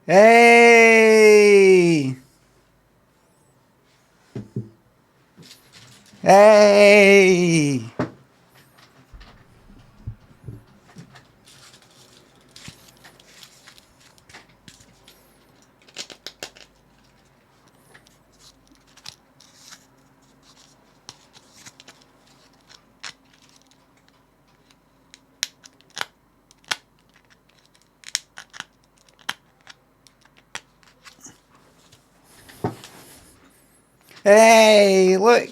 Hey! Hey! Hey, look.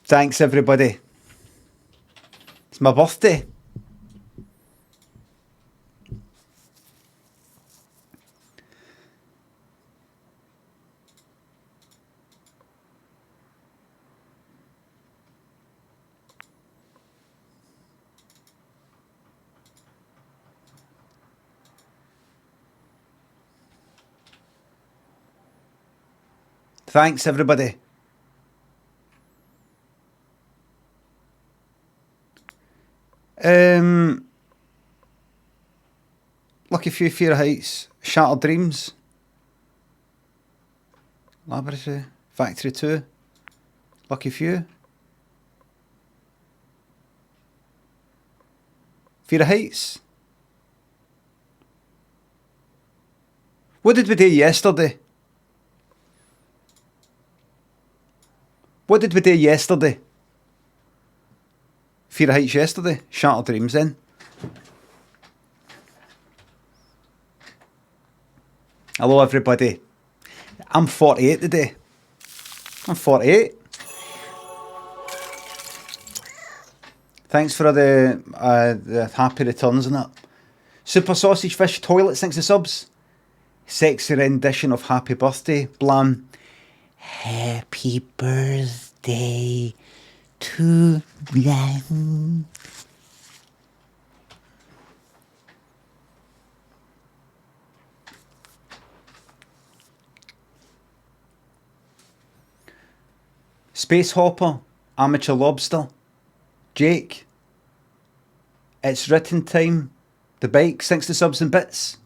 Thanks, everybody. It's my birthday. Thanks, everybody. Lucky Few, Fear of Heights, Shattered Dreams, Laboratory, Factory 2, Lucky Few, Fear of Heights. What did we do yesterday? What did we do yesterday? Fear of Heights yesterday, Shattered Dreams then. Hello, everybody. I'm 48 today. I'm 48. Thanks for the happy returns and that. Super Sausage Fish Toilet, thanks to subs. Sexy rendition of Happy Birthday. Blam. Happy birthday to Blam. Space Hopper, Amateur Lobster, Jake, It's Written Time, The Bike, thanks to subs and bits,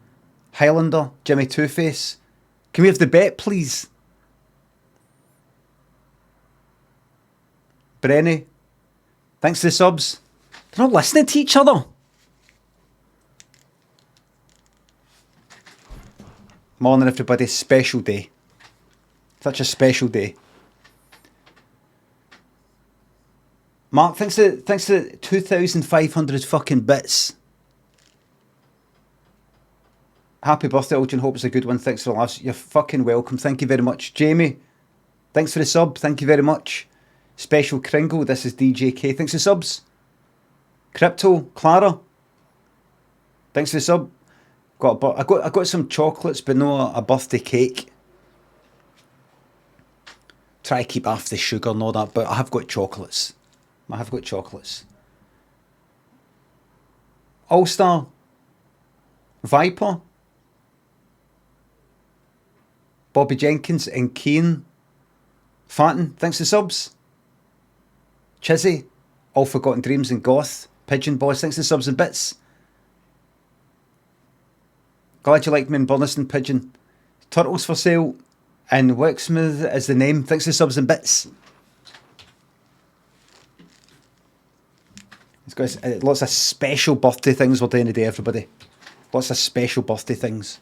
Highlander, Jimmy Two-Face. Can we have the bet, please? Brenny, thanks to the subs. They're not listening to each other. Morning, everybody. Special day. Such a special day. Mark, thanks to 2,500 fucking bits. Happy birthday, Elgin. Hope it's a good one. Thanks for the laughs. You're fucking welcome. Thank you very much. Jamie, thanks for the sub. Thank you very much. Special Kringle. This is DJK. Thanks for the subs. Crypto, Clara, thanks for the sub. I got some chocolates, but no a birthday cake. Try to keep off the sugar and all that, but I have got chocolates. All-Star, Viper, Bobby Jenkins and Keen, Fatten, thanks for subs. Chizzy, All Forgotten Dreams and Goth, Pigeon Boss, thanks for subs and bits. Glad you liked me in Burniston, Pigeon. Turtles for sale and Wixmouth is the name, thanks for subs and bits. It's got lots of special birthday things we're doing today, everybody. Lots of special birthday things.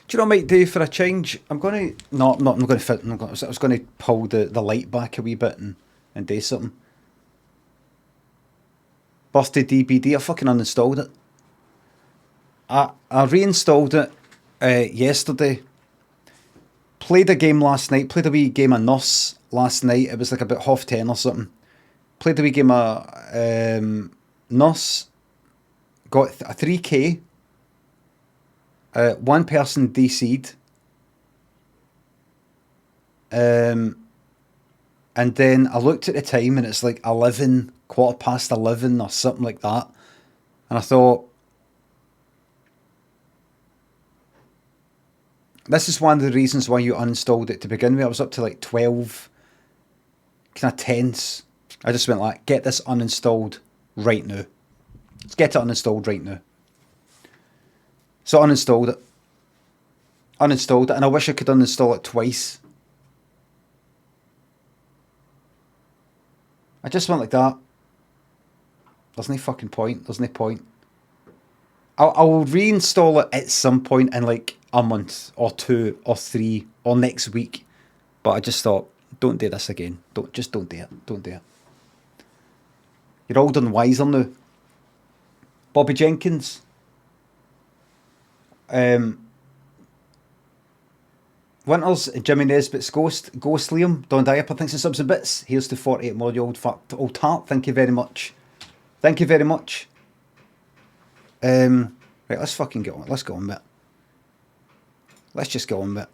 Do you know what I might do for a change? I was going to pull the light back a wee bit and do something. Birthday DBD, I fucking uninstalled it. I reinstalled it yesterday. Played a game last night. Played a wee game of Nurse last night. It was like about 10:30 or something. Played a wee game of Nurse. Got a 3k. One person DC'd. And then I looked at the time and it's like 11, 11:15 or something like that. And I thought, This is one of the reasons why you uninstalled it to begin with. I was up to like 12, kind of tense. I just went like, get this uninstalled right now. Let's get it uninstalled right now. So uninstalled it. Uninstalled it, and I wish I could uninstall it twice. I just went like that. There's no fucking point. There's no point. I'll reinstall it at some point in like a month or 2 or 3 or next week. But I just thought, don't do this again. Don't do it. Don't do it. You're older and wiser now. Bobby Jenkins. Winters, Jimmy Nesbitt's Ghost Liam, Don Diaper, thanks for subs and bits. Here's to 48 more, you old tart. Thank you very much. Thank you very much. Right, let's fucking get on. Let's go on with it. Let's just go on with it.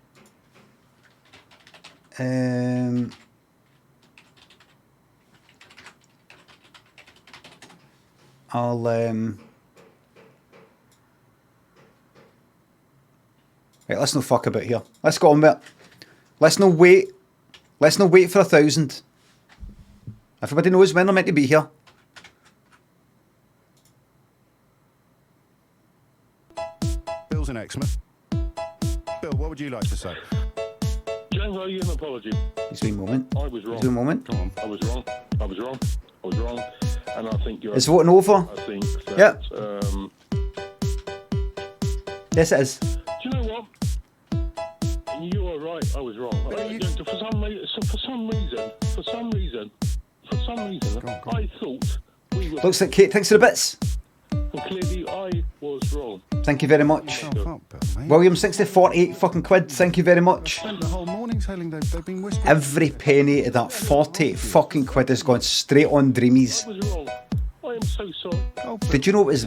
Right, let's no fuck about here. Let's go on with it. Let's no wait. Let's no wait for 1,000. Everybody knows when they're meant to be here. Bill's in Exmouth. Bill, what would you like to say? James, I owe you an apology. Just a moment. I was wrong. Just a moment. Come on. I was wrong. And I think you're... Is voting over? I think that... Yes, it is. Do you know what? You are right. I was wrong. For some reason, I thought we were... Looks like Kate. Thanks for the bits. Well, clearly, I was wrong. Thank you very much. Up, Bill, William, 60, 48 fucking quid. Thank you very much. spent the whole morning telling they've been whispering. Every penny of that 40 fucking quid has gone straight on Dreamies. I was wrong. I am so sorry. Oh, Bill, Did you know it was...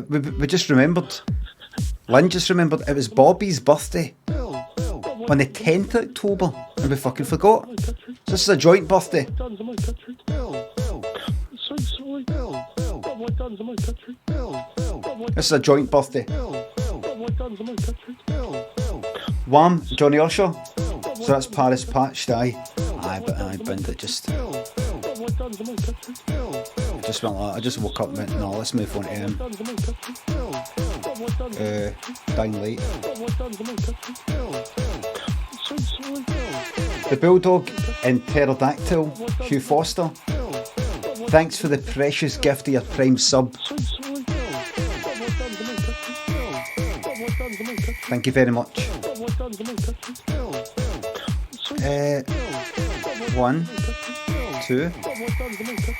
we just remembered. Lynn just remembered it was Bobby's birthday Bill. on the 10th of October and we fucking forgot. So this is a joint birthday. Done to my country. Bill. I'm so sorry. Bill. What have I done to my country? Bill. This is a joint birthday. Bill. What have I done to my country? Bill. Wham, Johnny Usher. So that's Paris patched, aye. Aye, but I binned it just... What have I done to my country? Just went like, I just woke up and went, no, let's move on to him. Done to my country. What have I done to Dying late. What have I done to my country? I'm so sorry. The Bulldog and Pterodactyl, Hugh Foster. Thanks for the precious gift of your Prime sub. So sorry. What have I done to my country? What have I done to my country? Thank you very much. What have I done to my country? So 1, 2, what have I done to my country?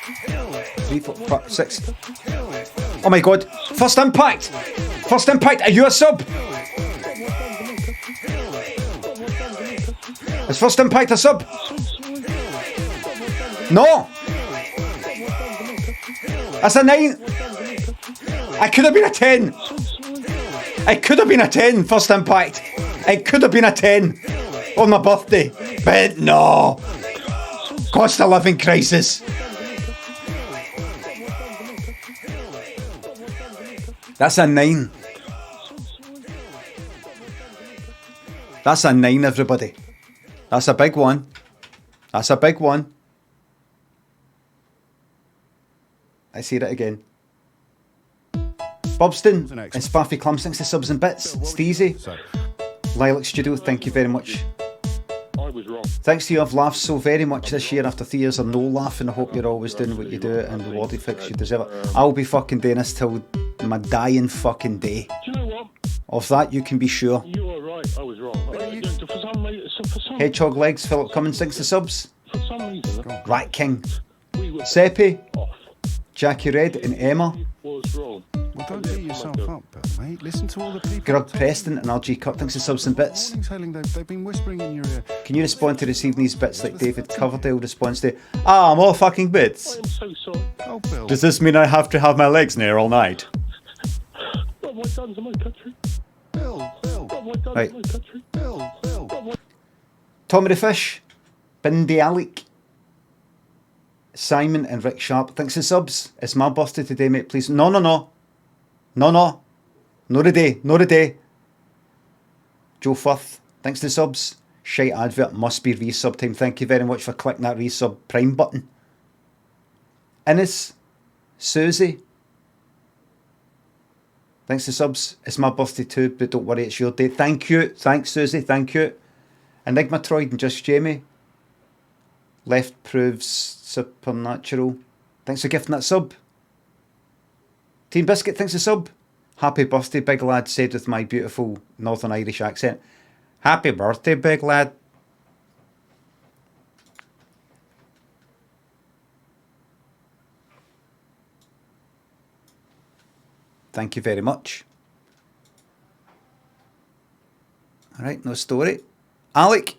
3, 4, 5, 6. Oh my god. First Impact! First Impact, are you a sub? Is First Impact a sub? No! That's a 9. I could have been a 10. It could have been a 10, First Impact. It could have been a 10 on my birthday. But no. Cost of living crisis. That's a 9. That's a 9, everybody. That's a big one. That's a big one. I see it again. Bobston and Spaffy Clum, thanks to subs and bits. Steezy. Lilac Studio, thank you very much. I was wrong. Thanks to you, I've laughed so very much this year after 3 years of no laughing. I hope you're always doing what you do and rewarded fix you deserve it. I'll be fucking doing this till my dying fucking day. Do you know what? Of that you can be sure. You are right. I was wrong. Hedgehog Legs, Philip Cummins, thanks to subs. For some reason, Rat King. we were Seppi, off. Jackie Red and Emma. Was wrong. Well, don't beat yourself up, Bill, mate. Listen to all the people. Grug Preston and RG Cut, thanks to subs and bits. Telling they've been whispering in your ear. Can you respond to receiving these bits like David Coverdale responds to, I'm all fucking bits. I'm so sorry. Oh, Bill. Does this mean I have to have my legs near all night? What have I done to my country? Bill. What have I done Right. to my country? Bill. Tommy the Fish, Bindi Alec, Simon and Rick Sharp, thanks for subs. It's my birthday today, mate, please. No. Not today. Joe Firth, thanks to the subs. Shite advert, must be resub time. Thank you very much for clicking that resub prime button. Innes, Susie, thanks to subs. It's my birthday too, but don't worry, it's your day. Thank you. Thanks, Susie. Thank you. Enigmatroid and Just Jamie. Left proves supernatural. Thanks for gifting that sub. Team Biscuit, thanks for sub. Happy birthday, big lad, said with my beautiful Northern Irish accent. Happy birthday, big lad. Thank you very much. Alright, no story. Alec.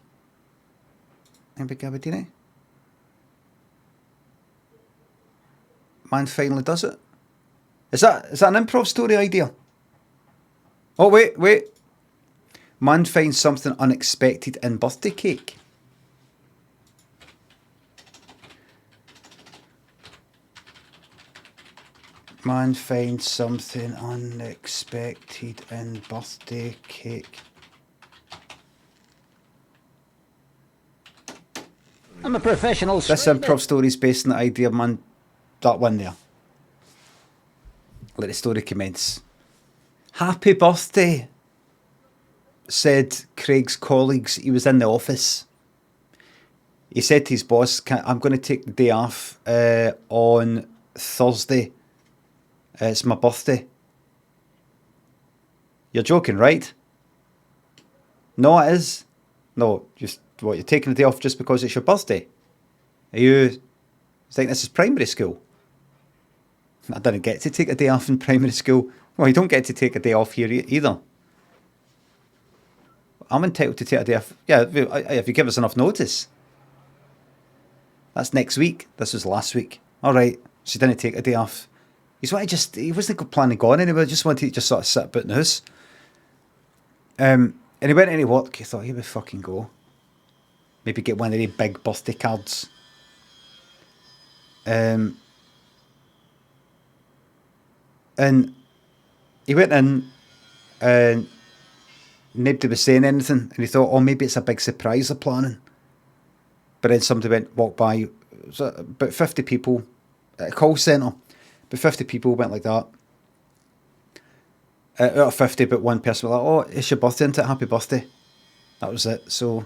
Anybody Gabardini? Man finally does it. Is that an improv story idea? Oh, wait. Man finds something unexpected in birthday cake. Man finds something unexpected in birthday cake. I'm a professional. This improv story is based on the idea of man. That one there. Let the story commence. Happy birthday, said Craig's colleagues. He was in the office. He said to his boss, I'm going to take the day off on Thursday. It's my birthday. You're joking, right? No, it is. No, just what, you're taking the day off just because it's your birthday? Are you think this is primary school? I didn't get to take a day off in primary school. Well, you don't get to take a day off here either. I'm entitled to take a day off. Yeah, if you give us enough notice. That's next week. This was last week. All right, so he didn't take a day off. He wasn't planning on anywhere. Just wanted to just sort of sit about in the house. And he went into work. He thought he would fucking go. Maybe get one of the big birthday cards. And he went in and nobody was saying anything, and he thought, oh, maybe it's a big surprise they're planning. But then somebody walked by, about 50 people at a call centre, but 50 people went like that. Out of 50, but one person was like, oh, it's your birthday, isn't it? Happy birthday. That was it. So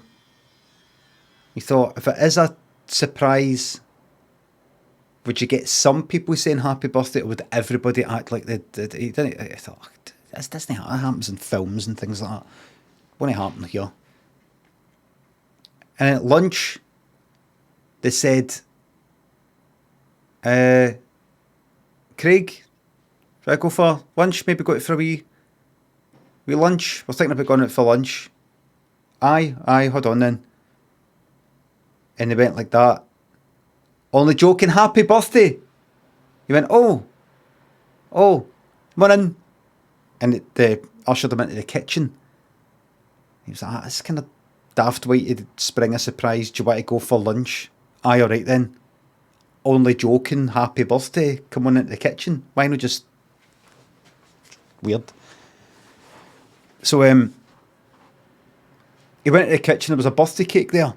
he thought, if it is a surprise, would you get some people saying happy birthday, or would everybody act like they did? He didn't. I thought, this doesn't happen. It happens in films and things like that. Won't happen here. And at lunch, they said, Craig, should I go for lunch? Maybe go out for a wee lunch? We're thinking about going out for lunch. Aye, hold on then. And they went like that. Only joking, happy birthday. He went, oh, come on in. And they ushered him into the kitchen. He was like, it's kind of daft way to spring a surprise. Do you want to go for lunch? Aye, all right then. Only joking, happy birthday. Come on into the kitchen. Why not just... Weird. So he went into the kitchen. There was a birthday cake there.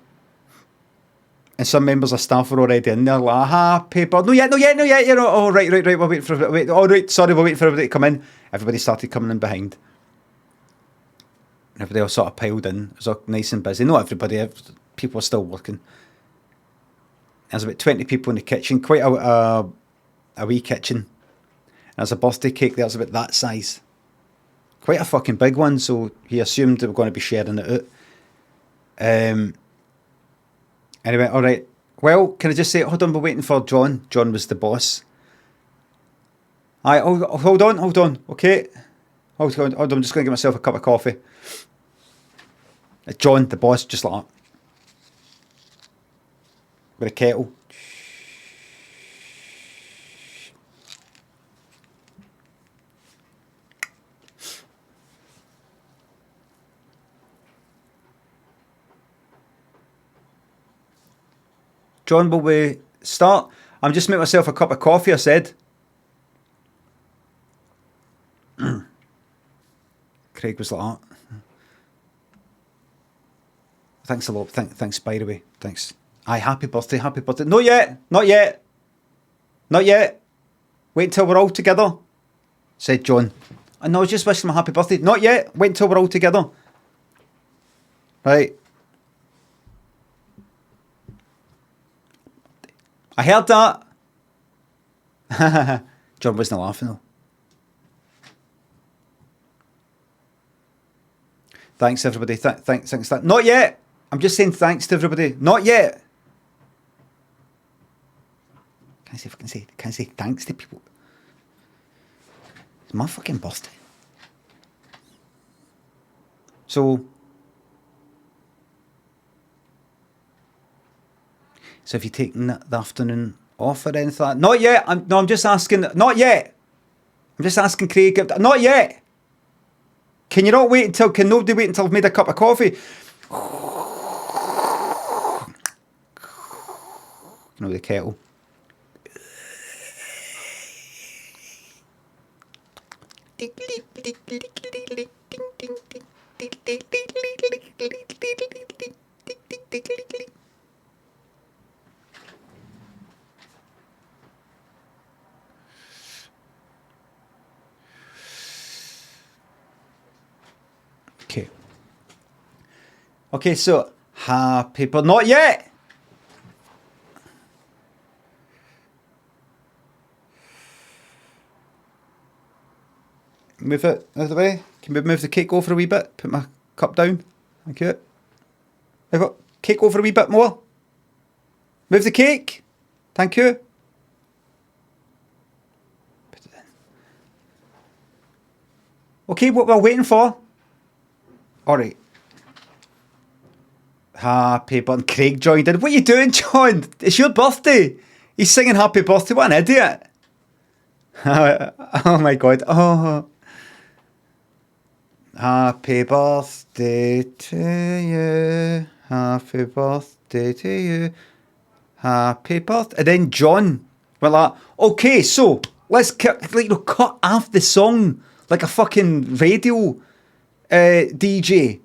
And some members of staff were already in there, like, happy birthday. No yet. You know, oh, right. We're waiting for everybody. All right, sorry, we're waiting for everybody to come in. Everybody started coming in behind. And everybody all sort of piled in. It was all nice and busy. Not everybody, people were still working. There's about 20 people in the kitchen, quite a wee kitchen. And there's a birthday cake there, it's about that size. Quite a fucking big one, so he assumed they were going to be sharing it out. And he went, all right, well, can I just say, hold on, we're waiting for John. John was the boss. Hold on, okay. Hold on, I'm just going to get myself a cup of coffee. John, the boss, just like that. With a kettle. John, will we start? I'm just making myself a cup of coffee, I said. Craig was like that. Thanks a lot. Thanks, by the way. Thanks. Aye, happy birthday, happy birthday. Not yet, not yet. Not yet. Wait until we're all together, said John. I know, just wishing him a happy birthday. Not yet. Wait until we're all together. Right. I heard that. John wasn't laughing though. Thanks everybody. Thanks. Not yet. I'm just saying thanks to everybody. Not yet. Can I say thanks to people? It's my fucking birthday. So have you taken the afternoon off or anything like that? Not yet. I'm just asking. Not yet. I'm just asking Craig. Not yet. Can nobody wait until I've made a cup of coffee? You know, the kettle. Okay, so happy, but not yet. Move it out of the way. Can we move the cake over a wee bit? Put my cup down. Thank you. I've got cake over a wee bit more. Move the cake. Thank you. Put it in. Okay, what we're waiting for. All right. Happy birthday. Craig joined in. What are you doing, John? It's your birthday. He's singing happy birthday. What an idiot. Oh my God. Oh. Happy birthday to you. Happy birthday to you. Happy birthday. And then John went like, okay, so let's cut off the song like a fucking radio DJ.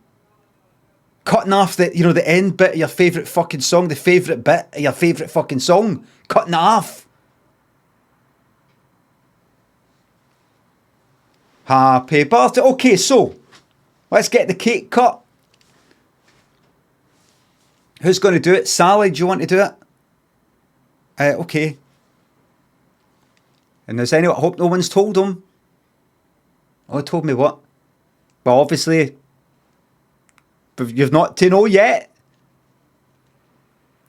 Cutting off the end bit of your favourite fucking song, the favourite bit of your favourite fucking song. Cutting it off. Happy birthday. Okay, so let's get the cake cut. Who's going to do it? Sally, do you want to do it? Okay. And there's anyone, I hope no one's told him. Oh, told me what? Well, obviously, you've not to know yet.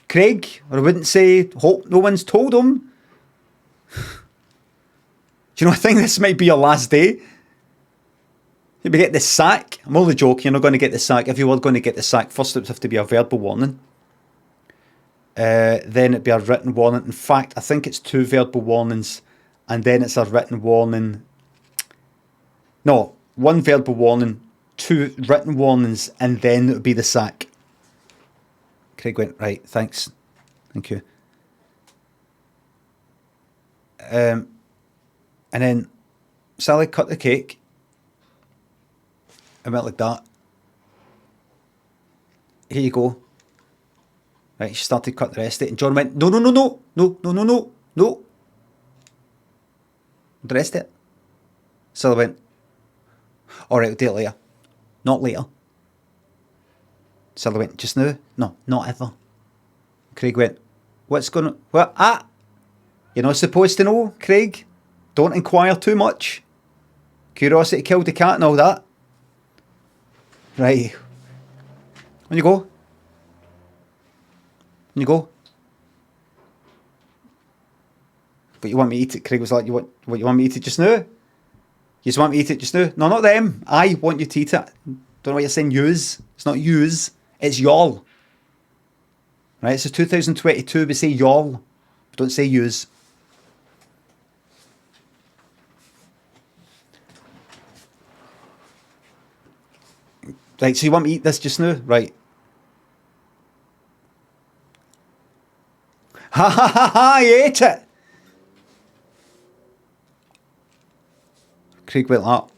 Craig, or I wouldn't say, hope no one's told him. Do you know, I think this might be your last day. You'll be getting the sack. I'm only joking, you're not going to get the sack. If you were going to get the sack, first it would have to be a verbal warning. Then it'd be a written warning. In fact, I think it's 2 verbal warnings, and then it's a written warning. No, 1 verbal warning, 2 written warnings, and then it would be the sack. Craig went, right, thanks. Thank you. And then Sally cut the cake. I went like that. Here you go. Right, she started to cut the rest of it, and John went, no. The rest of it. Sally went, alright, we'll do it later. Not later. Sally went, just now? No, not ever. Craig went, what's going on? What? Ah! You're not supposed to know, Craig. Don't inquire too much. Curiosity killed the cat and all that. Right. On you go. On you go. But you want me to eat it? Craig was like, you want me to eat it just now? You just want me to eat it just now? No, not them. I want you to eat it. Don't know why you're saying yous. It's not yous. It's y'all. Right, it's 2022. We say y'all. We don't say yous. Right, so you want me to eat this just now? Right. Ha ha ha ha, I ate it! Craig went like that.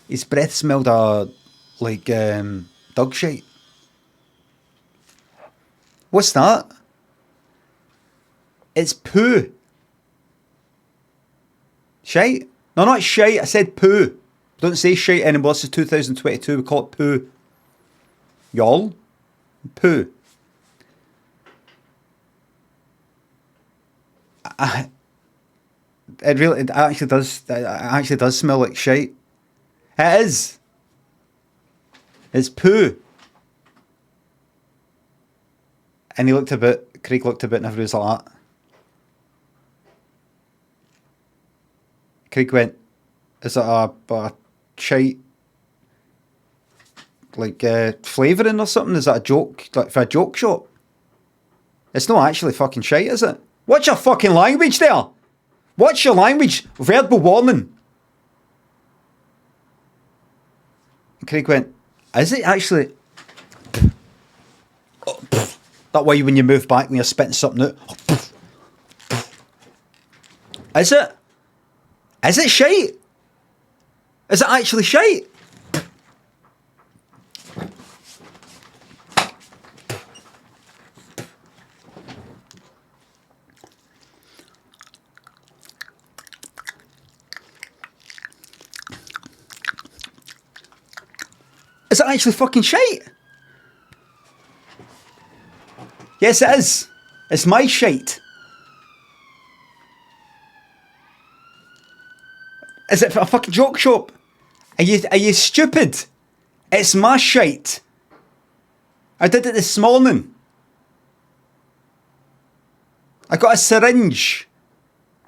His breath smelled like dog shite. What's that? It's poo. Shite? No, not shite. I said poo. Don't say shite anymore. This is 2022. We call it poo. Y'all? Poo. It actually does smell like shite. It is. It's poo. And he looked a bit, Craig looked a bit, and everybody was like that. Craig went, is it a shite, like flavouring or something? Is that a joke, like for a joke shop? It's not actually fucking shite, is it? What's your fucking language there? What's your language? Verbal warning. And Craig went, is it actually? That way when you move back when you're spitting something out. Is it? Is it shite? Is it actually shite? Is it actually fucking shite? Yes, it is. It's my shite. Is it a fucking joke shop? Are you stupid? It's my shite. I did it this morning. I got a syringe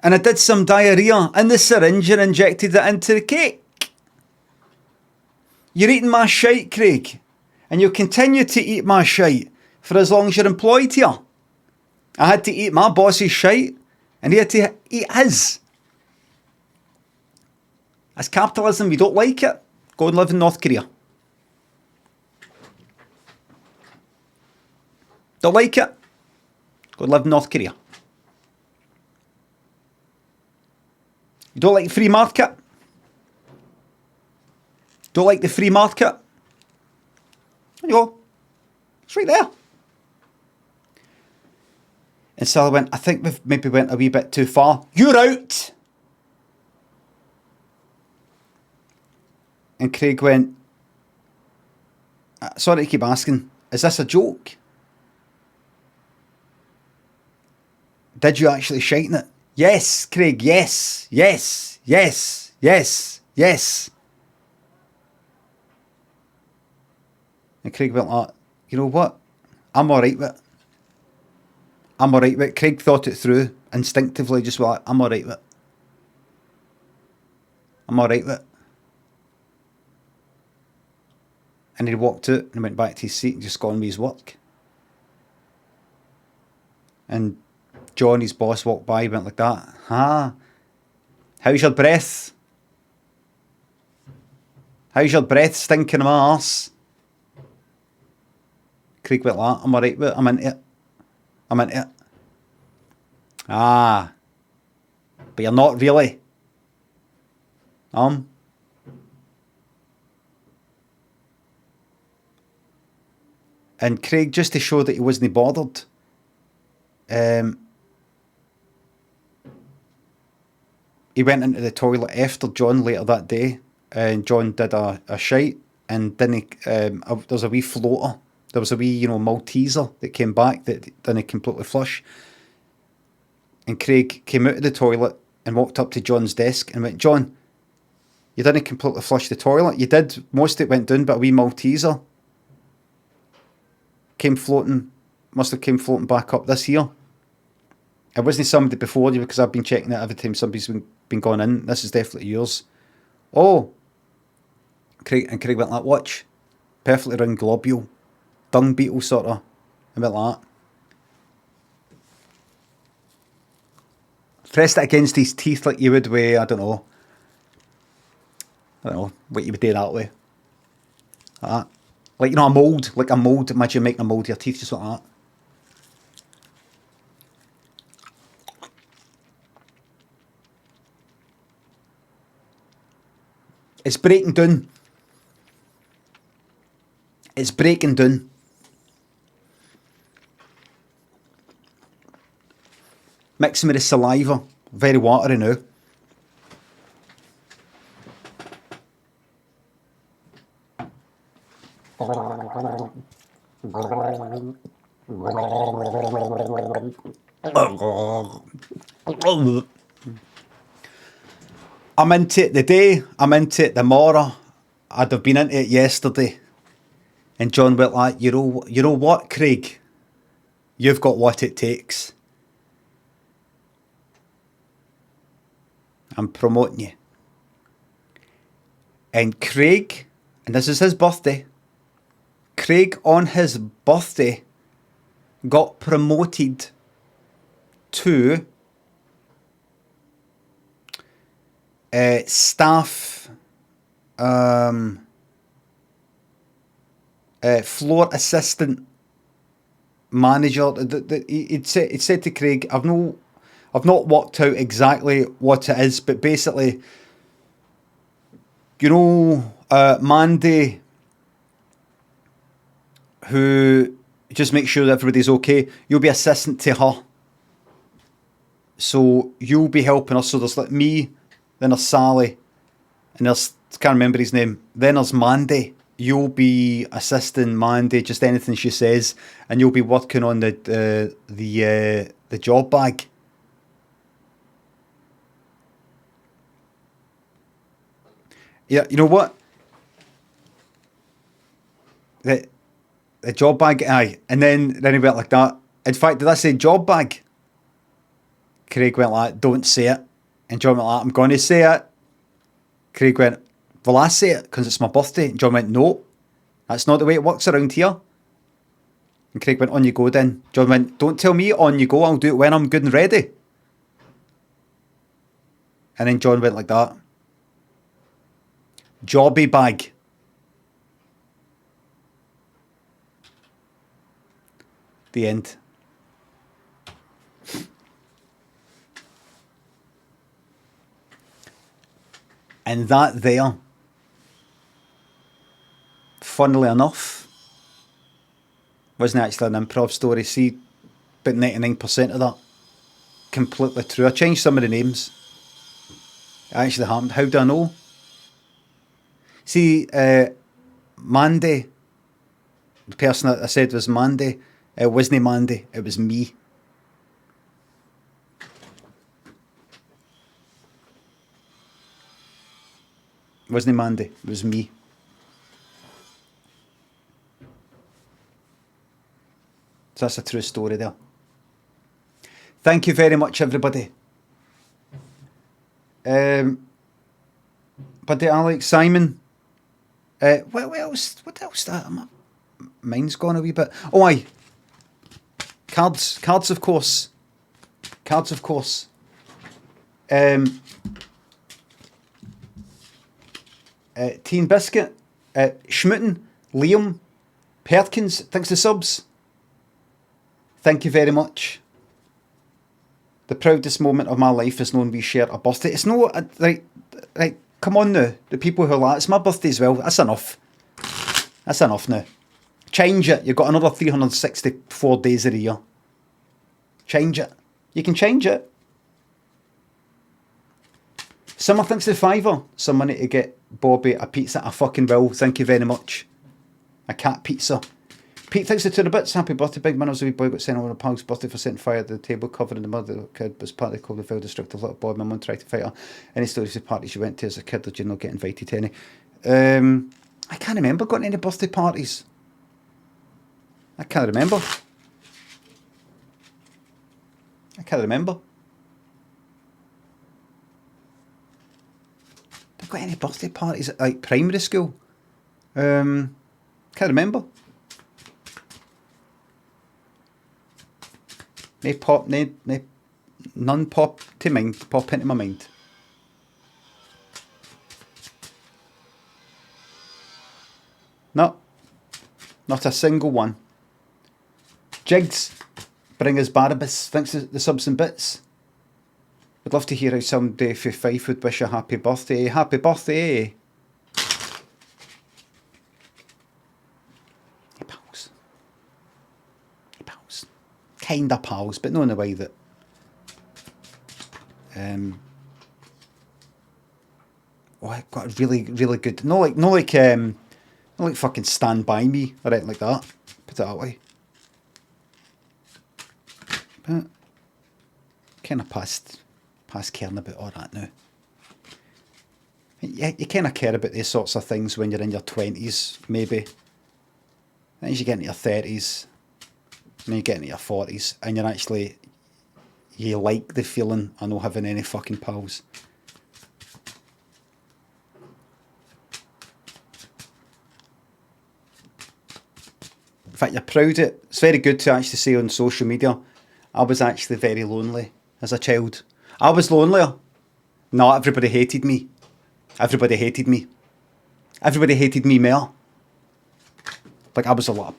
and I did some diarrhea in the syringe and injected it into the cake. You're eating my shite, Craig, and you'll continue to eat my shite for as long as you're employed here. I had to eat my boss's shite and he had to eat his. That's capitalism. You don't like it? Go and live in North Korea. Don't like it? Go and live in North Korea. You don't like the free market? Don't like the free market? There you go. It's right there. And Sally went, I think we've maybe went a wee bit too far. You're out! And Craig went, sorry to keep asking, is this a joke? Did you actually shite in it? Yes, Craig, yes, yes, yes, yes, yes. And Craig went like, you know what? I'm alright with it. I'm alright with it. Craig thought it through instinctively, just like, I'm alright with it. I'm alright with it. And he walked out and went back to his seat and just got on with his work. And John, his boss, walked by, went like that. How's your breath? How's your breath stinking in my arse? Craig went like that. I'm alright with it. I'm into it. I'm into it. But you're not really. And Craig, just to show that he wasn't bothered, he went into the toilet after John later that day, and John did a shite, and didn't there was a wee floater, there was a wee, Malteser that came back that didn't completely flush. And Craig came out of the toilet and walked up to John's desk and went, John, you didn't completely flush the toilet. You did, most of it went down, but a wee Malteser must have came floating back up this here. It wasn't somebody before you, because I've been checking it every time somebody's been going in. This is definitely yours. Oh. Craig went like, watch. Perfectly round globule. Dung beetle sort of. A bit like that. Pressed it against his teeth like you would with, I don't know what you would do that way. Like that. Like, a mould. Like a mould. Imagine making a mould of your teeth just like that. It's breaking down. It's breaking down. Mixing with the saliva. Very watery now. I'm into it the day, I'm into it tomorrow. I'd have been into it yesterday. And John went like, you know what, Craig? You've got what it takes. I'm promoting you. And Craig, and this is his birthday, Craig on his birthday got promoted to staff floor assistant manager. He'd said to Craig, I've not worked out exactly what it is, but basically, you know, Mandy, who just makes sure that everybody's okay, you'll be assistant to her. So you'll be helping her. So there's like me, then there's Sally, and there's, I can't remember his name, then there's Mandy. You'll be assisting Mandy, just anything she says, and you'll be working on the job bag. Yeah, you know what? The job bag, aye. And then he went like that. In fact, did I say job bag? Craig went like, don't say it. And John went like, I'm going to say it. Craig went, well, I say it because it's my birthday. And John went, no, that's not the way it works around here. And Craig went, on you go then. John went, don't tell me on you go, I'll do it when I'm good and ready. And then John went like that. Jobby bag. The end. And that there, funnily enough, wasn't actually an improv story. See, about 99% of that, completely true. I changed some of the names. It actually happened. How do I know? See, Mandy, the person that I said was Mandy, it wasn't Mandy, it was me. It wasn't Mandy, it was me. So that's a true story there. Thank you very much, everybody. Buddy Alex, Simon. What else? What else? That mine's gone a wee bit. Oh, aye. Cards, of course. Cards, of course. Teen Biscuit, Schmitten, Liam, Perkins, thanks to subs. Thank you very much. The proudest moment of my life is knowing we share a birthday. It's no, right, come on now. The people who are like, it's my birthday as well. That's enough. That's enough now. Change it. You've got another 364 days of the year. Change it. You can change it. Someone thinks the fiver. Some money to get Bobby a pizza. I fucking will. Thank you very much. A cat pizza. Pete thinks the two bits. Happy birthday, big man. I was a wee boy, got sent over a pug's birthday for setting fire to the table, covered in the mud. The kid was partly called the failed destructive little boy. My mum tried to fight her. Any stories of parties you went to as a kid? Did you not get invited to any? I can't remember going to any birthday parties. I can't remember. Did I got any birthday parties at like primary school? Can't remember. None pop into my mind. No, not a single one. Jigs, bring us Barabbas. Thanks to the subs and bits. I'd love to hear how somebody for Fife would wish a happy birthday. Happy birthday. kind of pals, but not in a way that... Oh, I got a really, really good... Not like fucking Stand By Me or anything like that. Put it that way. But kind of past caring about all that now. You kind of care about these sorts of things when you're in your 20s, maybe. And as you get into your 30s, and then you get into your 40s, and you're actually... You like the feeling of not having any fucking pals. In fact, you're proud of it. It's very good to actually say on social media, I was actually very lonely as a child. I was lonelier. No, everybody hated me. Everybody hated me. Everybody hated me more. Like, I was a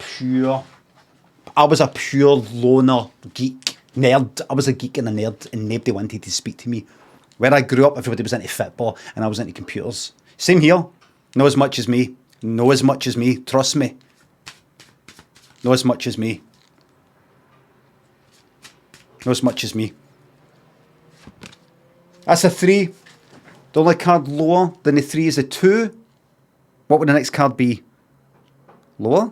pure loner geek. Nerd. I was a geek and a nerd, and nobody wanted to speak to me. Where I grew up, everybody was into football, and I was into computers. Same here. Not as much as me. Not as much as me. Trust me. Not as much as me. Not as much as me. That's a 3. The only card lower than the 3 is a 2. What would the next card be? Lower?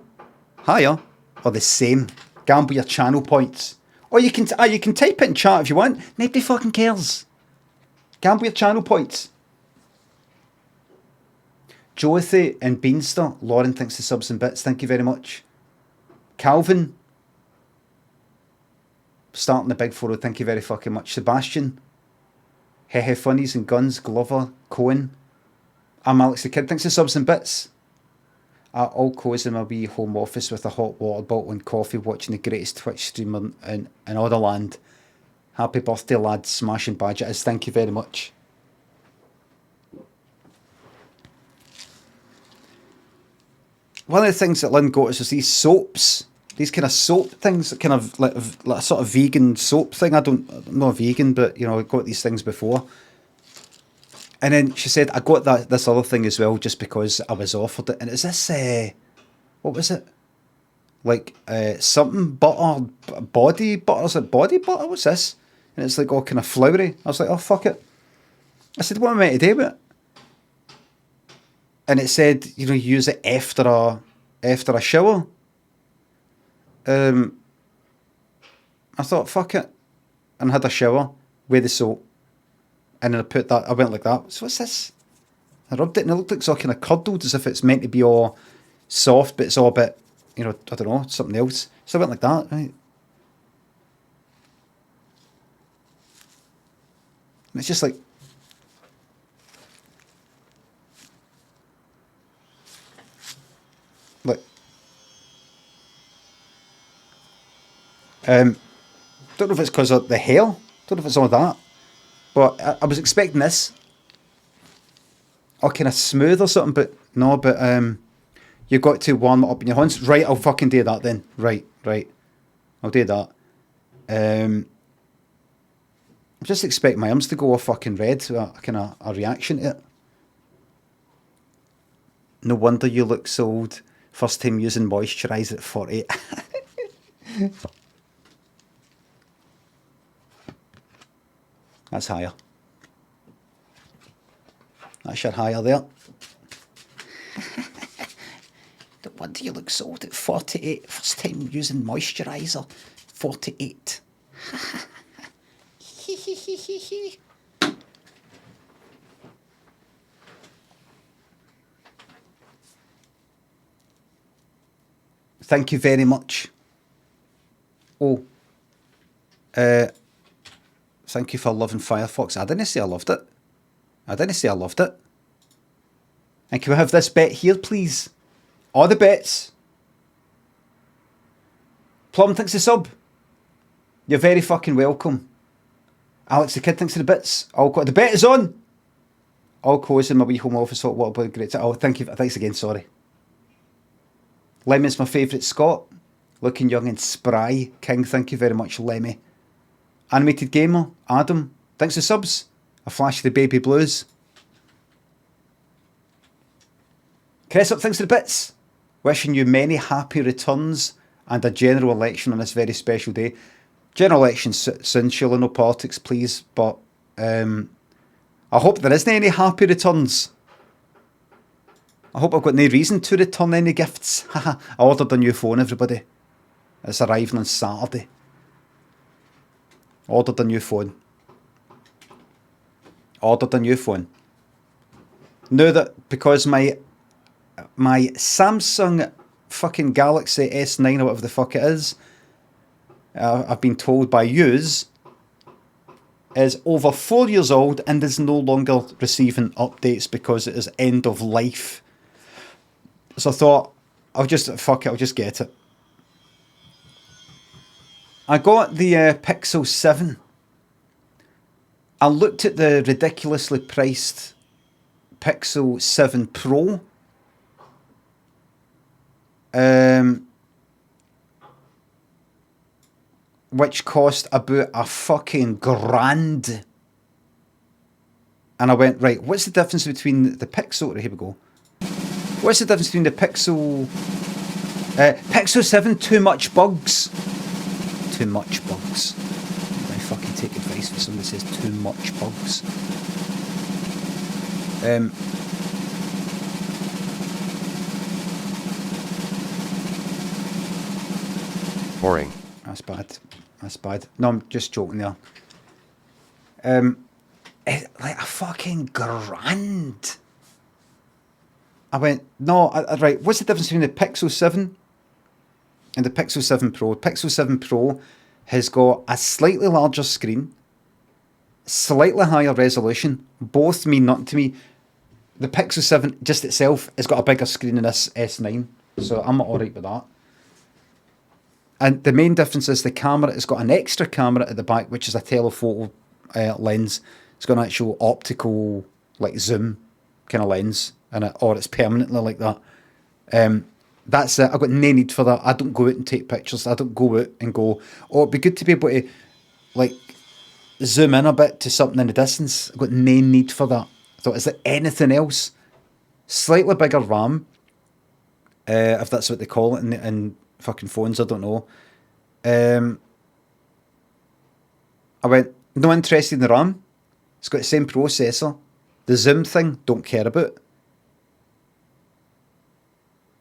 Higher? Or the same? Gamble your channel points. Or you can type it in chat if you want. Nobody fucking cares. Gamble your channel points. Joathy and Beanster. Lauren thanks the subs and bits. Thank you very much. Calvin. Starting the big 4. Thank you very fucking much. Sebastian. Hehe Funnies and Guns. Glover. Cohen. I'm Alex the Kid. Thanks the subs and bits. All cozy in my wee home office with a hot water bottle and coffee, watching the greatest Twitch streamer in all the land. Happy birthday, lad. Smashing badge it is. Thank you very much. One of the things that Lynn got us was these soaps. These kind of soap things, kind of like a sort of vegan soap thing. I'm not a vegan, but you know, I got these things before. And then she said, I got this other thing as well just because I was offered it. And it's this, what was it? Like, something butter, body butter? Is it body butter? What's this? And it's like all kind of floury. I was like, oh, fuck it. I said, what am I meant to do with it? And it said, you know, use it after a shower. I thought, fuck it. And had a shower with the soap. And then I went like that. So what's this? I rubbed it and it looked like it's all kind of curdled as if it's meant to be all soft, but it's all a bit, you know, I don't know, something else. So I went like that, right? And it's just like, don't know if it's because of the hair. Don't know if it's all that. But I was expecting this. Or kind of smooth or something, but no, but you've got to warm it up in your hands. Right, I'll fucking do that then. Right. I'll do that. I'm just expecting my arms to go all fucking red, so a kind of a reaction to it. No wonder you look so old. First time using moisturiser at 48. That's higher. That's your higher there. No wonder you look so old at 48. First time using moisturiser. 48. Thank you very much. Oh. Thank you for loving Firefox. I didn't say I loved it. And can we have this bet here, please? All the bets. Plum thinks the sub. You're very fucking welcome. Alex the Kid thinks of the bits. The bet is on. All cozy in my wee home office. Hot water boy, great. Oh, thank you. Thanks again. Sorry. Lemmy's my favourite Scot. Looking young and spry. King, thank you very much, Lemmy. Animated Gamer, Adam, thanks for subs. A flash of the baby blues. Cressup, thanks for the bits. Wishing you many happy returns and a general election on this very special day. General election soon, surely no politics, please. But I hope there isn't any happy returns. I hope I've got no reason to return any gifts. I ordered a new phone, everybody. It's arriving on Saturday. Ordered a new phone. Ordered a new phone. Now that, because my Samsung fucking Galaxy S9 or whatever the fuck it is, I've been told by yous, is over 4 years old and is no longer receiving updates because it is end of life. So I thought, I'll just get it. I got the Pixel 7. I looked at the ridiculously priced Pixel 7 Pro. Which cost about a fucking grand. And I went, right, what's the difference between the Pixel... Here we go. What's the difference between the Pixel... Pixel 7, too much bugs. Too much bugs. I fucking take advice from somebody that says too much bugs. Boring. That's bad. That's bad. No, I'm just joking there. Like a fucking grand. I went, no, right, what's the difference between the Pixel 7 and the Pixel 7 Pro? Pixel 7 Pro has got a slightly larger screen, slightly higher resolution. Both mean nothing to me. The Pixel 7 just itself has got a bigger screen than this S9, so I'm alright with that. And the main difference is the camera. It's got an extra camera at the back, which is a telephoto lens. It's got an actual optical, like, zoom kind of lens in it, or it's permanently like that. That's it. I've got no need for that. I don't go out and take pictures. I don't go out and go, oh, it'd be good to be able to, like, zoom in a bit to something in the distance. I've got no need for that. I thought, is there anything else? Slightly bigger RAM, if that's what they call it in fucking phones, I don't know. I went, no interested in the RAM. It's got the same processor. The zoom thing, don't care about.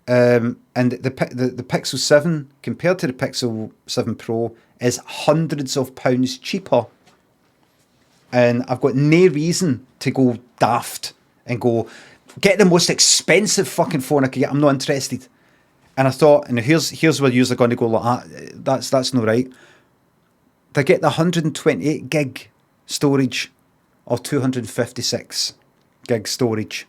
And the Pixel 7 compared to the Pixel 7 Pro is hundreds of pounds cheaper. And I've got no reason to go daft and go get the most expensive fucking phone I could get. I'm not interested. And I thought, and here's where you're going to go like that. That's not right. They get the 128 gig storage or 256 gig storage.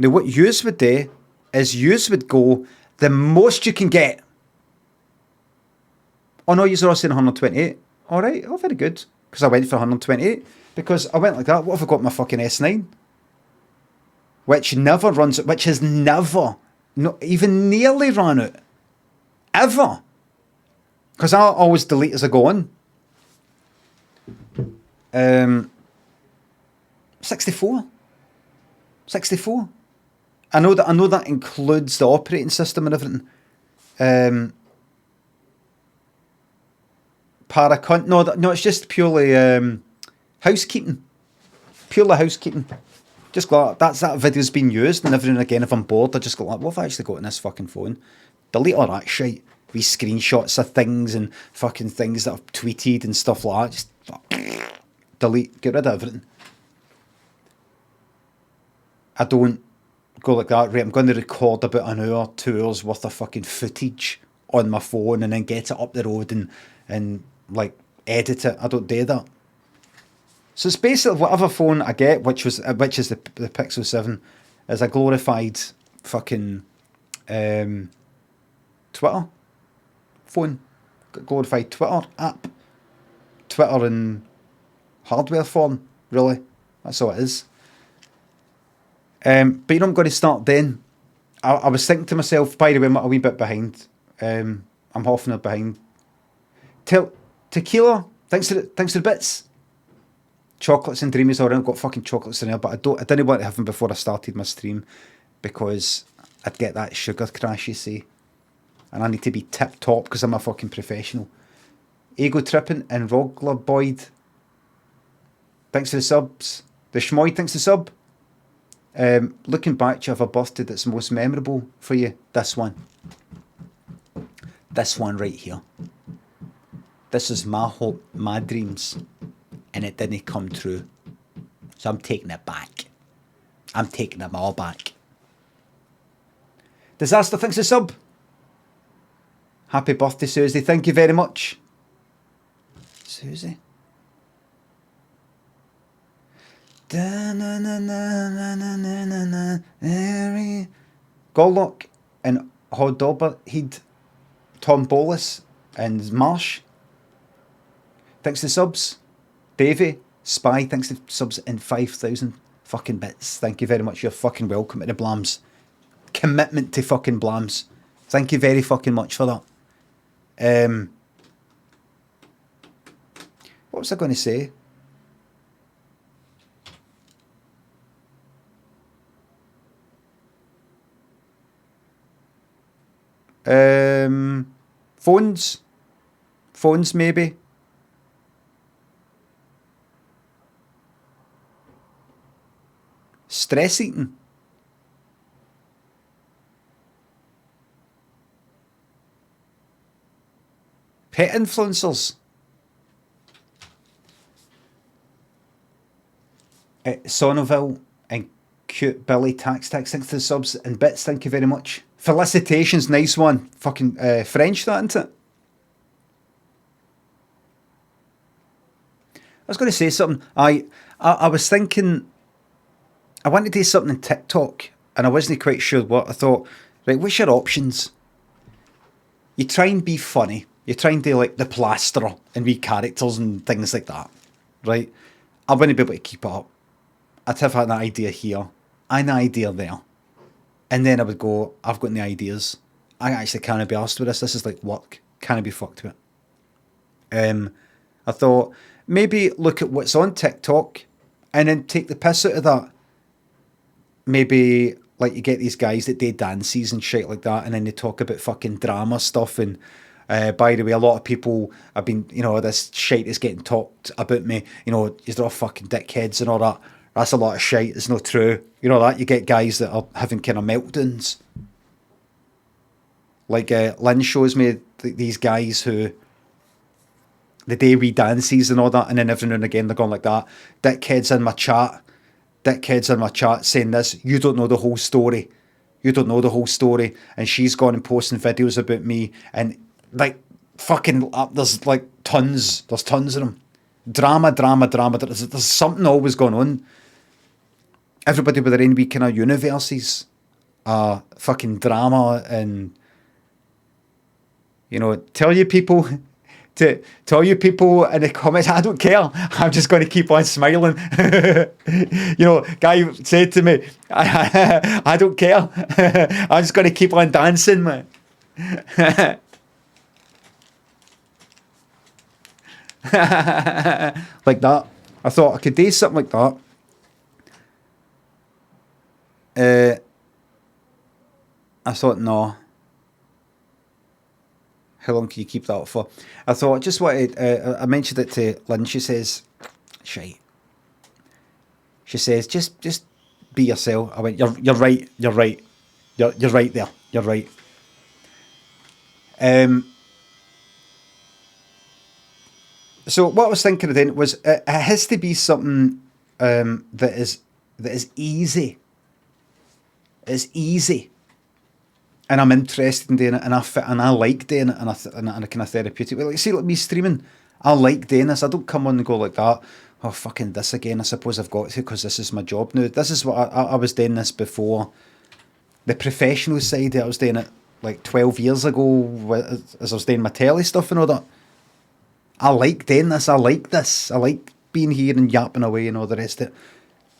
Now, what yous would do is yous would go the most you can get. Oh no, yous are all saying 128. All right, oh very good. Because I went for 128 because I went like that. What have I got my fucking S9? Which never runs, which has never, not even nearly run out. Ever. Because I always delete as I go on. 64. 64. I know that includes the operating system and everything. No, it's just purely housekeeping. Purely housekeeping. Just go like, that video's been used, and every now and again, if I'm bored, I just go like, what have I actually got in this fucking phone? Delete all that shit. Wee screenshots of things and fucking things that I've tweeted and stuff like that. Just delete, get rid of everything. I don't go like that, right, I'm going to record about an hour, 2 hours worth of fucking footage on my phone and then get it up the road and like edit it. I don't do that. So it's basically whatever phone I get, which is the Pixel 7, is a glorified fucking Twitter phone. Glorified Twitter app. Twitter in hardware form, really. That's all it is. But you know, I'm going to start then. I was thinking to myself, by the way, I'm a wee bit behind. I'm half an hour behind. Tequila, thanks to the bits. Chocolates and dreamies, already. I've got fucking chocolates in there, but I didn't want to have them before I started my stream because I'd get that sugar crash, you see. and I need to be tip top because I'm a fucking professional. Ego Tripping and Rogler Boyd, thanks for the subs. The Schmoy, thanks for the sub. Looking back, do you have a birthday that's most memorable for you? This one. This one right here. This is my hope, my dreams, and it didn't come true. So I'm taking it back. I'm taking them all back. Disaster, thanks for the sub. Happy birthday, Susie. Thank you very much. Susie. Gollock and Hodobberhead, Tom Bolus and Marsh. Thanks to subs. Davey, Spy, thanks to subs in 5,000 fucking bits. Thank you very much. You're fucking welcome to the Blams. Commitment to fucking Blams. Thank you very fucking much for that. What was I going to say? Phones maybe. Stress eating. Pet influencers. Sonneville and Cute Billy Tax, thanks to the subs and bits, thank you very much. Felicitations, nice one. Fucking French, that, isn't it? I was going to say something. I was thinking, I wanted to do something on TikTok, and I wasn't quite sure what. I thought, right, what's your options? You try and be funny. You try and do like the plasterer and read characters and things like that, right? I wouldn't be able to keep it up. I'd have an idea here, an idea there. And then I would go, I've got the ideas. I actually can't be arsed with this. This is like work. Can't be fucked with it. I thought, maybe look at what's on TikTok and then take the piss out of that. Maybe, like, you get these guys that do dances and shit like that, and then they talk about fucking drama stuff. And by the way, a lot of people have been, this shite is getting talked about me. They're all fucking dickheads and all that. That's a lot of shite. It's not true. You know that? You get guys that are having kind of meltdowns. Like Lynn shows me these guys who, the day we dances and all that, and then every now and again they're going like that. Dickheads in my chat saying this, you don't know the whole story. You don't know the whole story. And she's gone and posting videos about me, and like fucking, there's like tons. There's tons of them. Drama. There's something always going on. Everybody with their own wee kind of universes. Fucking drama, and tell you people in the comments, I don't care. I'm just going to keep on smiling. Guy said to me, I don't care. I'm just going to keep on dancing, man. Like that. I thought I could do something like that. I thought, no. How long can you keep that up for? I thought, I just wanted, I mentioned it to Lynn. She says, shite. She says, just be yourself. I went, you're right. You're right there. You're right. So what I was thinking then was, it has to be something that is easy. It's easy. And I'm interested in doing it, and I like doing it, and a kind of therapeutic way. Like, see, like me streaming, I like doing this. I don't come on and go like that. Oh, fucking this again. I suppose I've got to, because this is my job now. This is what I was doing this before. The professional side, I was doing it like 12 years ago, as I was doing my telly stuff and all that. I like doing this. I like this. I like being here and yapping away and all the rest of it.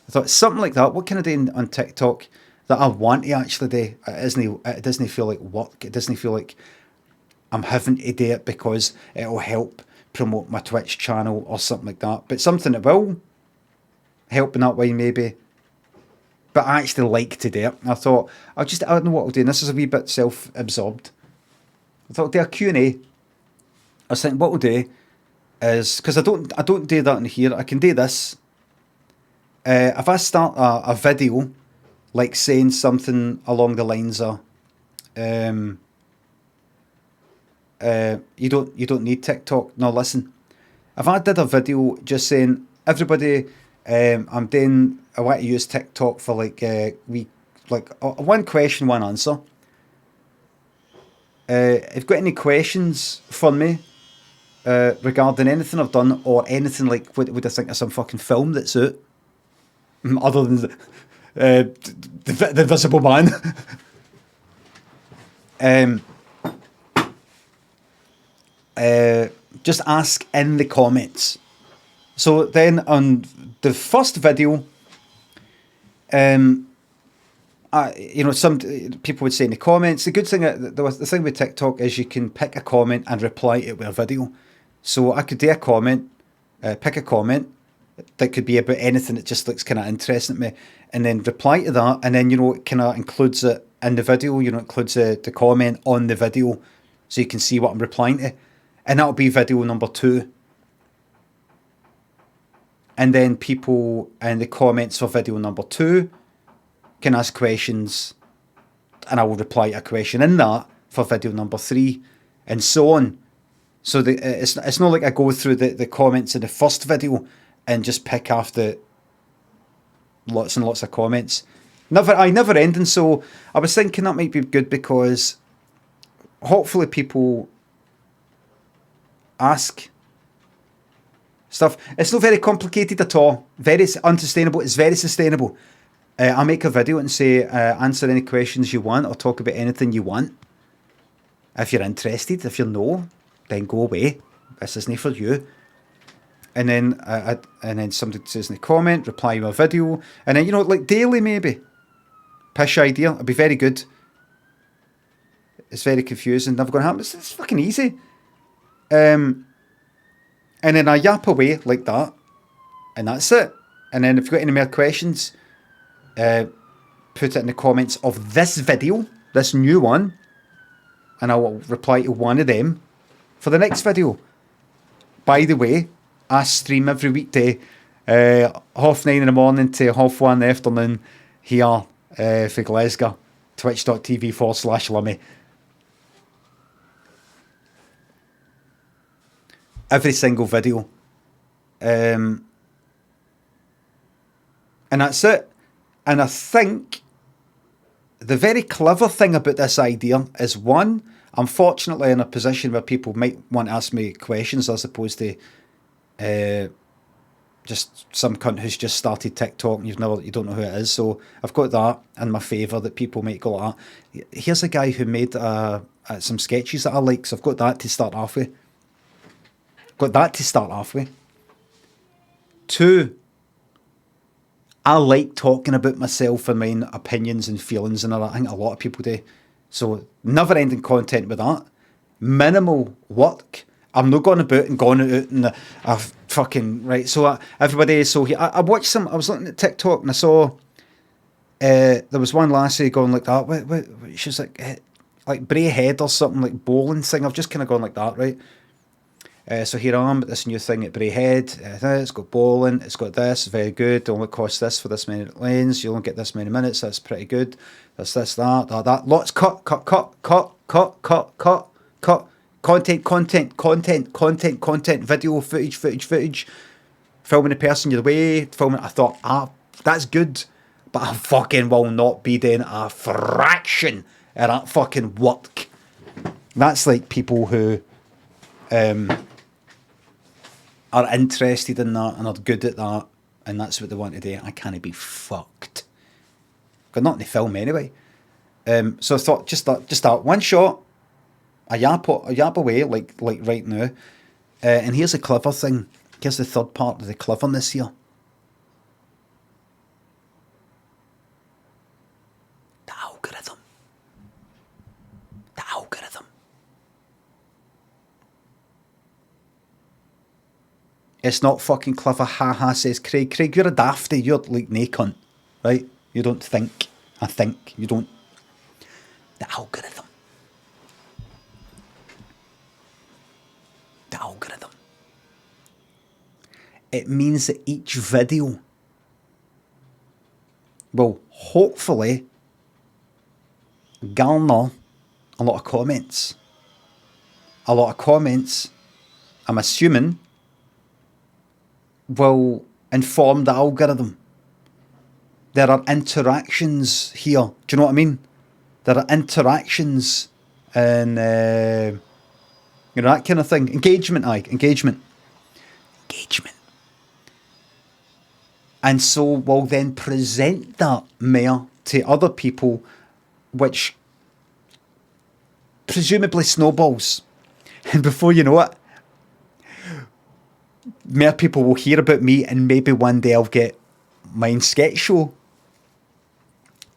I thought, something like that. What can I do on TikTok that I want to actually do? It doesn't feel like work. It doesn't feel like I'm having to do it because it'll help promote my Twitch channel or something like that. But something that will help in that way, maybe. But I actually like to do it. I thought, I don't know what I'll do. And this is a wee bit self-absorbed. I thought I'll do a Q&A. I was thinking what we'll do is, because I don't do that in here, I can do this. If I start a video, like saying something along the lines of, you don't need TikTok. No, listen. If I did a video just saying, everybody, I want to use TikTok for like one question, one answer. If you've got any questions for me regarding anything I've done or anything, like what would I think of some fucking film that's out, other than the Invisible Man. Just ask in the comments. So then on the first video, some people would say in the comments, the good thing, the thing with TikTok is you can pick a comment and reply to it with a video. So I could do a comment, pick a comment that could be about anything that just looks kind of interesting to me, and then reply to that, and then, it kind of includes it in the video, includes the comment on the video, so you can see what I'm replying to. And that'll be video number 2. And then people in the comments for video number 2 can ask questions, and I will reply to a question in that for video number 3, and so on. So it's not like I go through the comments in the first video and just pick after lots and lots of comments. Never ending. So I was thinking that might be good, because hopefully people ask stuff. It's not very complicated at all. Very unsustainable. It's very sustainable. I'll make a video and say, answer any questions you want or talk about anything you want. If you're interested, if you're no, then go away. This isn't for you. And then somebody says in the comment, reply with a video. And then, like daily maybe. Pish idea. It'd be very good. It's very confusing. Never going to happen. It's fucking easy. And then I yap away like that. And that's it. And then if you've got any more questions, put it in the comments of this video, this new one, and I will reply to one of them for the next video. By the way, I stream every weekday, 9:30 in the morning to 1:30 in the afternoon here for Glasgow, twitch.tv/Limmy. Every single video. And that's it. And I think the very clever thing about this idea is, one, I'm fortunately in a position where people might want to ask me questions as opposed to just some cunt who's just started TikTok and you don't know who it is. So I've got that in my favour, that people might go like that. Here's a guy who made some sketches that I like, so I've got that to start off with. Two, I like talking about myself and my opinions and feelings, and I think a lot of people do. So never-ending content with that. Minimal work. I'm not going about and going out and fucking right. So everybody. So I watched some. I was looking at TikTok and I saw there was one lassie going like that. What she's like Bray Head or something, like bowling thing. I've just kind of gone like that, right? So here I am with this new thing at Bray Head. It's got bowling, it's got this, very good. It only costs this for this many lanes. You only get this many minutes, that's pretty good. There's this, that. Lots, cut. Content, video, footage. Filming the person you're away, filming. I thought, that's good. But I fucking will not be doing a fraction of that fucking work. That's like people who are interested in that and are good at that, and that's what they want to do. I can't be fucked. Got nothing to film anyway. So I thought just that one shot, a yap away like right now. And here's the clever thing. Here's the third part of the cleverness here. The algorithm. It's not fucking clever, haha, says Craig. Craig, you're a dafty, you're like nae cunt, right? You don't think. I think. You don't. The algorithm. it means that each video will hopefully garner a lot of comments. A lot of comments, I'm assuming, will inform the algorithm. There are interactions here. Do you know what I mean? There are interactions and you know, that kind of thing. Engagement. And so we'll then present that more to other people, which presumably snowballs. And before you know it, more people will hear about me, and maybe one day I'll get my own sketch show.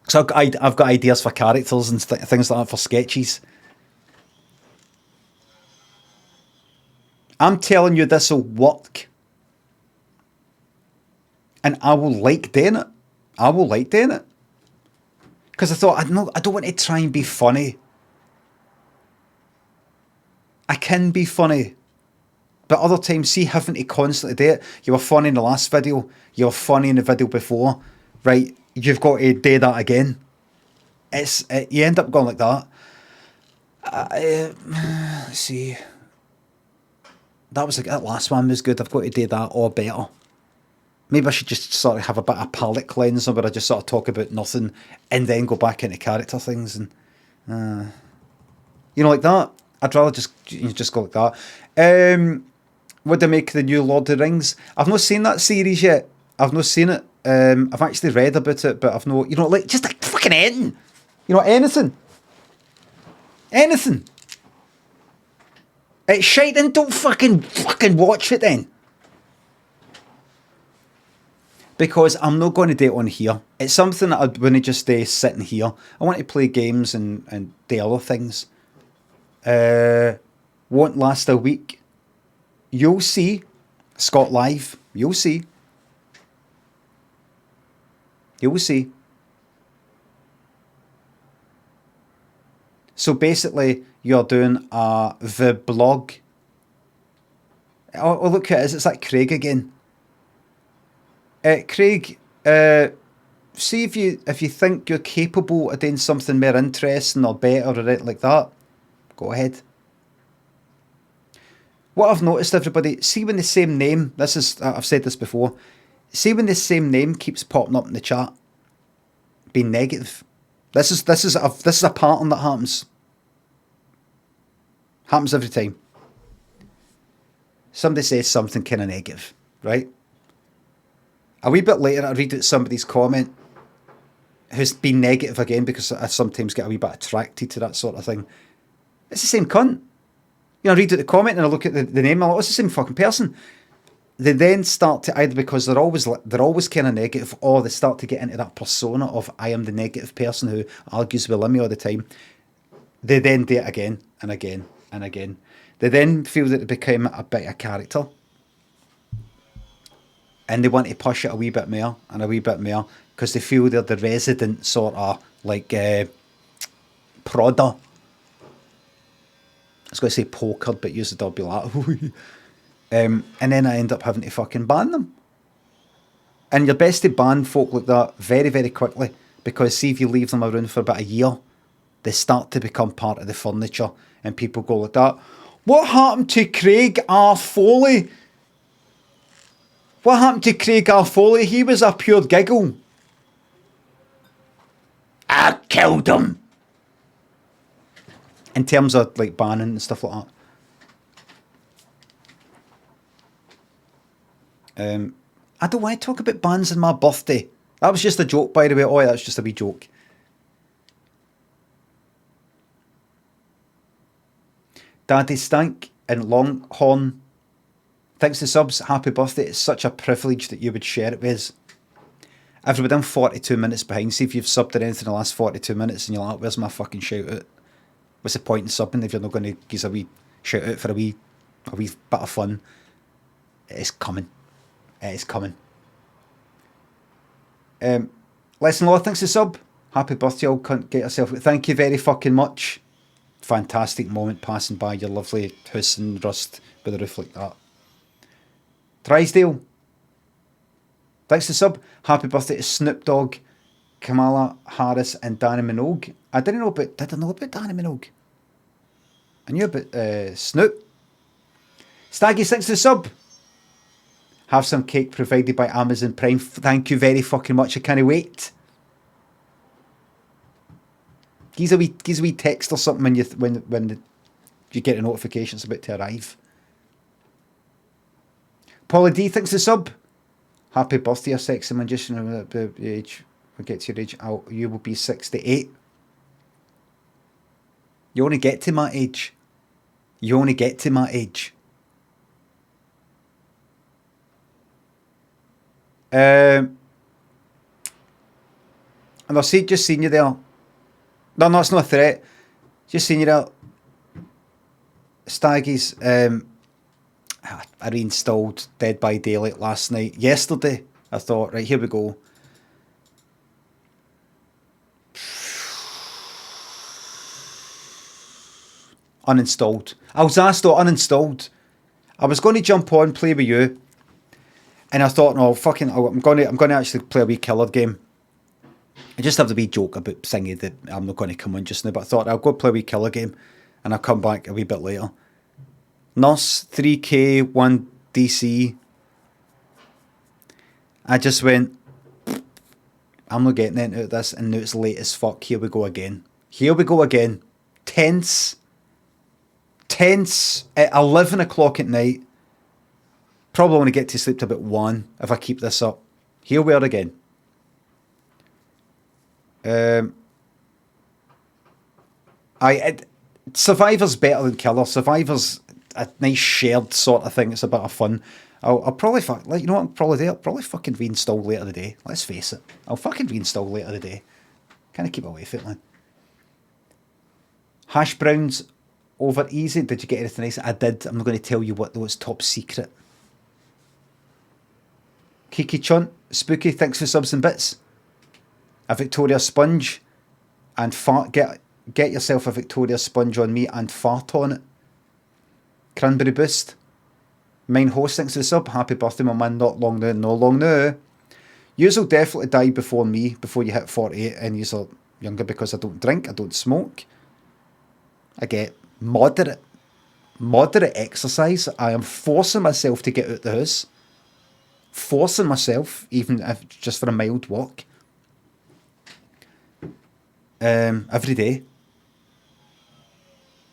So I've got ideas for characters and things like that for sketches. I'm telling you, this will work. And I will like doing it. Because I thought, I don't want to try and be funny. I can be funny. But other times, see, having to constantly do it. You were funny in the last video. You were funny in the video before. Right, you've got to do that again. You end up going like that. Let's see. That last one was good. I've got to do that or better. Maybe I should just sort of have a bit of palate cleanser where I just sort of talk about nothing and then go back into character things and you know, like that. I'd rather just go like that. What do I make of the new Lord of the Rings? I've not seen that series yet. I've not seen it. I've actually read about it, but I've no, you know, like just like fucking anything. You know, anything. It's shite, then don't fucking watch it then. Because I'm not going to do it on here. It's something that I want to just stay sitting here. I want to play games and do other things. Won't last a week. You'll see. Scott Live. You'll see. So basically, you're doing the blog. Oh, look at it. It's like Craig again. Craig, see if you think you're capable of doing something more interesting or better or anything like that, go ahead. What I've noticed, everybody, see when the same name, I've said this before, see when the same name keeps popping up in the chat, being negative. This is a pattern that happens. Happens every time. Somebody says something kind of negative, right? A wee bit later, I read out somebody's comment who's been negative again, because I sometimes get a wee bit attracted to that sort of thing. It's the same cunt. You know, I read out the comment and I look at the name and I'm like, oh, it's the same fucking person. They then start to, either because they're always kind of negative, or they start to get into that persona of I am the negative person who argues with Limmy all the time. They then do it again and again and again. They then feel that they become a bit of character. And they want to push it a wee bit more and a wee bit more because they feel they're the resident sort of like prodder. I was going to say pokered, but use the double like, and then I end up having to fucking ban them. And you're best to ban folk like that very, very quickly, because see if you leave them around for about a year, they start to become part of the furniture, and people go like that. What happened to Craig R. Foley? What happened to Craig R. Foley? He was a pure giggle. I killed him. In terms of like banning and stuff like that. I don't want to talk about bans on my birthday. That was just a joke, by the way. Oh, yeah, that's just a wee joke. Daddy Stank and Longhorn. Thanks to subs. Happy birthday. It's such a privilege that you would share it with us. Everybody, I'm 42 minutes behind. See if you've subbed or anything in the last 42 minutes and you're like, where's my fucking shout out? What's the point in subbing if you're not going to give a wee shout out for a wee bit of fun? It is coming. It is coming. Lesson Law, thanks to sub. Happy birthday, old cunt. Get yourself. Thank you very fucking much. Fantastic moment passing by your lovely house in Rust with a roof like that. Drysdale, Thanks to sub. Happy birthday to Snoop Dogg, Kamala Harris, and Danny Minogue. Did I know about Danny Minogue? I knew about Snoop. Staggy, thanks to sub. Have some cake provided by Amazon Prime. Thank you very fucking much. I can't wait. Give us a wee text or something when you get a notification it's about to arrive. Paula D, thanks to sub. Happy birthday, a sexy magician. Age. We'll get to your age. You will be 68. You only get to my age. You only get to my age. And I've just seen you there. No, it's not a threat. Just seen you there. Staggies. I reinstalled Dead by Daylight last night. Yesterday, I thought, right, here we go. Uninstalled. I was asked to uninstalled. I was going to jump on, play with you, and I thought, no, I'm going to actually play a wee killer game. I just have the wee joke about thingy that I'm not going to come on just now, but I thought I'll go play a wee killer game, and I'll come back a wee bit later. NOS 3K 1DC. I just went, I'm not getting into this, and now it's late as fuck. Here we go again. Tense at 11 o'clock at night. Probably want to get to sleep to about 1 if I keep this up. Here we are again. Survivor's better than Killer. Survivor's a nice shared sort of thing. It's a bit of fun. I'll probably you know what I'll probably do? I'll probably fucking reinstall later today. Let's face it. I'll fucking reinstall later today. Kind of keep away from it, man. Hash browns over easy. Did you get anything nice? I did. I'm not going to tell you what though. It's top secret. Kiki Chunt, Spooky, thanks for subs and bits. A Victoria sponge and fart. Get yourself a Victoria sponge on me and fart on it. Cranberry boost. Mine host, thanks for the sub. Happy birthday, my man. Not long now. No long now. You'll definitely die before me, before you hit 48, and you're younger because I don't drink, I don't smoke. I get moderate exercise. I am forcing myself to get out the house. Forcing myself, even if just for a mild walk. Every day.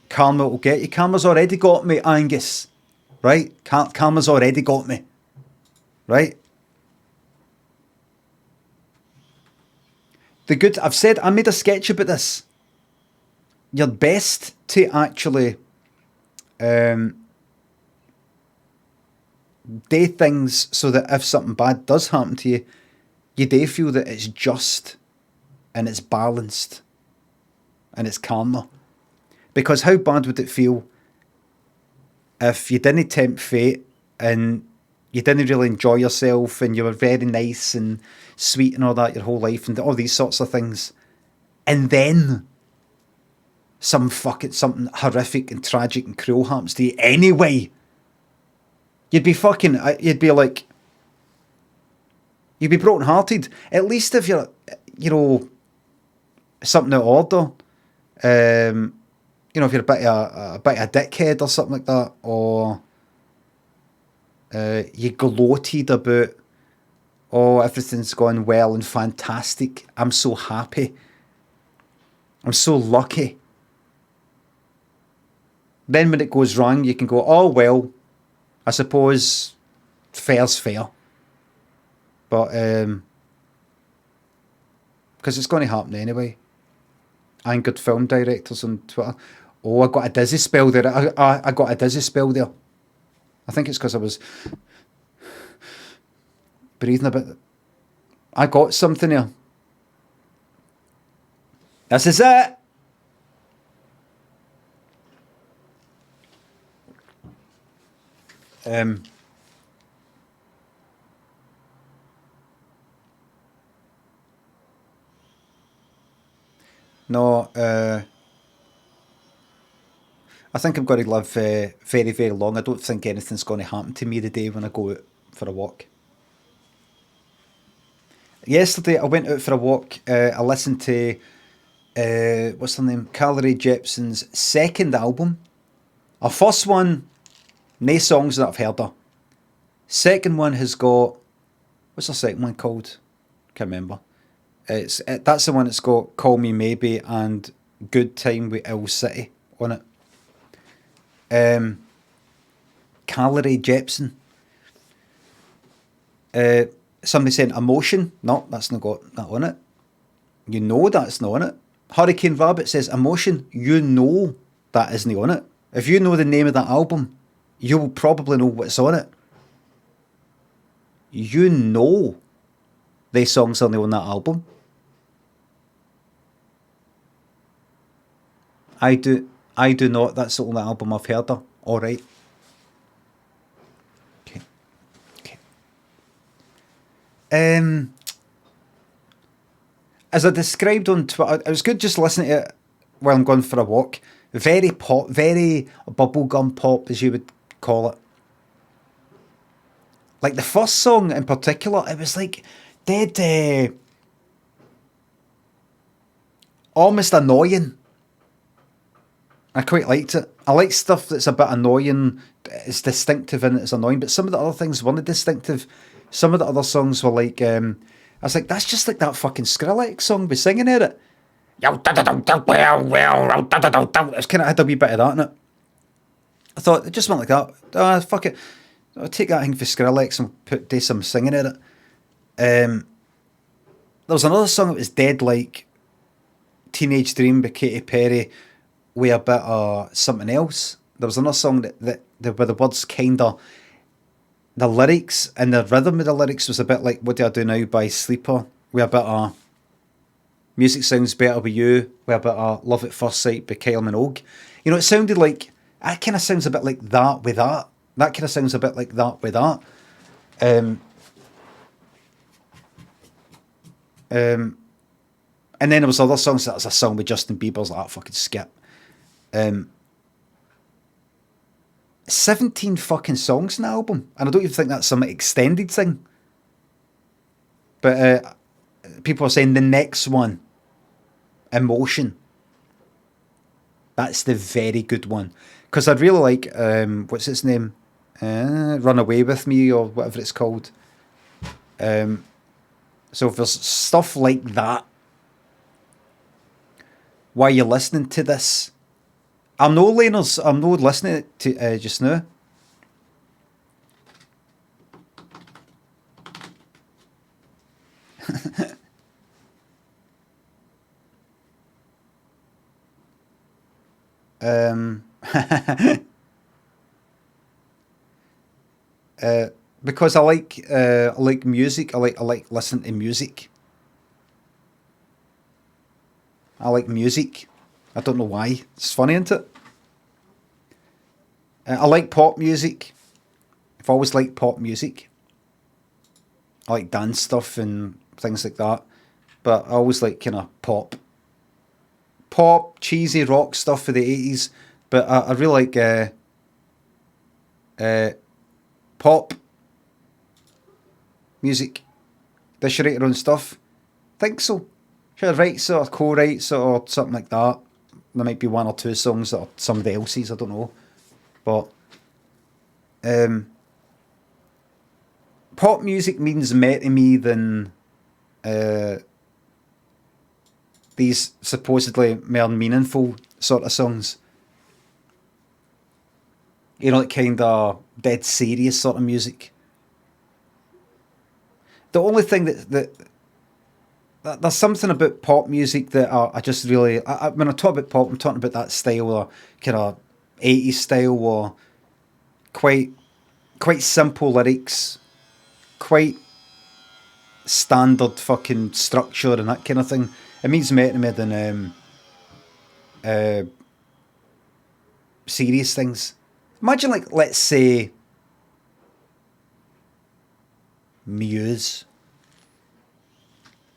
Karma will get you. Karma's already got me, Angus. Right? Karma's already got me. Right? I made a sketch about this. You're best to actually do things so that if something bad does happen to you, you do feel that it's just and it's balanced and it's karma. Because how bad would it feel if you didn't tempt fate and you didn't really enjoy yourself and you were very nice and sweet and all that your whole life and all these sorts of things, and then something horrific and tragic and cruel happens to you anyway? You'd be broken hearted. At least if you're, something out of order. If you're a bit of a dickhead or something like that, or you gloated about, everything's going well and fantastic. I'm so happy. I'm so lucky. Then when it goes wrong, you can go, oh well, I suppose fair's fair. But because it's going to happen anyway. Angered film directors on Twitter. Oh, I got a dizzy spell there. I got a dizzy spell there. I think it's because I was breathing a bit. I got something here. This is it. No, I think I'm going to live very, very long. I don't think anything's going to happen to me the day when I go out for a walk. yesterday I went out for a walk. I listened to what's her name? Carly Rae Jepson's second album. Her first one, no songs that I've heard of. Second one has got, what's the second one called? Can't remember. That's the one that's got Call Me Maybe and Good Time with Ill City on it. Carly Rae Jepson. Somebody saying Emotion. No, that's not got that on it. You know that's not on it. Hurricane Rabbit says Emotion. You know that isn't on it. If you know the name of that album, you will probably know what's on it. You know the songs are on that album. I do not. That's the only album I've heard of. All right. Okay. As I described on Twitter, it was good just listening to it while I'm going for a walk. Very pop, very bubblegum pop, as you would call it. Like the first song in particular, it was like dead, almost annoying. I quite liked it. I like stuff that's a bit annoying. It's distinctive and it's annoying, but some of the other things weren't distinctive. Some of the other songs were like, I was like, that's just like that fucking Skrillex song we're singing at it. It's kind of had a wee bit of that in it. I thought it just went like that. Fuck it. I'll take that thing for Skrillex and do some singing at it. There was another song that was dead like Teenage Dream by Katy Perry with a bit of something else. There was another song that where the words kinda, the lyrics and the rhythm of the lyrics was a bit like What Do I Do Now by Sleeper, with a bit of Music Sounds Better With You, with a bit of Love at First Sight by Kylie Minogue. You know, it sounded like, that kind of sounds a bit like that with that. That kind of sounds a bit like that with that. And then there was other songs. That was a song with Justin Bieber's like, fucking skip. 17 fucking songs in the album, and I don't even think that's some extended thing. But people are saying the next one, Emotion, that's the very good one, because I really like what's its name, Run Away With Me or whatever it's called. So if there's stuff like that while you're listening to this, I'm no listening to just now. Because I like music. I like listening to music. I like music. I don't know why. It's funny, isn't it? I like pop music. I've always liked pop music. I like dance stuff and things like that. But I always like kind of pop, cheesy rock stuff for the 80s. But I really like pop music. Does she write her own stuff? Think so. She writes it or co-writes it or something like that. There might be one or two songs that are somebody else's, I don't know. But pop music means more to me than these supposedly more meaningful sort of songs. You know, like kind of dead serious sort of music. The only thing that there's something about pop music that I just really, when I talk about pop, I'm talking about that style or kind of 80s style or quite simple lyrics, quite standard fucking structure and that kind of thing. It means more to me than serious things. Imagine, like, let's say Muse.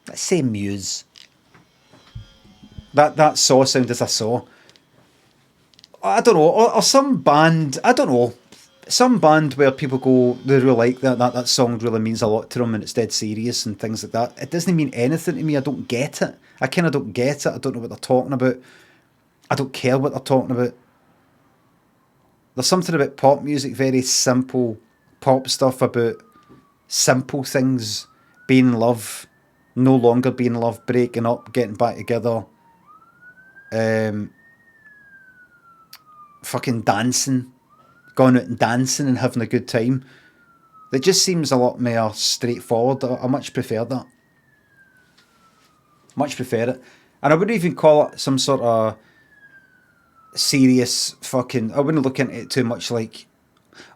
Let's say Muse. That saw sound as I saw. I don't know, or some band. I don't know. some band where people go, they really like that song really means a lot to them and it's dead serious and things like that. It doesn't mean anything to me. I don't get it. I kind of don't get it. I don't know what they're talking about. I don't care what they're talking about. There's something about pop music, very simple pop stuff about simple things, being in love, no longer being in love, breaking up, getting back together, fucking dancing, going out and dancing and having a good time. It just seems a lot more straightforward. I much prefer that. Much prefer it. And I wouldn't even call it some sort of serious fucking... I wouldn't look into it too much like,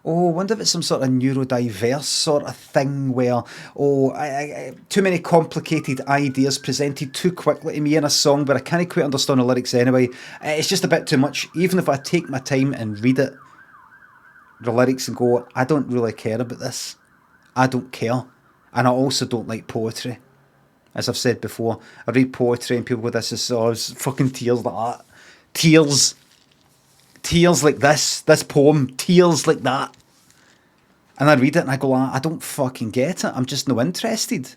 oh, I wonder if it's some sort of neurodiverse sort of thing where, too many complicated ideas presented too quickly to me in a song where I can't quite understand the lyrics anyway. It's just a bit too much. Even if I take my time and read it, the lyrics, and go, I don't really care about this. I don't care. And I also don't like poetry. As I've said before, I read poetry and people go, this is fucking tears like that. Tears. Tears like this poem, tears like that. And I read it and I go, I don't fucking get it. I'm just no interested.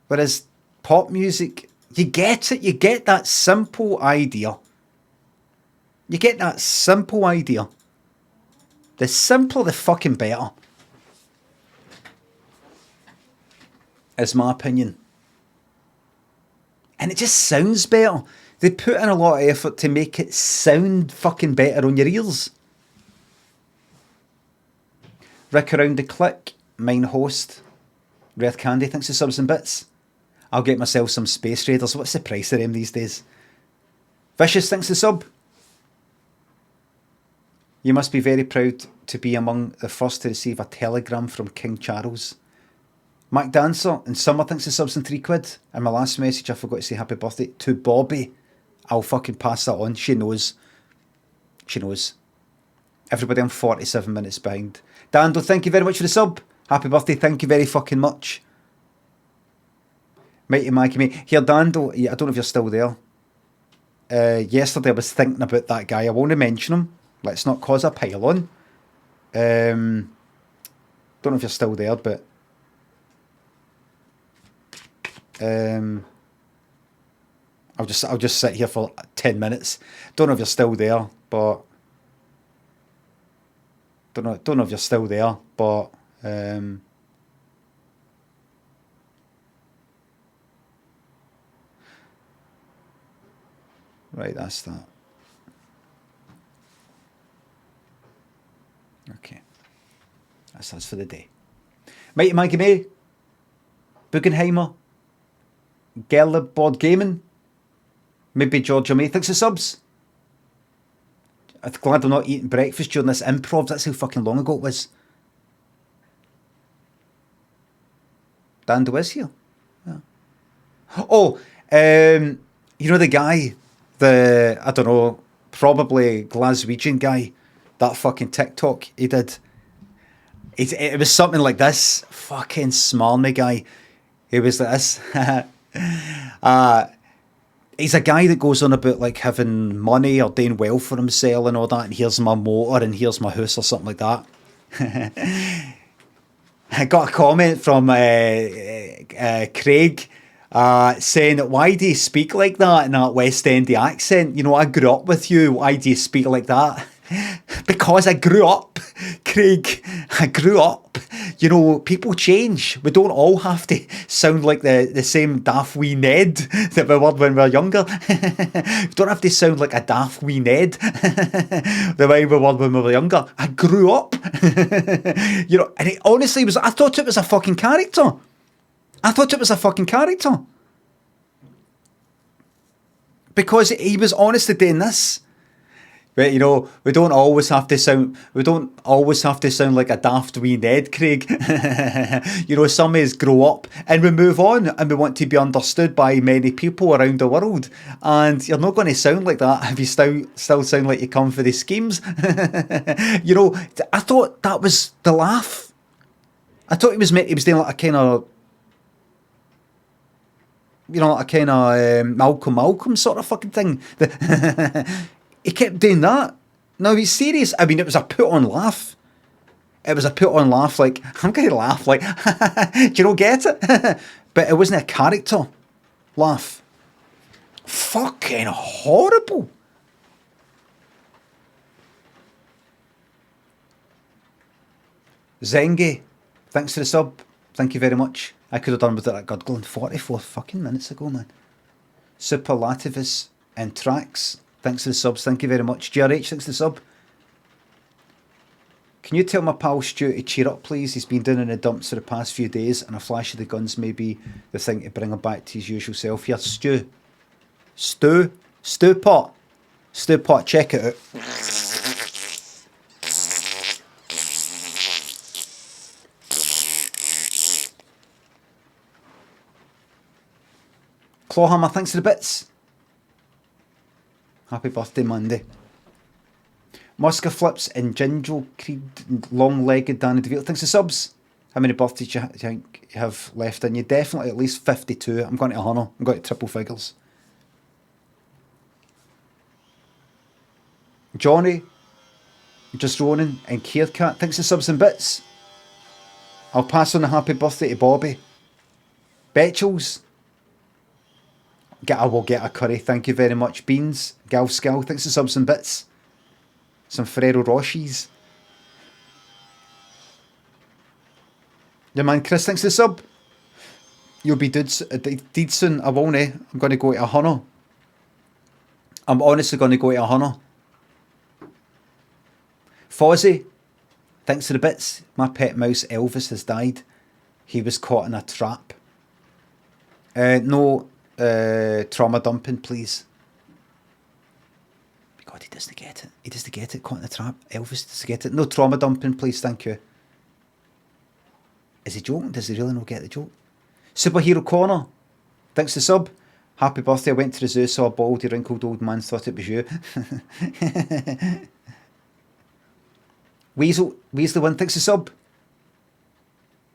Whereas pop music, you get it. You get that simple idea. You get that simple idea. The simpler, the fucking better. Is my opinion. And it just sounds better. They put in a lot of effort to make it sound fucking better on your ears. Rick Around the Click, mine host. Red Candy thinks of subs and bits. I'll get myself some Space Raiders. What's the price of them these days? Vicious thinks the sub. You must be very proud to be among the first to receive a telegram from King Charles. Mac Dancer and Summer thinks the subs and £3. And my last message, I forgot to say happy birthday to Bobby. I'll fucking pass that on. She knows. She knows. Everybody, I'm 47 minutes behind. Dando, thank you very much for the sub. Happy birthday. Thank you very fucking much. Mighty Mikey mate. Here, Dando, I don't know if you're still there. Yesterday I was thinking about that guy. I won't mention him. Let's not cause a pile-on. Don't know if you're still there, but... I'll just sit here for 10 minutes. Don't know if you're still there, but don't know if you're still there, but right, that's that. Okay, that's us for the day. Mighty Mikey May, Buchenheimer, Gerlibord Gaming, maybe Georgia May thinks of subs. I'm glad I'm not eating breakfast during this improv. That's how fucking long ago it was. Dando is here. Yeah. Oh, you know the guy, I don't know, probably Glaswegian guy, that fucking TikTok he did. It was something like this. Fucking smarmy guy. He was like this. He's a guy that goes on about like having money or doing well for himself and all that, and here's my motor and here's my house or something like that. I got a comment from Craig saying, why do you speak like that in that West Endy accent? You know, I grew up with you. Why do you speak like that? Because I grew up, Craig. I grew up. You know, people change. We don't all have to sound like the same daft wee Ned that we were when we were younger. We don't have to sound like a daft wee Ned the way we were when we were younger. I grew up. You know, and it honestly was, I thought it was a fucking character. I thought it was a fucking character. Because he was honestly doing this. But, you know, we don't always have to sound like a daft wee Ned, Craig. You know, some of us grow up and we move on and we want to be understood by many people around the world. And you're not going to sound like that if you still sound like you come for the schemes. You know, I thought that was the laugh. I thought he was doing like a kind of... you know, a kind of Malcolm sort of fucking thing. He kept doing that. No, he's serious. I mean, it was a put on laugh. It was a put on laugh, like, I'm going to laugh, like, do you not get it? But it wasn't a character laugh. Fucking horrible. Zengi, thanks for the sub. Thank you very much. I could have done with that gurgling 44 fucking minutes ago, man. Superlativus and Tracks, thanks for the subs. Thank you very much. GRH, thanks for the sub. Can you tell my pal Stu to cheer up, please? He's been down in the dumps for the past few days, and a flash of the guns may be the thing to bring him back to his usual self. Here, Stu, Pot, check it out. Clawhammer, thanks for the bits. Happy birthday, Monday. Musker Flips and Ginger Creed, long-legged Danny DeVille. Thanks for subs. How many birthdays do you think you have left in you? Definitely at least 52. I'm going to 100. I'm going to triple figures. Johnny, Just Ronan and Carecat. Thanks for subs and bits. I'll pass on the happy birthday to Bobby. Betchels. I will get a curry. Thank you very much. Beans. Gal Skill. Thanks for subs and bits. Some Ferrero Rochers. Your man Chris, thanks for the sub. You'll be dead soon. I won't. I'm going to go to 100. I'm honestly going to go to 100. Fozzie, thanks for the bits. My pet mouse Elvis has died. He was caught in a trap. No trauma dumping, please. God, he doesn't get it. He doesn't get it. Caught in a trap. Elvis doesn't get it. No trauma dumping, please. Thank you. Is he joking? Does he really not get the joke? Superhero Corner, thanks for the sub. Happy birthday. I went to the zoo, saw a baldy, wrinkled old man, thought it was you. Weasley one, thanks for the sub.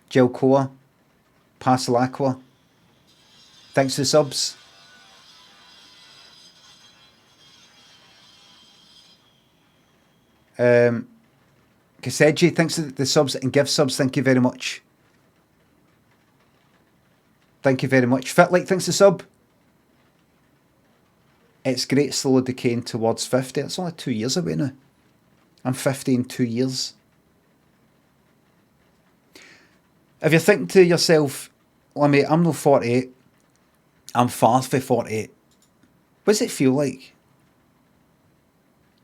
Gelcoa, Pasalacqua, thanks for the subs. Kaseji, thanks for the subs and gift subs. Thank you very much. Thank you very much. Fitlike, thanks for the sub. It's great slowly decaying towards 50. It's only 2 years away now. I'm 50 in 2 years. If you're thinking to yourself, Limmy, I'm no 48. I'm far from 48. What does it feel like?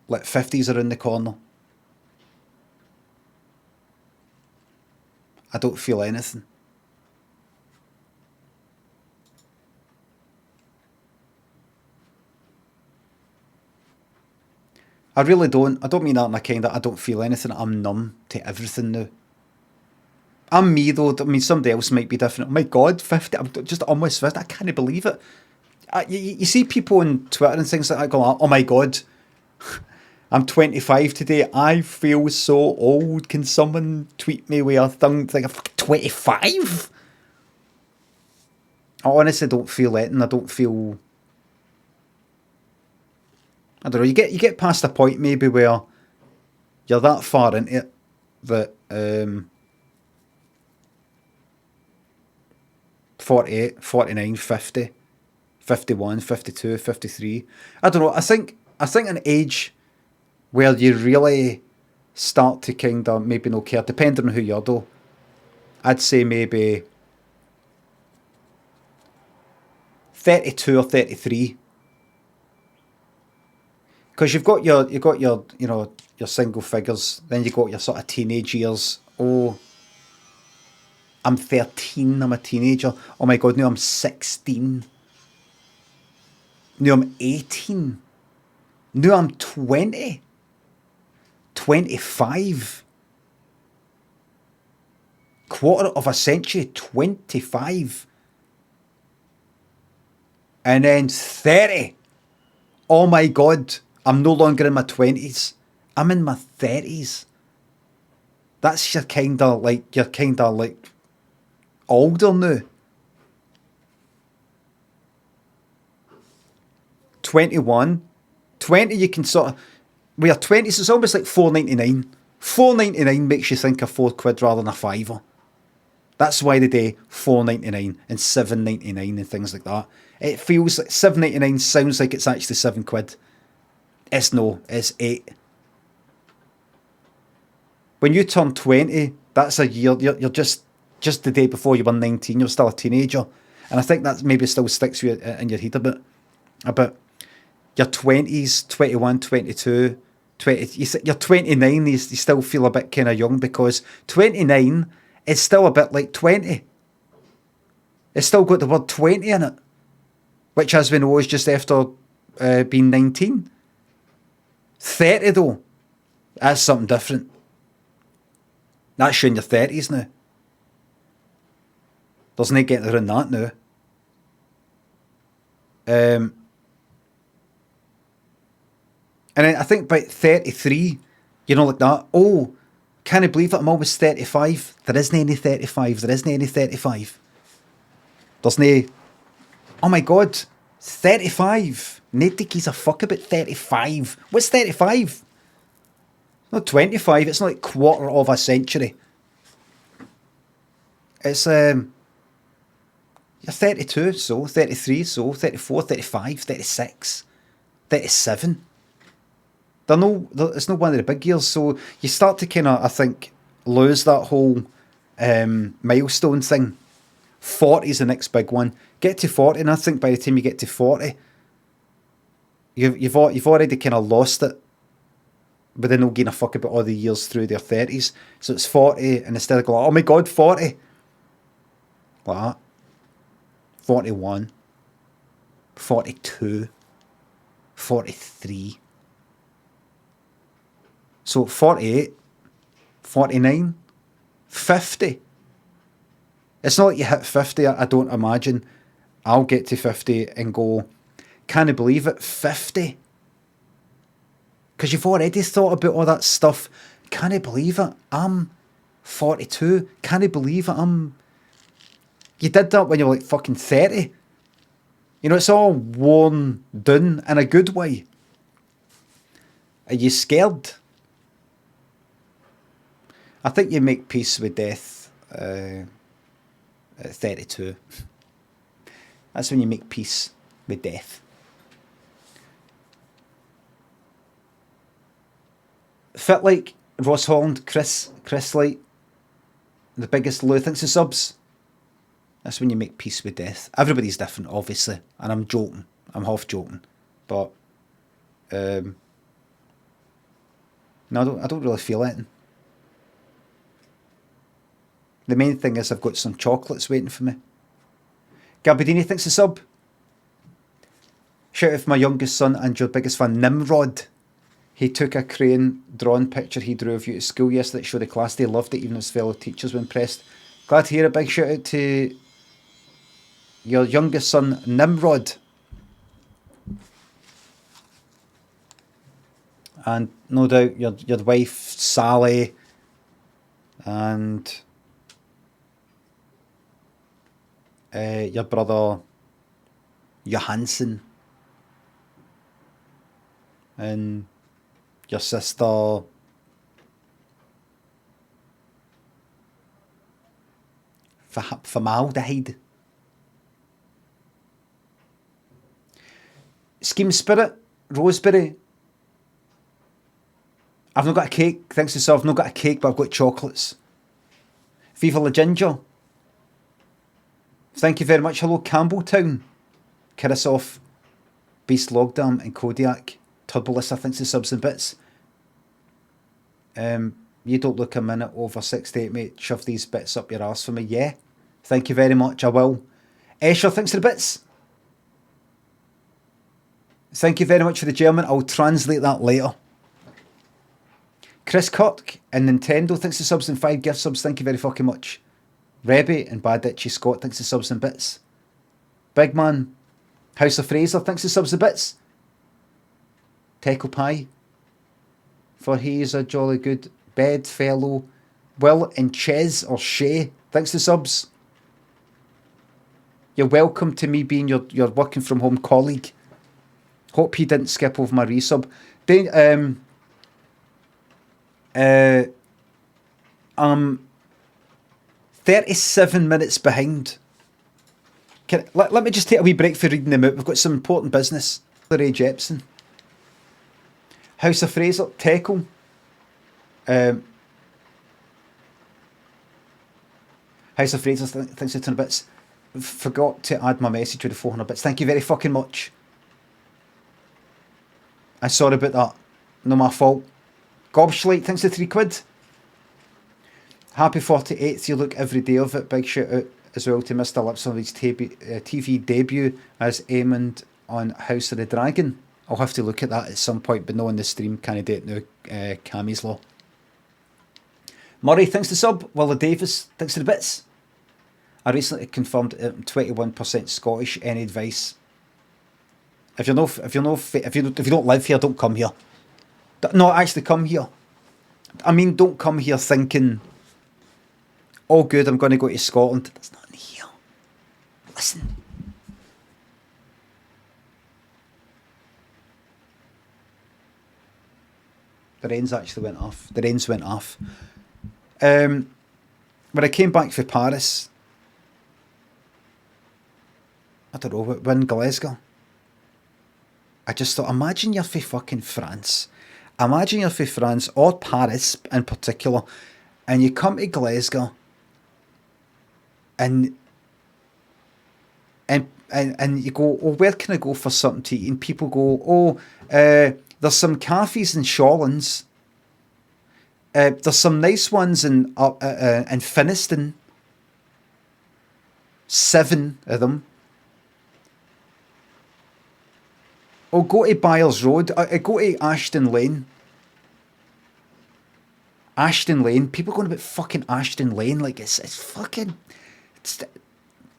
Like 50's around the corner. I don't feel anything. I really don't. I don't mean that in a kind of I don't feel anything. I'm numb to everything now. I'm me though. I mean, somebody else might be different. Oh my God, 50. I'm just almost 50. I can't believe it. You see people on Twitter and things like that go, oh my God, I'm 25 today. I feel so old. Can someone tweet me with a thing like I'm 25? I honestly don't feel anything. I don't feel... I don't know, you get past a point maybe where you're that far into it that 48, 49, 50, 51, 52, 53. I don't know, I think an age where you really start to kind of maybe no care, depending on who you're though. I'd say maybe 32 or 33. Because you've got your you know your single figures, then you got your sort of teenage years. Oh, I'm 13. I'm a teenager. Oh my God, now I'm 16. Now I'm 18. Now I'm 20. 25. Quarter of a century. 25. And then 30. Oh my God. I'm no longer in my 20s. I'm in my 30s. That's you're kind of like older now. 21. 20 you can sort of... We are 20, so it's almost like $4.99. $4.99 makes you think of £4 rather than a fiver. That's why they do $4.99 and $7.99 and things like that. It feels like $7.99 sounds like it's actually £7. It's no, it's 8. When you turn 20, that's a year, you're just the day before you were 19, you're still a teenager. And I think that maybe still sticks with you in your head a bit. About your 20s, 21, 22, 20, you're 29, you still feel a bit kind of young because 29 is still a bit like 20. It's still got the word 20 in it, which as we know is just after being 19. 30 though, that's something different. That's you in your 30s now. There's no getting around that now. And then I think by 33, you know, like that. Oh, can I believe it? I'm almost 35. There isn't any 35. There isn't any 35. There's no... Oh my God, 35. Nobody gives a fuck about 35. What's 35? It's not 25. It's not like quarter of a century. It's... You're 32, so 33, so 34, 35, 36, 37. It's not one of the big years, so you start to kind of, I think, lose that whole milestone thing. 40 is the next big one. Get to 40, and I think by the time you get to 40, you've already kind of lost it, but then not giving a fuck about all the years through their 30s. So it's 40, and instead of going, oh my God, 40, like that. 41, 42, 43. So 48, 49, 50. It's not like you hit 50, I don't imagine. I'll get to 50 and go, can I believe it? 50. Because you've already thought about all that stuff. Can I believe it? I'm 42. Can I believe it? You did that when you were like fucking 30. You know, it's all worn down in a good way. Are you scared? I think you make peace with death at 32. That's when you make peace with death. Fit like Ross Holland, Chris Light, the biggest Lou thinks of subs. That's when you make peace with death. Everybody's different, obviously, and I'm joking. I'm half joking, but no, I don't really feel anything. The main thing is I've got some chocolates waiting for me. Gabardini thinks a sub. Shout out for my youngest son and your biggest fan, Nimrod. He took a crayon drawn picture he drew of you at school yesterday to show the class. They loved it, even his fellow teachers were impressed. Glad to hear a big shout out to your youngest son, Nimrod. And no doubt your wife, Sally, and your brother, Johansson, and your sister, formaldehyde. Scheme Spirit, Roseberry. I've not got a cake, thanks to yourself. I've not got a cake, but I've got chocolates. Viva La Ginger. Thank you very much. Hello, Campbelltown. Kirisoff, Beast Logdam, and Kodiak. Turbolissa thinks the subs and bits. You don't look a minute over 68, mate. Shove these bits up your arse for me. Yeah. Thank you very much. I will. Escher thinks the bits. Thank you very much for the German. I'll translate that later. Chris Kirk and Nintendo thinks the subs and 5 gift subs. Thank you very fucking much. Rebby and Bad Itchy Scott thinks the subs and bits. Big Man House of Fraser thinks the subs and bits. Teco Pie. For he is a jolly good bedfellow. Will and Ches or Shay thanks the subs. You're welcome to me being your working from home colleague. Hope he didn't skip over my resub. I'm 37 minutes behind. Let me just take a wee break for reading them out. We've got some important business. Carly Rae Jepson. House of Fraser. Teckle. House of Fraser thinks it's 10 bits. Forgot to add my message with the 400 bits. Thank you very fucking much. I'm sorry about that. No my fault. Gobschlite, thanks for £3. Happy 48th. You look every day of it. Big shout out as well to Mr. Lips on his TV debut as Aemond on House of the Dragon. I'll have to look at that at some point, but not on the stream. Can't do it now. Cammy's Law. Murray, thanks to sub. Willa Davis, thanks to the bits. I recently confirmed I'm 21% Scottish. Any advice? If you don't live here, don't come here. No, actually, come here. I mean, don't come here thinking, oh, good, I'm going to go to Scotland. That's not in here. Listen. The rains actually went off. The rains went off. When I came back from Paris, I don't know, when Glasgow, I just thought, imagine you're from fucking France. Imagine you're from France, or Paris in particular, and you come to Glasgow, and you go, oh, where can I go for something to eat? And people go, oh, there's some cafes in Shawlands. There's some nice ones in Finniston. 7 of them. Oh, go to Byers Road. Go to Ashton Lane. Ashton Lane. People going about fucking Ashton Lane like it's fucking.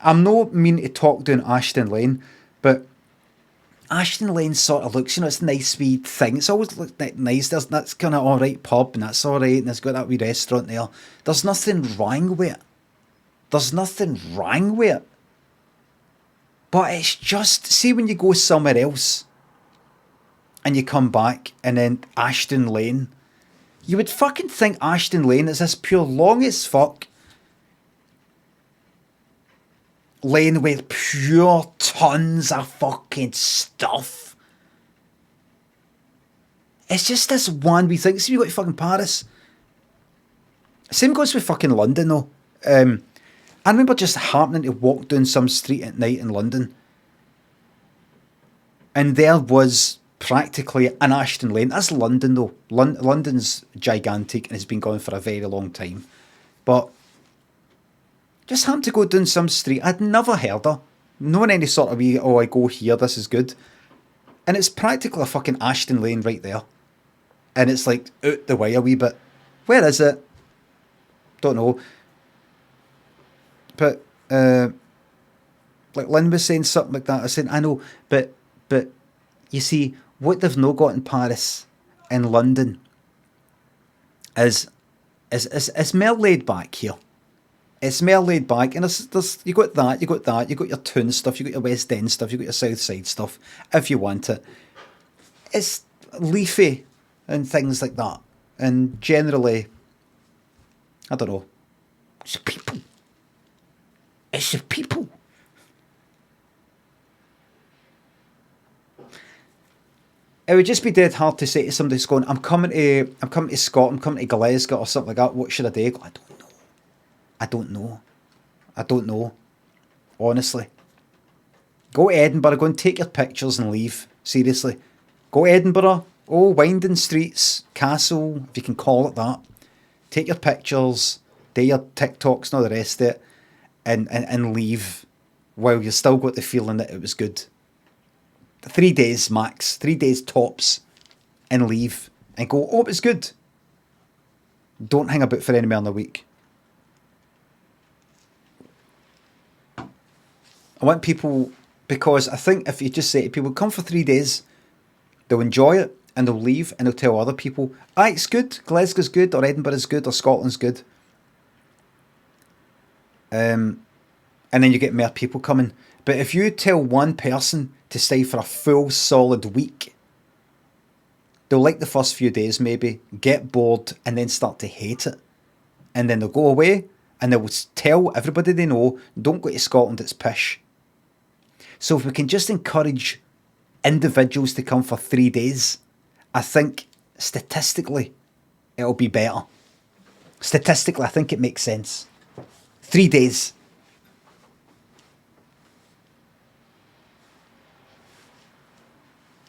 I'm not mean to talk down Ashton Lane, but Ashton Lane sort of looks, it's a nice wee thing. It's always looked nice. That's kind of alright pub, and that's alright, and it's got that wee restaurant there. There's nothing wrong with it. There's nothing wrong with it. But it's just, see when you go somewhere else, and you come back, and then Ashton Lane, you would fucking think Ashton Lane is this pure long as fuck lane with pure tons of fucking stuff. It's just this one wee thing. See, we go to fucking Paris. Same goes with fucking London though. I remember just happening to walk down some street at night in London, and there was practically an Ashton Lane. That's London though. London's gigantic and has been going for a very long time. But just happened to go down some street I'd never heard of. Knowing any sort of wee, oh, I go here, this is good. And it's practically a fucking Ashton Lane right there. And it's like out the way a wee bit. Where is it? Don't know. But like Lynn was saying something like that. I said, I know, but you see, what they've not got in Paris and London is more laid back here. It's more laid back, and there's you got your town stuff, you got your West End stuff, you got your South Side stuff, if you want it. It's leafy and things like that. And generally, I don't know. It's the people. It's the people. It would just be dead hard to say to somebody who's going, I'm coming to Scotland, I'm coming to Glasgow or something like that, what should I do? I don't know. Honestly. Go to Edinburgh, go and take your pictures and leave. Seriously. Go to Edinburgh. Oh, winding streets, castle, if you can call it that. Take your pictures, do your TikToks and all the rest of it, and leave while you still got the feeling that it was good. 3 days max, 3 days tops, and leave. And go, oh, it was good. Don't hang about for any more than a week. I want people, because I think if you just say to people, come for 3 days, they'll enjoy it, and they'll leave, and they'll tell other people, it's good, Glasgow's good, or Edinburgh's good, or Scotland's good. and then you get more people coming. But if you tell one person to stay for a full solid week, they'll like the first few days maybe, get bored, and then start to hate it. And then they'll go away, and they'll tell everybody they know, don't go to Scotland, it's pish. So if we can just encourage individuals to come for 3 days, I think statistically it'll be better. Statistically, I think it makes sense. 3 days.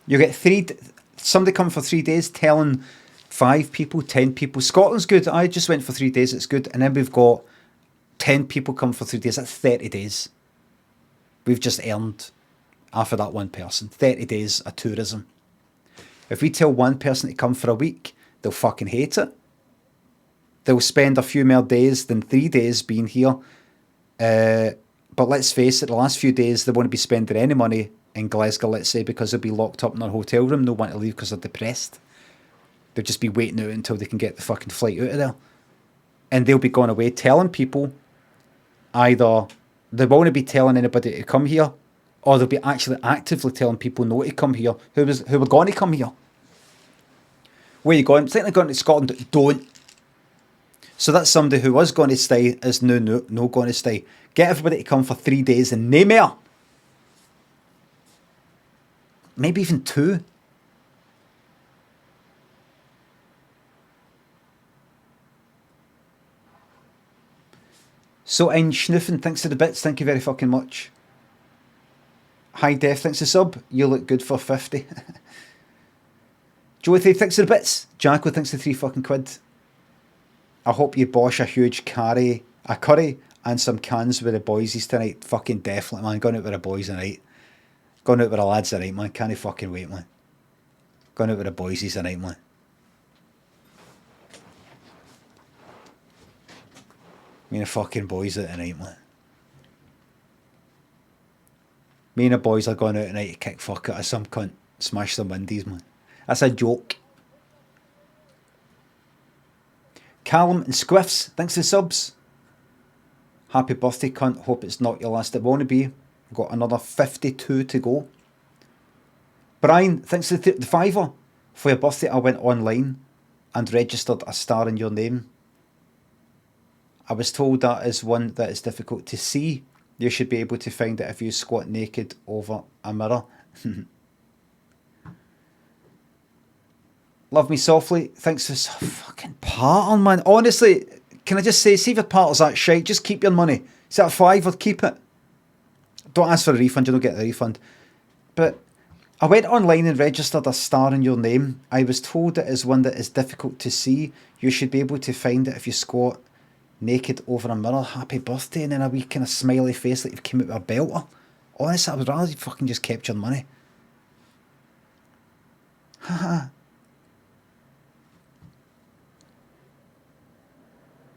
You get somebody come for 3 days telling 5 people, 10 people. Scotland's good. I just went for 3 days, it's good. And then we've got 10 people come for 3 days. That's 30 days. We've just earned, after that one person, 30 days of tourism. If we tell one person to come for a week, they'll fucking hate it. They'll spend a few more days than 3 days being here. But let's face it, the last few days they won't be spending any money in Glasgow, let's say, because they'll be locked up in their hotel room. They'll want to leave because they're depressed. They'll just be waiting out until they can get the fucking flight out of there. And they'll be going away telling people, either they won't be telling anybody to come here, or they'll be actually actively telling people no to come here, who were going to come here. Where are you going? Think they're going to Scotland? Don't. So that's somebody who was going to stay is no going to stay. Get everybody to come for 3 days and no more. Maybe even 2. So in Schnuffen, thanks to the bits, thank you very fucking much. High Def, thanks to sub, you look good for 50. Joey, thanks to the bits. Jacko, thanks to 3 fucking quid. I hope you bosh a huge curry and some cans with the boysies tonight. Fucking definitely, man. Going out with the boys tonight. Going out with the lads tonight, man. Can't fucking wait, man. Going out with the boysies tonight, man. Me and the fucking boys out tonight, man. Me and the boys are going out tonight to kick fuck out of some cunt. Smash some windies, man. That's a joke. Callum and Squiffs, thanks for the subs. Happy birthday, cunt. Hope it's not your last. It won't be. Got another 52 to go. Brian, thanks for the £5. For your birthday, I went online and registered a star in your name. I was told that is one that is difficult to see. You should be able to find it if you squat naked over a mirror. Love me softly. Thanks for this fucking pattern, man. Honestly, can I just say, see if your partner's that shite, just keep your money. Is that a £5? Keep it. Don't ask for a refund, you don't get the refund. But I went online and registered a star in your name. I was told it is one that is difficult to see. You should be able to find it if you squat naked over a mirror. Happy birthday. And then a wee kind of smiley face like you came out with a belter. Honestly, I would rather you fucking just kept your money. Haha.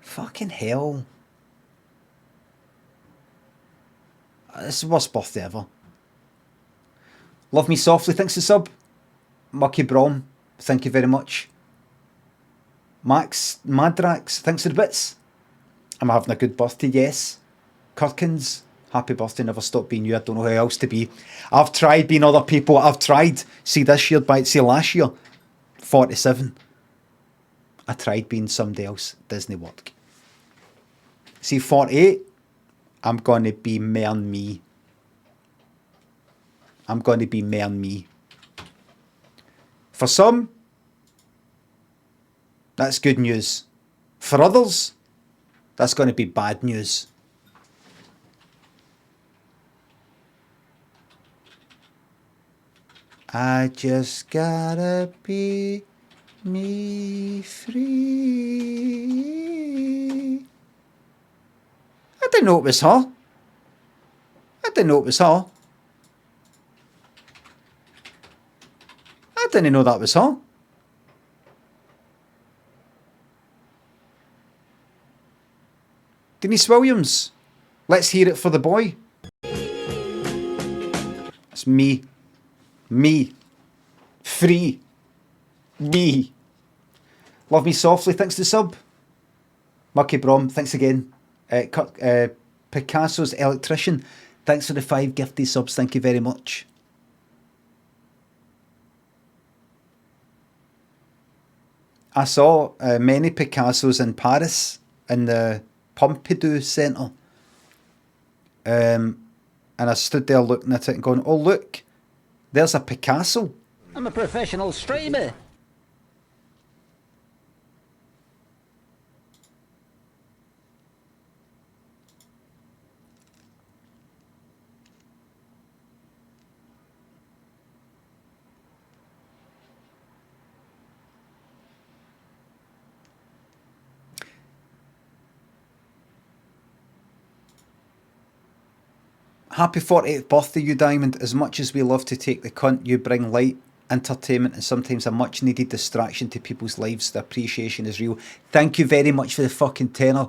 Fucking hell. This is the worst birthday ever. Love me softly, thanks to sub. Mucky Brom, thank you very much. Max Madrax, thanks to the bits. I'm having a good birthday, yes. Kirkins, happy birthday, never stop being you. I don't know who else to be. I've tried being other people. I've tried. See this year, see last year, 47. I tried being somebody else. Didn't work. See 48, I'm going to be more than me. I'm going to be more than me. For some, that's good news. For others, that's going to be bad news. I just gotta be me free. I didn't know it was her. I didn't know it was her. I didn't know that was her. Denise Williams. Let's hear it for the boy. It's me. Me. Free. Me. Love me softly. Thanks to sub. Mucky Brom. Thanks again. Picasso's electrician. Thanks for the 5 gifted subs. Thank you very much. I saw many Picassos in Paris in the Pompidou Centre. And I stood there looking at it and going, oh, look, there's a Picasso. I'm a professional streamer. Happy 48th birthday, you Diamond. As much as we love to take the cunt, you bring light, entertainment, and sometimes a much needed distraction to people's lives. The appreciation is real. Thank you very much for the fucking tenner,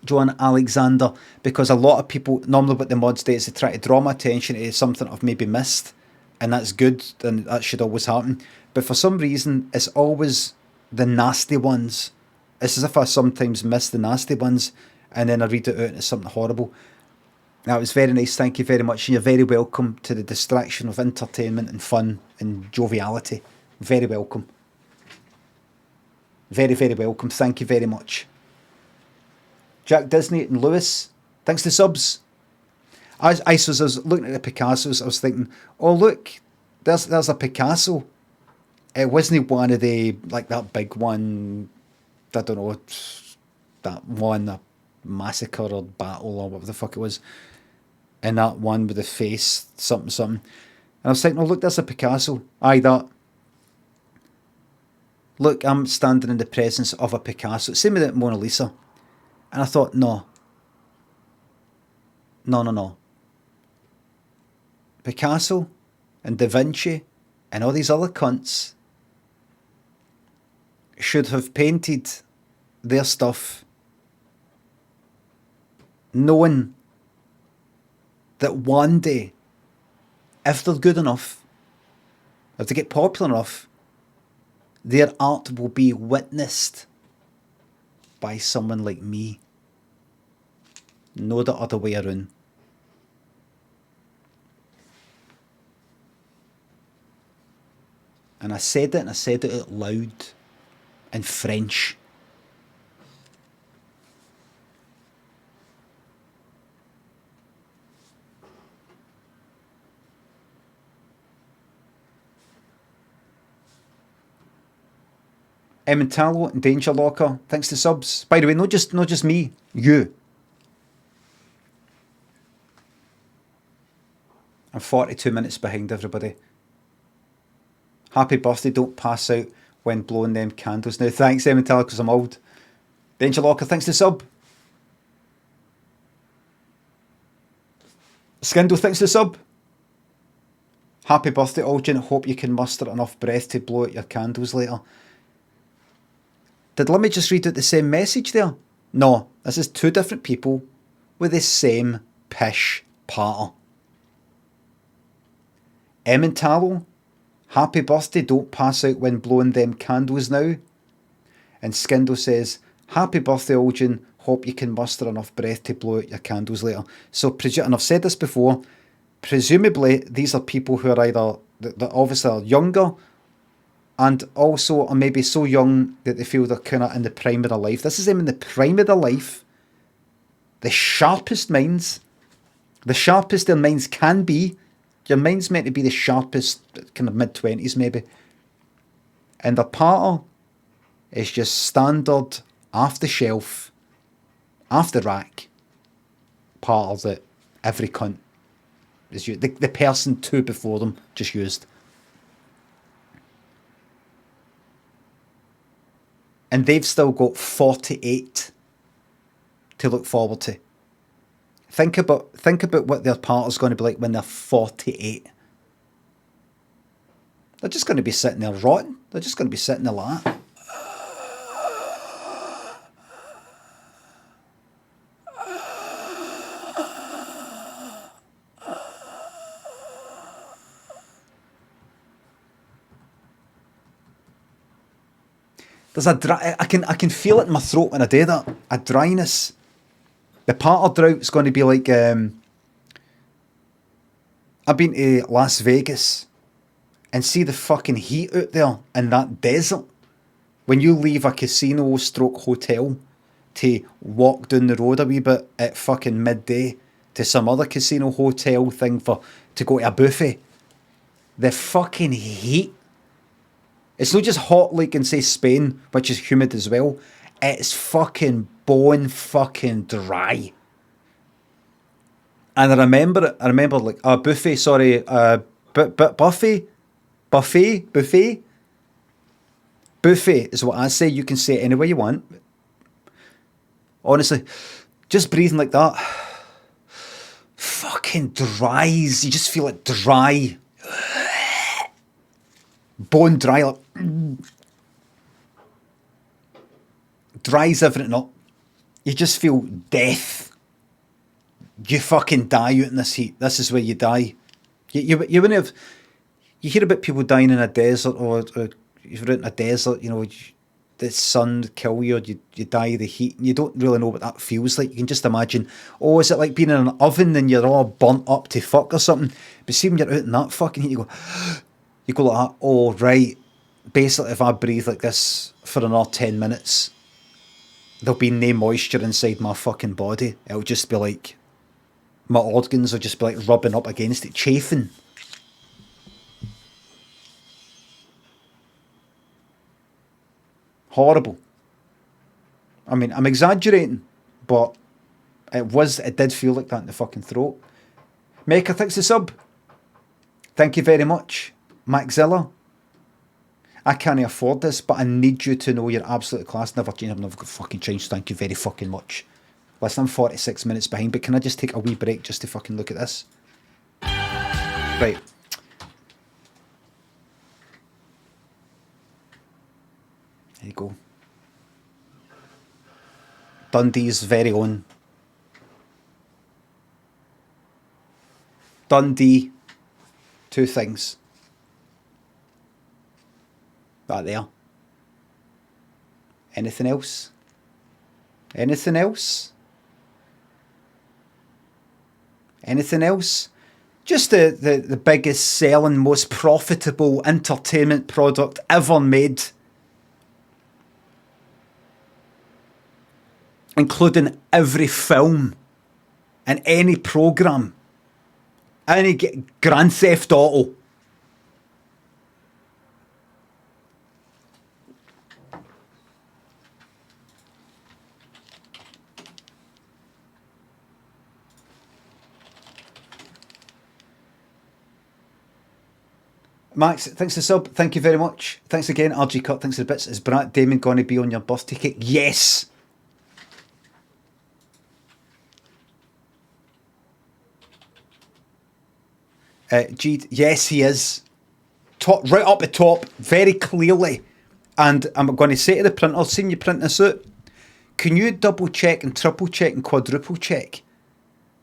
Joan Alexander, because a lot of people, normally what the mods do is they try to draw my attention to something I've maybe missed, and that's good, and that should always happen. But for some reason, it's always the nasty ones. It's as if I sometimes miss the nasty ones, and then I read it out and it's something horrible. That was very nice, thank you very much. And you're very welcome to the distraction of entertainment and fun and joviality. Very welcome. Very, very welcome. Thank you very much. Jack Disney and Lewis, thanks to subs. As I was looking at the Picassos, I was thinking, oh look, there's a Picasso. It wasn't one of the, like that big one, I don't know, that one, a massacre or battle or whatever the fuck it was. And that one with the face, something. And I was thinking, oh look, there's a Picasso. Aye, that. Look, I'm standing in the presence of a Picasso. Same with the Mona Lisa. And I thought, no. Picasso and Da Vinci and all these other cunts should have painted their stuff knowing that one day, if they're good enough, if they get popular enough, their art will be witnessed by someone like me. No the other way around. And I said it out loud in French. Emmentalu and Danger Locker, thanks to subs. By the way, not just me, you. I'm 42 minutes behind everybody. Happy birthday, don't pass out when blowing them candles. Now, thanks Emmentalu, because I'm old. Danger Locker, thanks to sub. Skindle, thanks to sub. Happy birthday, Algin. Hope you can muster enough breath to blow out your candles later. Did Limmy just read out the same message there? No, this is 2 different people with the same pish patter. Emmentalu, happy birthday, don't pass out when blowing them candles now. And Skindle says, happy birthday, Algin. Hope you can muster enough breath to blow out your candles later. So, and I've said this before, presumably these are people who are either, that obviously are younger, and also are maybe so young that they feel they're kind of in the prime of their life. This is them in the prime of their life. The sharpest minds. The sharpest their minds can be. Your mind's meant to be the sharpest, kind of mid-20s maybe. And their patter is just standard, off the shelf, off the rack patter that every cunt is used. The person 2 before them just used. And they've still got 48 to look forward to. Think about what their partner's going to be like when they're 48. They're just going to be sitting there rotting. They're just going to be sitting there like that. There's a dry, I can feel it in my throat when I do that. A dryness. The part of drought's going to be like, I've been to Las Vegas and see the fucking heat out there in that desert. When you leave a casino stroke hotel to walk down the road a wee bit at fucking midday to some other casino hotel thing to go to a buffet. The fucking heat. It's not just hot like in, say, Spain, which is humid as well. It's fucking bone fucking dry. And I remember like a buffet, sorry, buffet is what I say. You can say it any way you want. Honestly, just breathing like that, fucking dries. You just feel it dry, bone dry, like dries everything up. You just feel death. You fucking die out in this heat. This is where you die. You wouldn't have. You hear about people dying in a desert, or you're out in a desert. You know, the sun kill you, or you die of the heat. And you don't really know what that feels like. You can just imagine. Oh, is it like being in an oven and you're all burnt up to fuck or something? But see, when you're out in that fucking heat, you go like that. Oh right. Basically, if I breathe like this for another 10 minutes, there'll be no moisture inside my fucking body. It'll just be like, my organs will just be like rubbing up against it, chafing. Horrible. I mean, I'm exaggerating, but it did feel like that in the fucking throat. Mecca, thanks the sub. Thank you very much. Maxilla. I can't afford this, but I need you to know you're absolutely class. Never changed. I've never got fucking changed. Thank you very fucking much. Listen, I'm 46 minutes behind, but can I just take a wee break just to fucking look at this? Right. There you go. Dundee's very own. Dundee. Two things. That there. Anything else? Anything else? Anything else? Just the biggest selling, most profitable entertainment product ever made. Including every film and any program. Any Grand Theft Auto. Max, thanks for the sub. Thank you very much. Thanks again, RG Cut. Thanks for the bits. Is Brad Damon going to be on your birthday cake? Yes. Yes, he is. Top, right up the top, very clearly. And I'm going to say to the printer, seeing you print this out, can you double check and triple check and quadruple check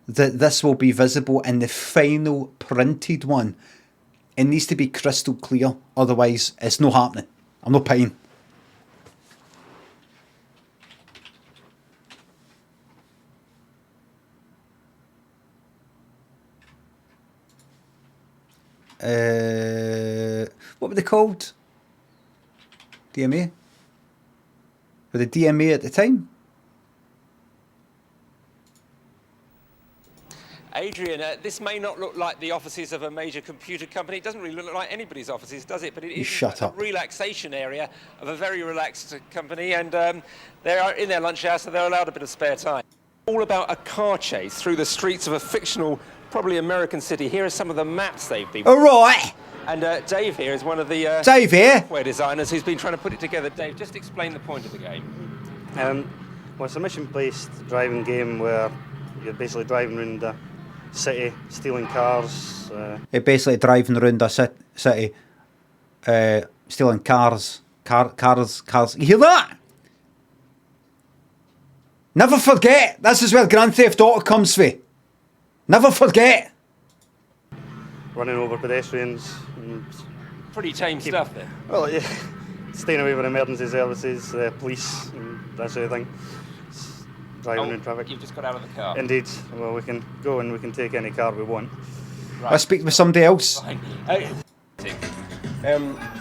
that this will be visible in the final printed one? It needs to be crystal clear, otherwise it's not happening. I'm not paying. What were they called? DMA? Were they DMA at the time? Adrian, this may not look like the offices of a major computer company. It doesn't really look like anybody's offices, does it? But it is a relaxation area of a very relaxed company, and they are in their lunch hour, so they're allowed a bit of spare time. All about a car chase through the streets of a fictional, probably American city. Here are some of the maps they've been... All right. And Dave here is one of the Dave here? software designers who's been trying to put it together. Dave, just explain the point of the game. Well, it's a mission-based driving game where you're basically driving around the city, stealing cars. You're basically driving around the city, stealing cars. Cars. You hear that? Never forget, this is where Grand Theft Auto comes from. Never forget. Running over pedestrians. And pretty tame stuff there. Well, yeah, staying away from emergency services, police, and that sort of thing. driving in traffic. You've just got out of the car. Indeed. Well, we can go and we can take any car we want. Right. I speak with somebody else. Fine.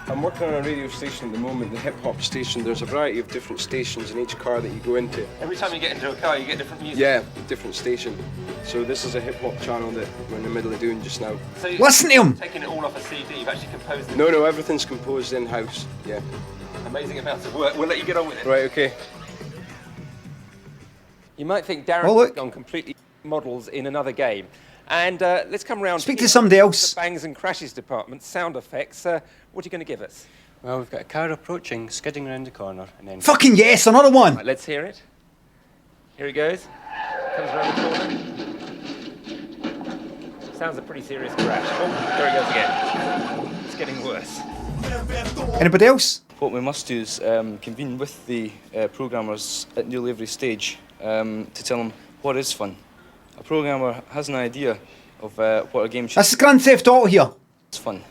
I'm working on a radio station at the moment, the hip hop station. There's a variety of different stations in each car that you go into. Every time you get into a car, you get different music. Yeah, different station. So this is a hip hop channel that we're in the middle of doing just now. So Listen to him! Taking it all off a CD, you've actually composed it. No, everything's composed in-house, yeah. Amazing amounts of work. We'll let you get on with it. Right, okay. You might think Darren Oh, has look. gone completely models in another game. And let's come round Speak here to somebody else. The bangs and crashes department, sound effects. What are you going to give us? Well, we've got a car approaching, skidding around the corner, and then... Fucking yes, another one! Right, let's hear it. Here he goes. Comes around the corner. Sounds a pretty serious crash. Oh, there he goes again. It's getting worse. Anybody else? What we must do is convene with the programmers at nearly every stage to tell them what is fun. A programmer has an idea of what a game should That's Grand Theft Auto here. It's fun.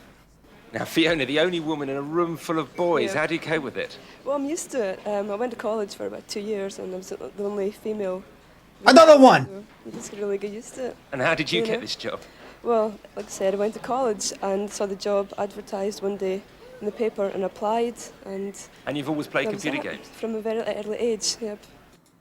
Now, Fiona, the only woman in a room full of boys, Yeah. how do you cope with it? Well, I'm used to it. I went to college for about 2 years and I was the only female. Another one! So you just really get used to it. And how did you You get know. this job? Well, like I said, I went to college and saw the job advertised one day in the paper and applied. And you've always played that was computer that games? from a very early age. Yep.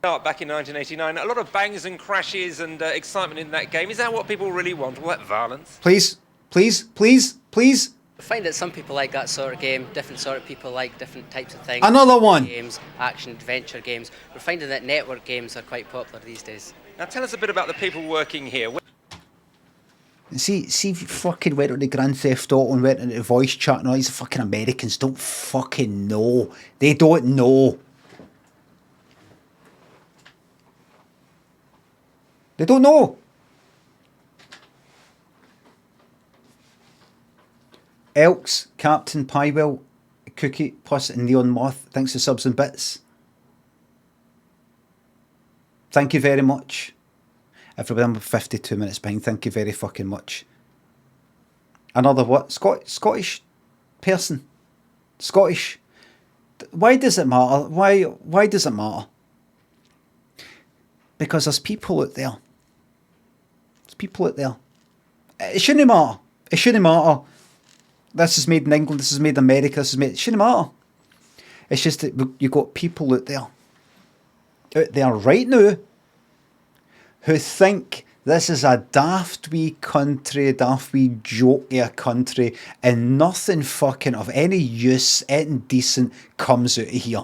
Back in 1989, a lot of bangs and crashes and excitement in that game. Is that what people really want? All that violence? Please, please, please, please. I find that some people like that sort of game, different sort of people like different types of things. Another one. Games, action, adventure games. We're finding that network games are quite popular these days. Now tell us a bit about the people working here. See if you fucking went on the Grand Theft Auto and went into the voice chat and all these fucking Americans don't fucking know. They don't know. They don't know. Elks, Captain Pywell, Cookie, plus Neon Moth. Thanks for subs and bits. Thank you very much. Everybody, I'm 52 minutes behind. Thank you very fucking much. Another what? Scottish person. Scottish. Why does it matter? Why does it matter? Because there's people out there. There's people out there. It shouldn't matter. It shouldn't matter. This is made in England. This is made in America. This is made... It shouldn't matter. It's just that you've got people out there. Out there right now who think this is a daft wee country, a daft wee joke of a country, and nothing fucking of any use, anything decent comes out of here.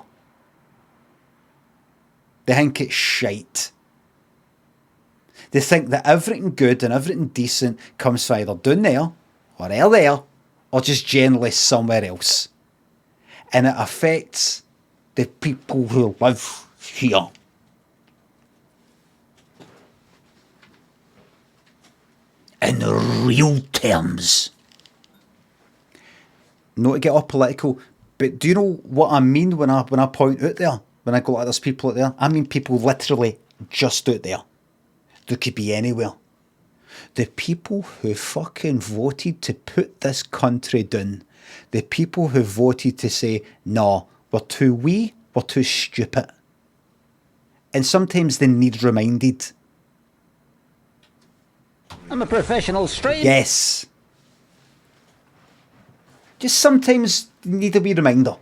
They think it's shite. They think that everything good and everything decent comes from either down there, or out there, or just generally somewhere else. And it affects the people who live here. In real terms. Not to get all political, but do you know what I mean when I point out there? When I go like there's people out there? I mean people literally just out there. They could be anywhere. The people who fucking voted to put this country down. The people who voted to say, nah, we're too wee, we're too stupid. And sometimes they need reminded. I'm a professional streamer. Yes. Just sometimes you need a wee reminder.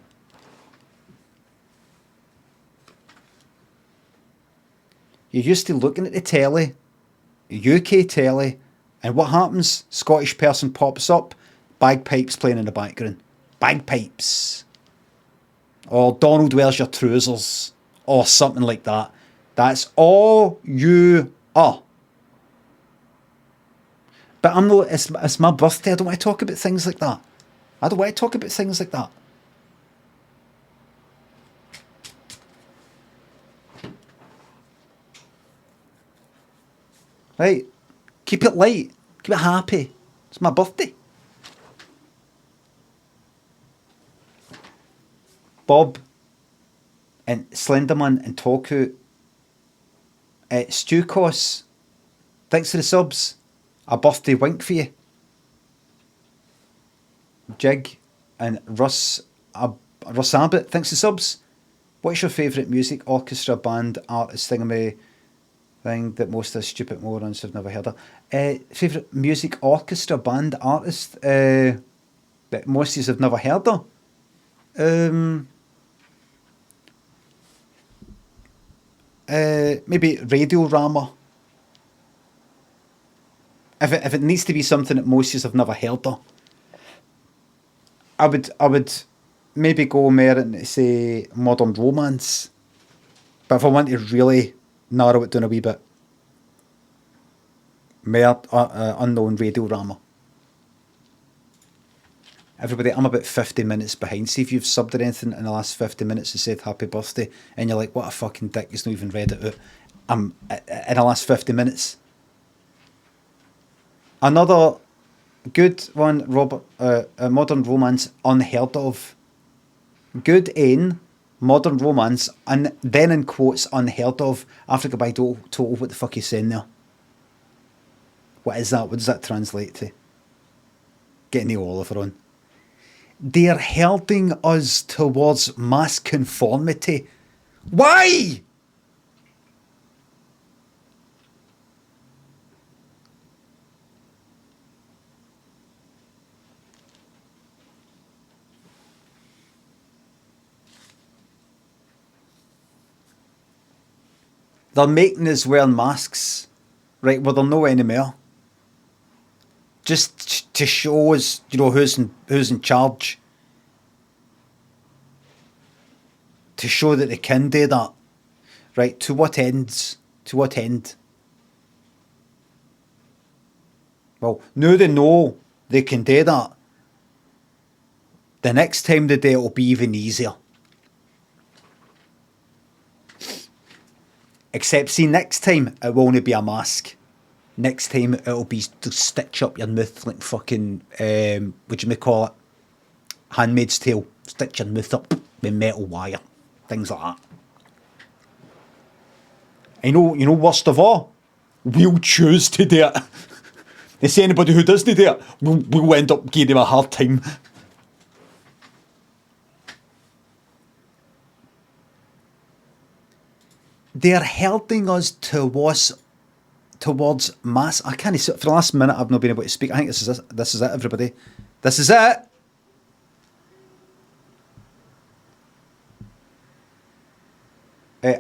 You're used to looking at the telly, UK telly, and what happens? Scottish person pops up, bagpipes playing in the background. Bagpipes. Or Donald, where's your trousers? Or something like that. That's all you are. But I'm not, it's my birthday, I don't want to talk about things like that. I don't want to talk about things like that. Right, keep it light, keep it happy. It's my birthday. Bob and Slenderman and Toku. Stu Cos, thanks for the subs. A birthday wink for you. Jig and Russ Abbott, thanks for subs. What's your favourite music, orchestra, band, artist, thingamay, thing that most of the stupid morons have never heard of. Favourite music orchestra band artist that most of you have never heard of. Maybe Radiorama. If it needs to be something that most of you have never heard of, I would maybe go more into, say, Modern Romance. But if I want to really narrow it down a wee bit, more unknown Radiorama. Everybody, I'm about 50 minutes behind. See if you've subbed or anything in the last 50 minutes and said happy birthday, and you're like, what a fucking dick, he's not even read it out. I'm in the last 50 minutes. Another good one, Robert, Modern Romance, unheard of. Good in Modern Romance, and then in quotes, unheard of. Africa by Total, what the fuck are you saying there? What is that? What does that translate to? Getting the Oliver on. They're herding us towards mass conformity. Why? They're making us wear masks, right, where they're no anymore. Just to show us, you know, who's in charge. To show that they can do that. Right, to what ends? To what end? Well, now they know they can do that. The next time they do it, it'll be even easier. Except, see, next time, it will only be a mask. Next time, it'll be to stitch up your mouth like fucking, what do you call it? Handmaid's Tale. Stitch your mouth up with metal wire. Things like that. You know, worst of all, we'll choose to do it. They say anybody who doesn't do it, we'll end up giving them a hard time. They're herding us towards mass. I can't see for the last minute. I've not been able to speak. I think this is it, everybody. This is it.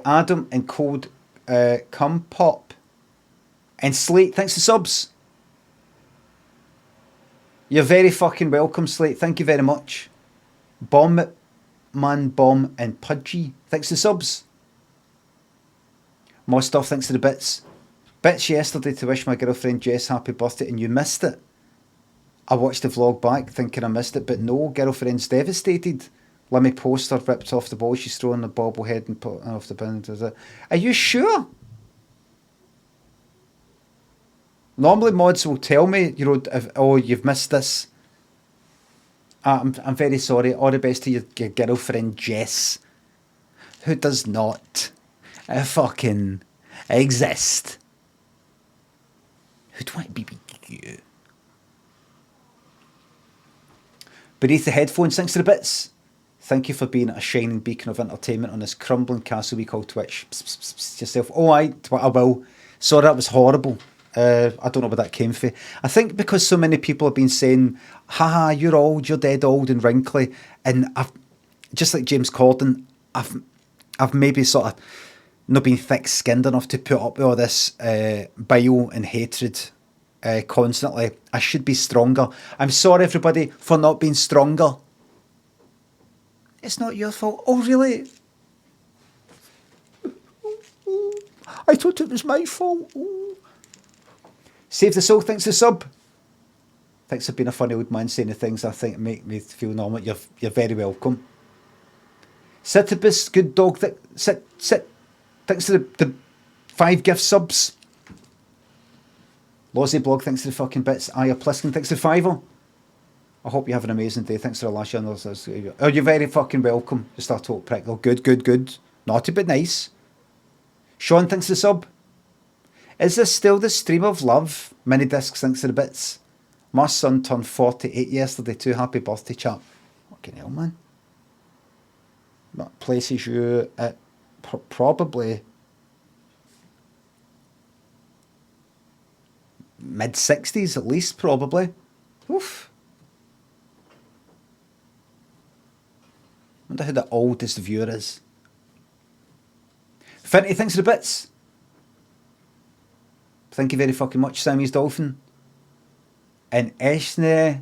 Adam and Code Come Pop and Slate. Thanks to subs. You're very fucking welcome, Slate. Thank you very much. Bomb Man Bomb and Pudgy. Thanks to subs. More stuff, thanks to the bits. Bits yesterday to wish my girlfriend Jess happy birthday and you missed it. I watched the vlog back thinking I missed it, but no, girlfriend's devastated. Limmy poster ripped off the ball she's throwing the bobblehead and put off the bin. Are you sure? Normally mods will tell me, you know, if, oh, you've missed this. I'm very sorry. All the best to your girlfriend Jess, who does not fucking exist. Who do I want to be you? Beneath the headphones, thanks to the bits. Thank you for being a shining beacon of entertainment on this crumbling castle we call Twitch. Psst, psst, psst, yourself. Oh, I will. Sorry, that was horrible. I don't know where that came from. I think because so many people have been saying, haha, you're old, you're dead old and wrinkly. And I've, just like James Corden, I've maybe sort of not been thick-skinned enough to put up with all this bile and hatred constantly. I should be stronger. I'm sorry, everybody, for not being stronger. It's not your fault. Oh, really? I thought it was my fault. Save the soul, thanks for the sub. Thanks for being a funny old man saying the things I think make me feel normal. You're very welcome. Sittibus, good dog. Sit. Thanks to the 5 gift subs. Lozzie Blog, thanks to the fucking bits. Aya Pliskin, thanks to the 5. I hope you have an amazing day. Thanks to the last year. Oh, you're very fucking welcome. Just a total prick. Oh, good. Naughty but nice. Sean, thanks to the sub. Is this still the stream of love? Mini discs, thanks to the bits. My son turned 48 yesterday too. Happy birthday, chap. Fucking hell, man. That places you at probably mid-60s at least, probably. Oof. Wonder who the oldest viewer is. Finty thinks of the bits. Thank you very fucking much, Sammy's Dolphin. And Eshne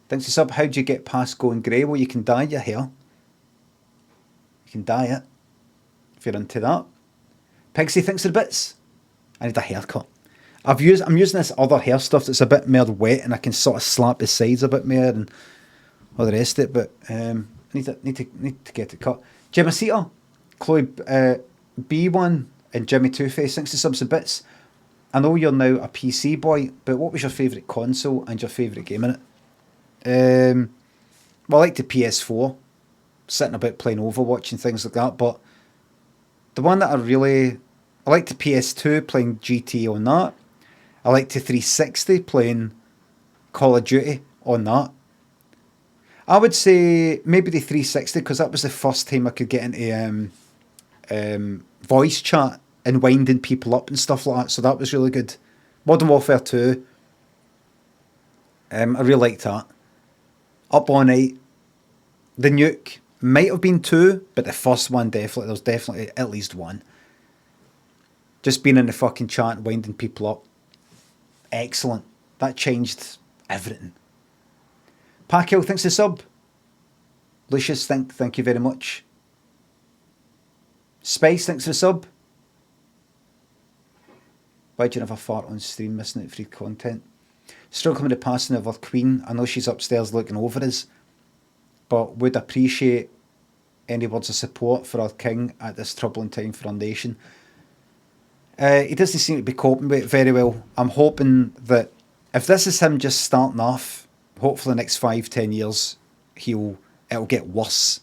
thinks it's up. How do you get past going grey? Well, you can dye your hair. You can dye it if you're into that. Pigsy thinks of the bits. I need a haircut. I'm using this other hair stuff that's a bit more wet, and I can sort of slap the sides a bit more and all the rest of it. But I need to get it cut. Jimacita, Chloe B1, and Jimmy Two Face thinks of subs and bits. I know you're now a PC boy, but what was your favourite console and your favourite game in it? Well, I like the PS4, sitting about playing Overwatch and things like that. But the one that I like the PS2, playing GTA on that. I like the 360, playing Call of Duty on that. I would say maybe the 360, because that was the first time I could get into voice chat and winding people up and stuff like that. So that was really good. Modern Warfare 2. I really liked that. Up All Night. The Nuke. Might have been 2, but the first one definitely. There was definitely at least 1. Just being in the fucking chat and winding people up. Excellent. That changed everything. Pacquiao thinks the sub. Lucius, thank you very much. Spice thinks the sub. Why do you never fart on stream, missing out free content? Still coming to passing of our queen. I know she's upstairs looking over us, but would appreciate any words of support for our king at this troubling time for our nation. He doesn't seem to be coping with it very well. I'm hoping that if this is him just starting off, hopefully the next 5-10 years, it'll get worse.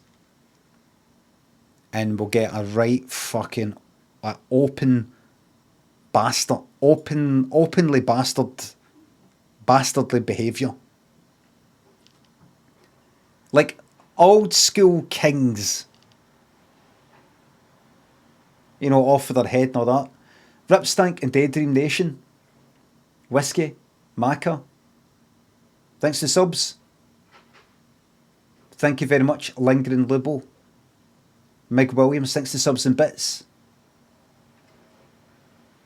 And we'll get a right fucking openly bastardly behaviour. Like old school kings. You know, off with their head and all that. Ripstank and Daydream Nation. Whiskey. Maca. Thanks to subs. Thank you very much, Lingering Lubo. Meg Williams, thanks to subs and bits.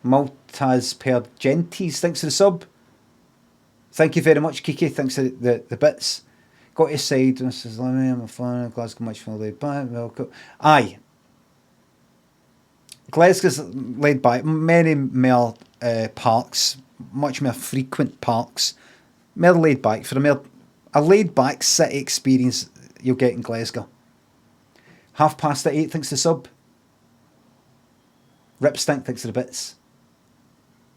Maltaz Per Gentis, thanks for the sub. Thank you very much, Kiki, thanks for the bits. Got your side, Mrs. Limmy, I'm a fan of Glasgow, much more laid back. Welcome. Aye. Glasgow's laid back. Many more parks, much more frequent parks. More laid back. For a laid back city experience you'll get in Glasgow. 8:30, thanks to sub. Ripstink, thanks for the bits.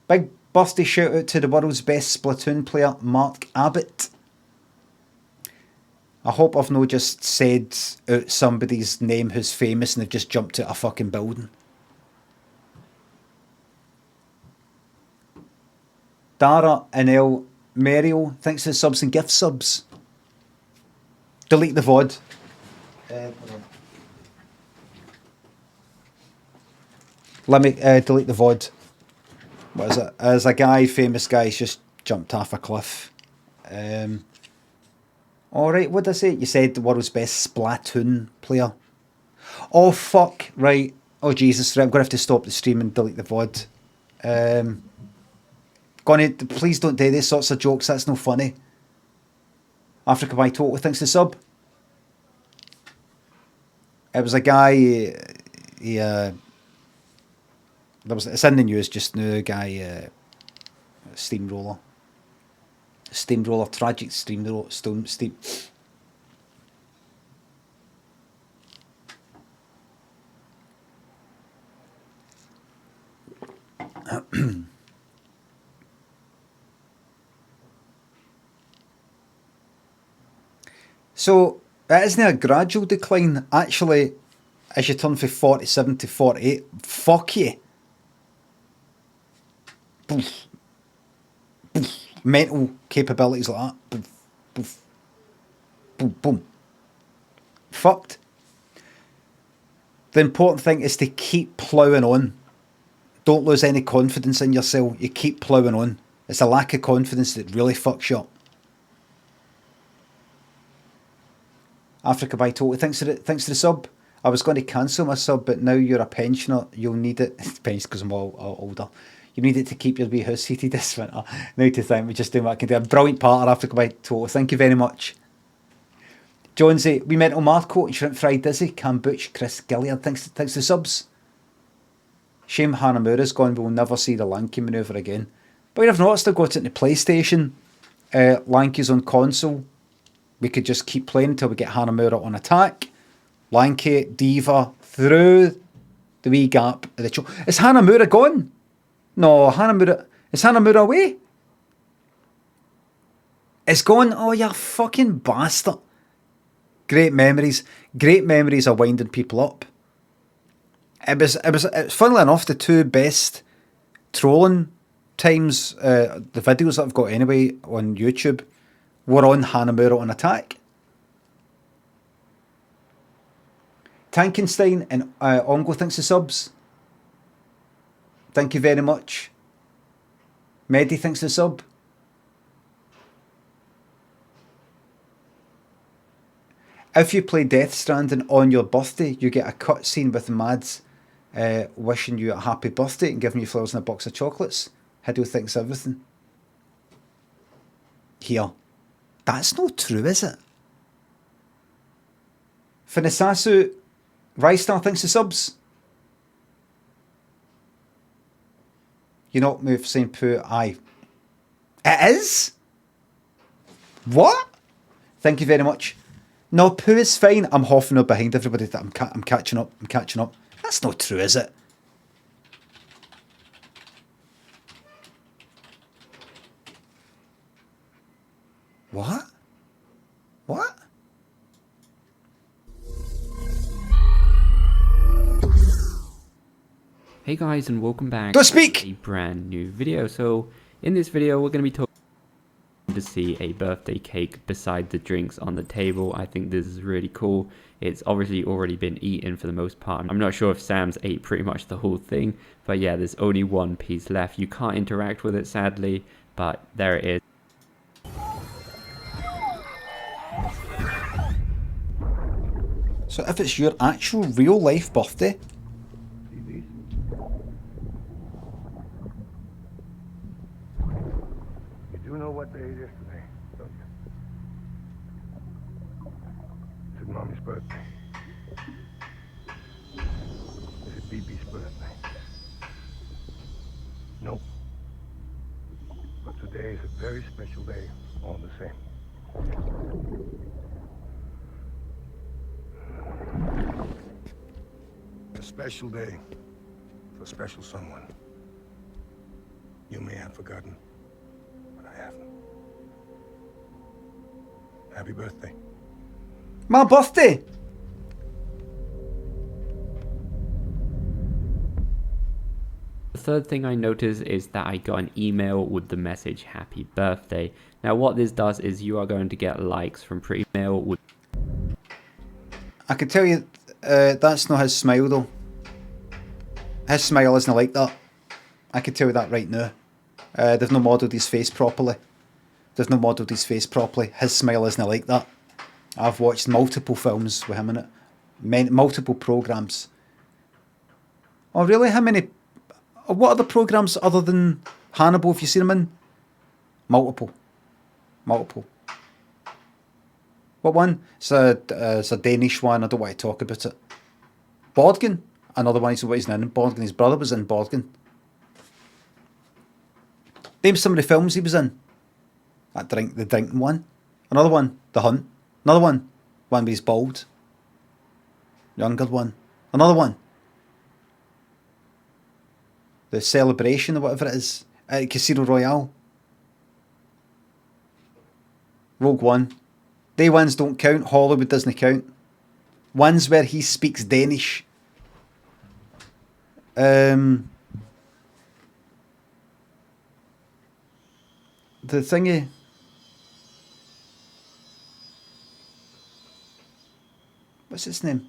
Big birthday shout out to the world's best Splatoon player, Mark Abbott. I hope I've not just said out somebody's name who's famous and they've just jumped out a fucking building. Dara and El Mario, thanks for the subs and gift subs. Delete the VOD. Let me delete the VOD. What is it? As a famous guy, he's just jumped off a cliff. Alright, what did I say? You said the world's best Splatoon player. Oh, fuck. Right. Oh, Jesus. Right, I'm going to have to stop the stream and delete the VOD. Please don't do these sorts of jokes. That's no funny. Africa by Total thinks the sub. It was a guy... it's in the news just now, guy, steamroller, tragic steamroller, steam. So, it isn't a gradual decline, actually, as you turn from 47 to 48, fuck you. Boof. Boof. Mental capabilities like that. Boof. Boof. Boom, boom. Fucked. The important thing is to keep ploughing on. Don't lose any confidence in yourself. You keep ploughing on. It's a lack of confidence that really fucks you up. Africa by Totally. Thanks for the sub. I was going to cancel my sub, but now you're a pensioner. You'll need it. It depends because I'm all older. You need it to keep your wee house heated this winter. Now to think, we're just doing what I can do. A brilliant part of Africa by Totally. Thank you very much. Jonesy, We Mental Marco, Shrimp Fried Dizzy, Cam Butch, Chris Gilliard. Thanks for the subs. Shame Hanamura's gone. We'll never see the Lanky manoeuvre again. But I've noticed they've got it in the PlayStation. Lanky's on console. We could just keep playing until we get Hanamura on attack. Lanky, Diva, through the wee gap of the choke. Is Hanamura gone? No, is Hanamura away? It's gone? Oh, you fucking bastard. Great memories. Great memories of winding people up. It was funnily enough, the two best trolling times, the videos that I've got anyway on YouTube, were on Hanamura on attack. Tankenstein and Ongo, thanks for subs. Thank you very much. Medi, thanks for the sub. If you play Death Stranding on your birthday, you get a cutscene with Mads wishing you a happy birthday and giving you flowers and a box of chocolates. Hideo thinks everything. Here. That's not true, is it? Finisasu Rystar, thanks for subs. You not move St. Pooh, aye. It is? What? Thank you very much. No, Pooh is fine. I'm hoffing up behind everybody. I'm catching up. I'm catching up. That's not true, is it? What? What? Hey guys, and welcome back to a brand new video. So in this video we're going to be talking to see a birthday cake beside the drinks on the table. I think this is really cool. It's obviously already been eaten for the most part. I'm not sure if Sam's ate pretty much the whole thing, but yeah, there's only one piece left. You can't interact with it sadly, but there it is. So if it's your actual real life birthday, you know what day it is today, don't you? Is it Mommy's birthday? Is it BB's birthday? Nope. But today is a very special day, all the same. A special day for a special someone. You may have forgotten. Happy birthday. My birthday. The third thing I noticed is that I got an email with the message happy birthday. Now what this does is you are going to get likes from pretty mail with. I can tell you that's not his smile though. His smile isn't like that. I can tell you that right now. They've not modelled his face properly. His smile isn't like that. I've watched multiple films with him in it. Multiple programmes. Oh really? How many? What other programmes other than Hannibal have you seen him in? Multiple. What one? It's a Danish one. I don't want to talk about it. Borgen. Another one. He's in Borgen. His brother was in Borgen. Name some of the films he was in. The drinking one. Another one, The Hunt. Another one where he's bald. Younger one. Another one. The Celebration or whatever it is. Casino Royale. Rogue One. Day ones don't count. Hollywood doesn't count. Ones where he speaks Danish. The thingy. What's his name?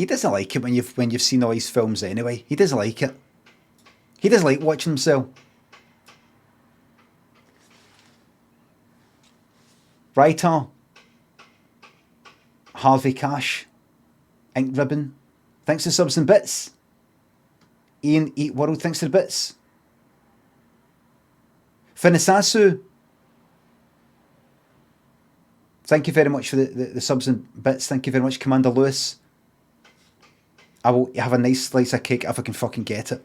He doesn't like it when you've seen all his films anyway. He doesn't like it. He doesn't like watching himself. Writer. Harvey Cash. Ink Ribbon. Thanks to subs and bits. Ian Eat World. Thanks to the bits. Finisasu. Thank you very much for the subs and bits. Thank you very much, Commander Lewis. I will have a nice slice of cake if I can fucking get it.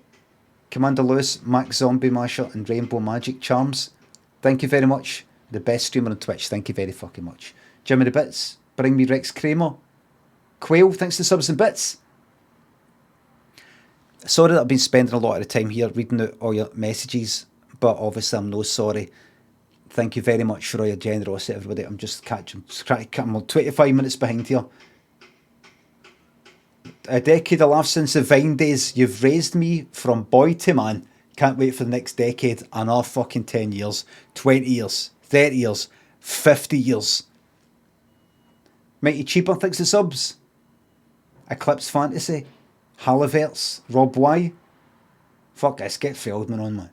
Commander Lewis, Max Zombie Masher, and Rainbow Magic Charms. Thank you very much. The best streamer on Twitch. Thank you very fucking much. Jimmy the Bits. Bring me Rex Kramer. Quail, thanks to subs and bits. Sorry that I've been spending a lot of the time here reading out all your messages, but obviously I'm no sorry. Thank you very much for all your generosity, everybody. I'm just I'm 25 minutes behind here. A decade of life since the Vine days. You've raised me from boy to man. Can't wait for the next decade. Another fucking 10 years, 20 years, 30 years, 50 years. Mighty Cheaper, thanks to subs. Eclipse Fantasy. Halliverts. Rob Y. Fuck this, get Feldman on, man.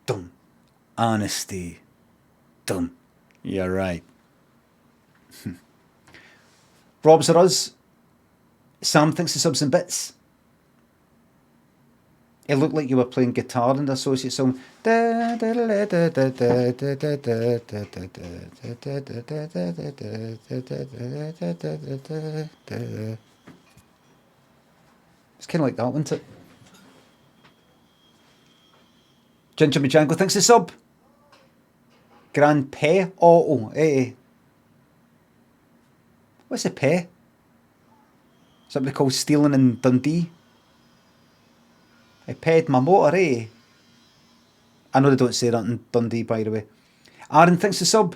Dumb. Honesty. Dumb. You're right. Rob's or Us. Sam thinks the subs and bits. It looked like you were playing guitar in the associate song. It's kind of like that, wasn't it? Ginger Majango thinks the sub. Grand Pe Auto. What's a Pe? Something called stealing in Dundee. I paid my motor, eh? I know they don't say that in Dundee, by the way. Aaron thinks the sub.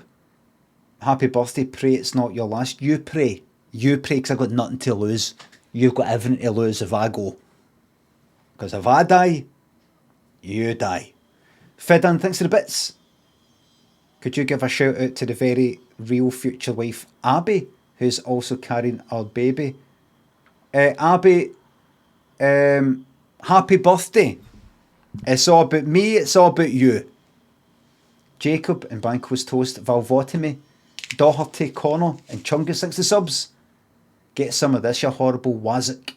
Happy birthday. Pray it's not your last. You pray. You pray, because I've got nothing to lose. You've got everything to lose if I go. Because if I die, you die. Fidan thinks of the bits. Could you give a shout out to the very real future wife, Abby, who's also carrying our baby? Abby, happy birthday. It's all about me, it's all about you. Jacob and Banco's Toast, Valvotomy, Doherty, Connor, and Chungus thinks the subs. Get some of this, you horrible wazzock.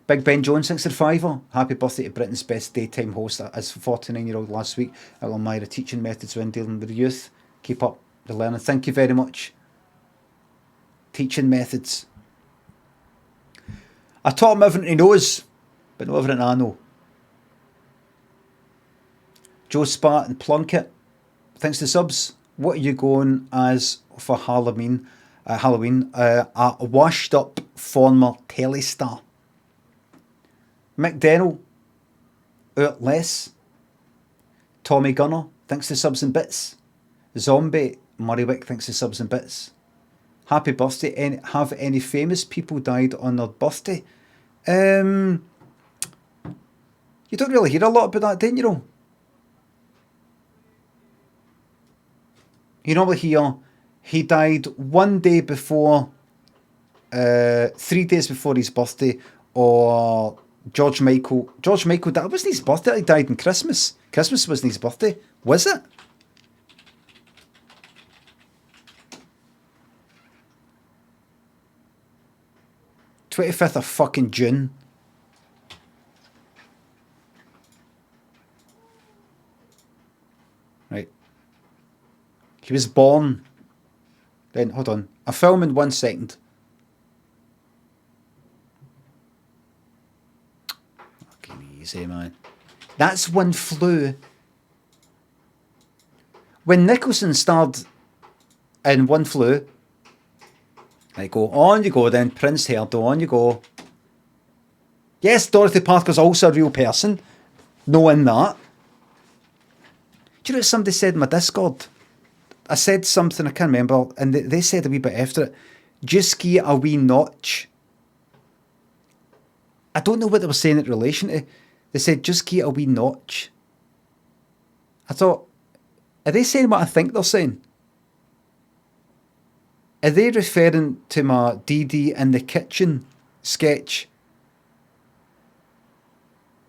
Big Ben Jones thinks the fiver. Happy birthday to Britain's best daytime host as 49-year-old last week. I will admire the teaching methods when dealing with the youth. Keep up the learning. Thank you very much. Teaching methods. I taught him everything he knows, but not everything I know. Joe Spat and Plunkett, thanks to subs. What are you going as for Halloween? A washed up former telly star. Mick Dennell, out less. Tommy Gunner, thanks to subs and bits. Zombie, Murraywick, thanks to subs and bits. Happy birthday. Have any famous people died on their birthday? You don't really hear a lot about that, don't you know? You normally hear he died 1 day before, 3 days before his birthday, or George Michael, that wasn't his birthday, he died on Christmas. Christmas wasn't his birthday, was it? "25th of fucking June. Right. He was born. Then, hold on. A film in 1 second. Fucking easy, man. That's One Flew. When Nicholson starred in One Flew, I go, on you go then, Prince Herdo, on you go. Yes, Dorothy Parker's also a real person. Knowing that. Do you know what somebody said in my Discord? I said something, I can't remember, and they said a wee bit after it. Just give a wee notch. I don't know what they were saying in relation to. They said, just give a wee notch. I thought, are they saying what I think they're saying? Are they referring to my DD in the kitchen sketch?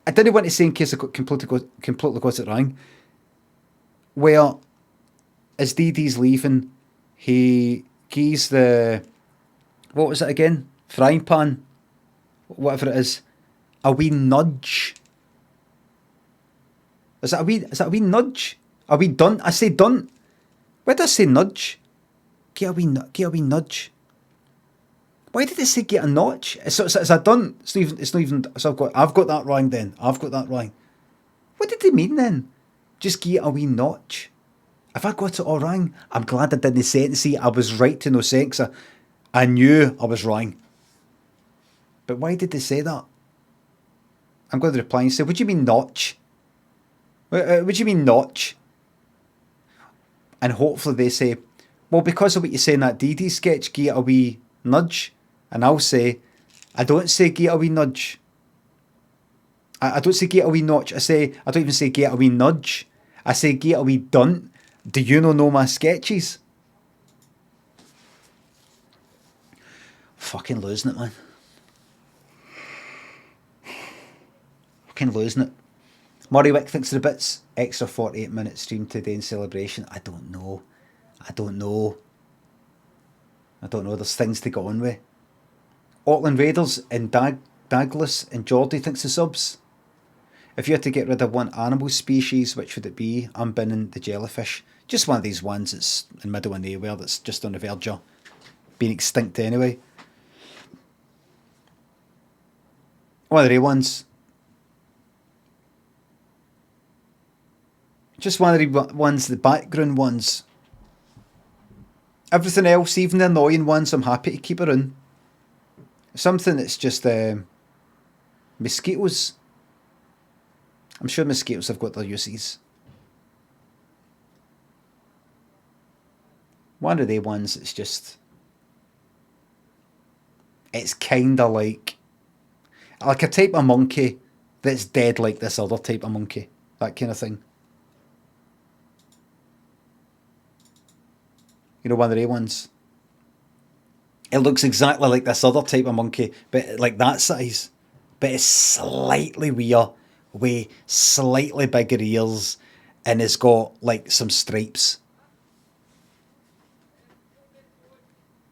I didn't want to say in case I got completely got it wrong. Where, as DD's leaving, he gives the, what was it again? Frying pan? Whatever it is. A wee nudge. Is that a wee nudge? A wee dunt? I say dunt. Why did I say nudge? Get a wee nudge. Why did it say get a notch? It's a dunt. It's not even. So I've got that wrong then. I've got that wrong. What did they mean then? Just get a wee notch. If I got it all wrong, I'm glad I didn't say it and see I was right to no sense. I knew I was wrong. But why did they say that? I'm going to reply and say, what do you mean notch? What do you mean notch? And hopefully they say, well, because of what you say in that DD sketch, get a wee nudge. And I'll say, I don't say get a wee nudge. I don't say get a wee notch. I don't even say get a wee nudge. I say get a wee dunt. Do you know my sketches? Fucking losing it, man. Fucking losing it. Murray Wick thinks of the bits. Extra 48-minute stream today in celebration. I don't know. There's things to go on with. Auckland Raiders and Douglas and Geordie thinks of subs. If you had to get rid of one animal species, which would it be? I'm binning the jellyfish. Just one of these ones that's in the middle of nowhere that's just on the verge of being extinct anyway. One of the ones. Just one of the ones, the background ones. Everything else, even the annoying ones, I'm happy to keep around. Something that's just mosquitoes. I'm sure mosquitoes have got their uses. One of the ones that's just... It's kind of like a type of monkey that's dead like this other type of monkey. That kind of thing. You know, one of the ones. It looks exactly like this other type of monkey, but like that size. But it's slightly weird, with slightly bigger ears, and it's got like some stripes.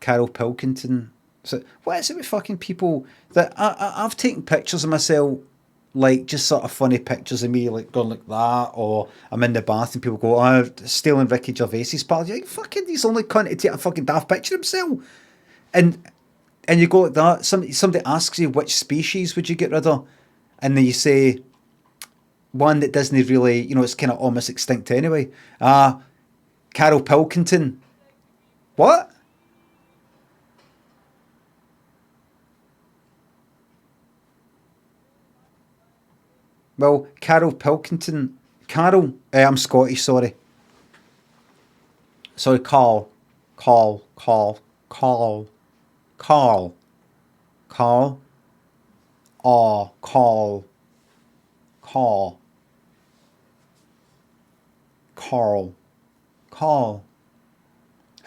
Carol Pilkington. So what is it with fucking people that I've taken pictures of myself, like just sort of funny pictures of me like going like that, or I'm in the bath and people go, oh, stealing Ricky Gervais's part. You're like, fucking, he's only cunt to take a fucking daft picture of himself. And you go like that, somebody asks you which species would you get rid of, and then you say one that doesn't really, you know, it's kind of almost extinct anyway. Carol Pilkington. What? Well, Carol Pilkington. Carol, I'm Scottish, sorry. Sorry, Carl. Oh, Carl.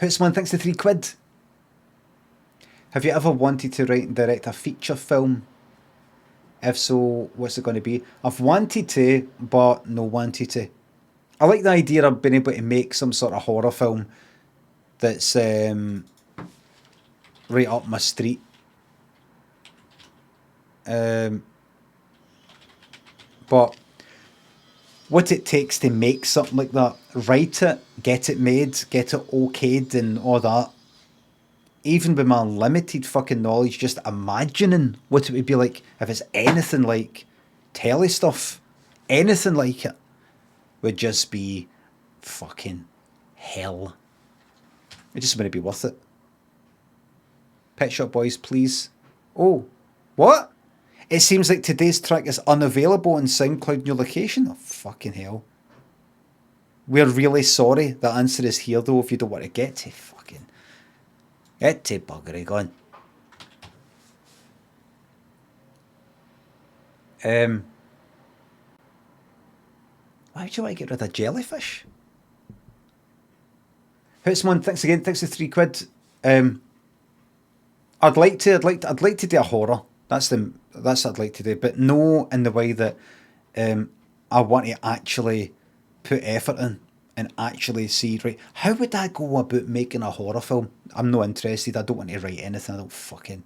Hootsman thanks to £3. Have you ever wanted to write and direct a feature film? If so, what's it going to be? I've wanted to, but no wanted to. I like the idea of being able to make some sort of horror film that's right up my street. But what it takes to make something like that, write it, get it made, get it okayed and all that. Even with my limited fucking knowledge, just imagining what it would be like if it's anything like telly stuff, anything like it, would just be fucking hell. It just wouldn't be worth it. Pet Shop Boys, please. Oh, what? It seems like today's track is unavailable on SoundCloud in your location. Oh, fucking hell. We're really sorry. The answer is here, though, if you don't want to get to fucking... Get to buggery gone. Why would you want to get rid of jellyfish? Hootsman, thanks again. Thanks for £3. I'd like to do a horror. That's what I'd like to do, but no in the way that I want to actually put effort in and actually see, right, how would I go about making a horror film? I'm not interested. I don't want to write anything. I don't fucking,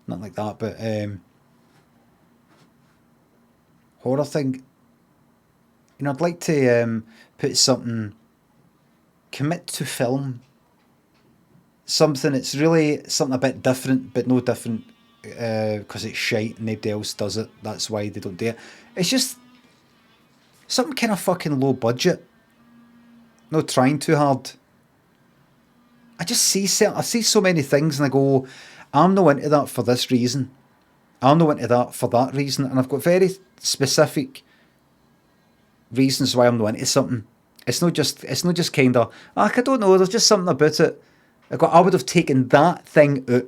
nothing like that. But horror thing, you know, I'd like to put something, commit to film, something that's really something a bit different, but no different because it's shite and nobody else does it. That's why they don't do it. It's just something kind of fucking low budget. Not trying too hard. I see so many things and I go, I'm not into that for this reason. I'm not into that for that reason. And I've got very specific reasons why I'm not into something. It's not just kind of, I don't know, there's just something about it. I would have taken that thing out.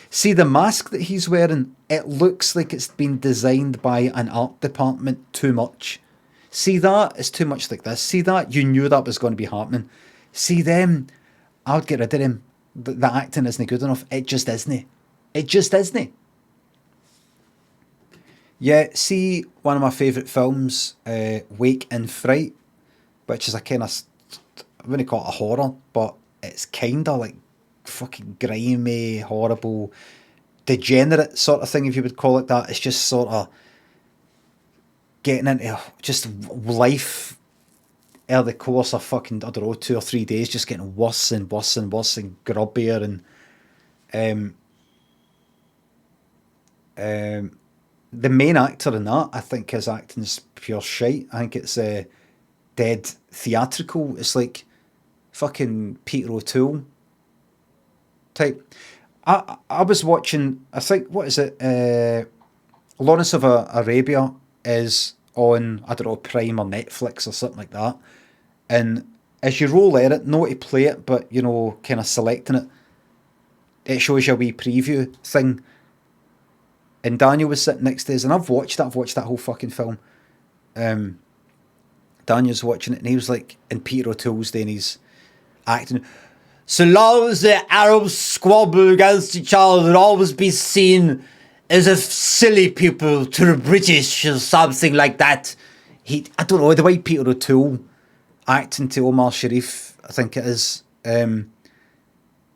See the mask that he's wearing, it looks like it's been designed by an art department too much. See that? It's too much like this. See that? You knew that was going to be happening. See them? I would get rid of him. The acting isn't good enough. It just isn't. It just isn't. Yeah, see one of my favourite films, Wake in Fright, which is a kind of, I wouldn't call it a horror, but it's kind of like fucking grimy, horrible, degenerate sort of thing, if you would call it that. It's just sort of getting into just life over the course of fucking, I don't know, 2 or 3 days, just getting worse and worse and worse and grubbier. And the main actor in that, I think his acting's pure shite. I think it's dead theatrical. It's like fucking Peter O'Toole type. I was watching, I think, what is it? Lawrence of Arabia is on, I don't know, Prime or Netflix or something like that. And as you roll at it, not to play it, but, you know, kind of selecting it, it shows you a wee preview thing. And Daniel was sitting next to us, and I've watched that whole fucking film. Daniel's watching it, and he was like, and Peter O'Toole's there, and he's acting. So long as the Arabs squabble against each other, they'll always be seen as if silly people to the British or something like that. I don't know, the way Peter O'Toole acting to Omar Sharif, I think it is. And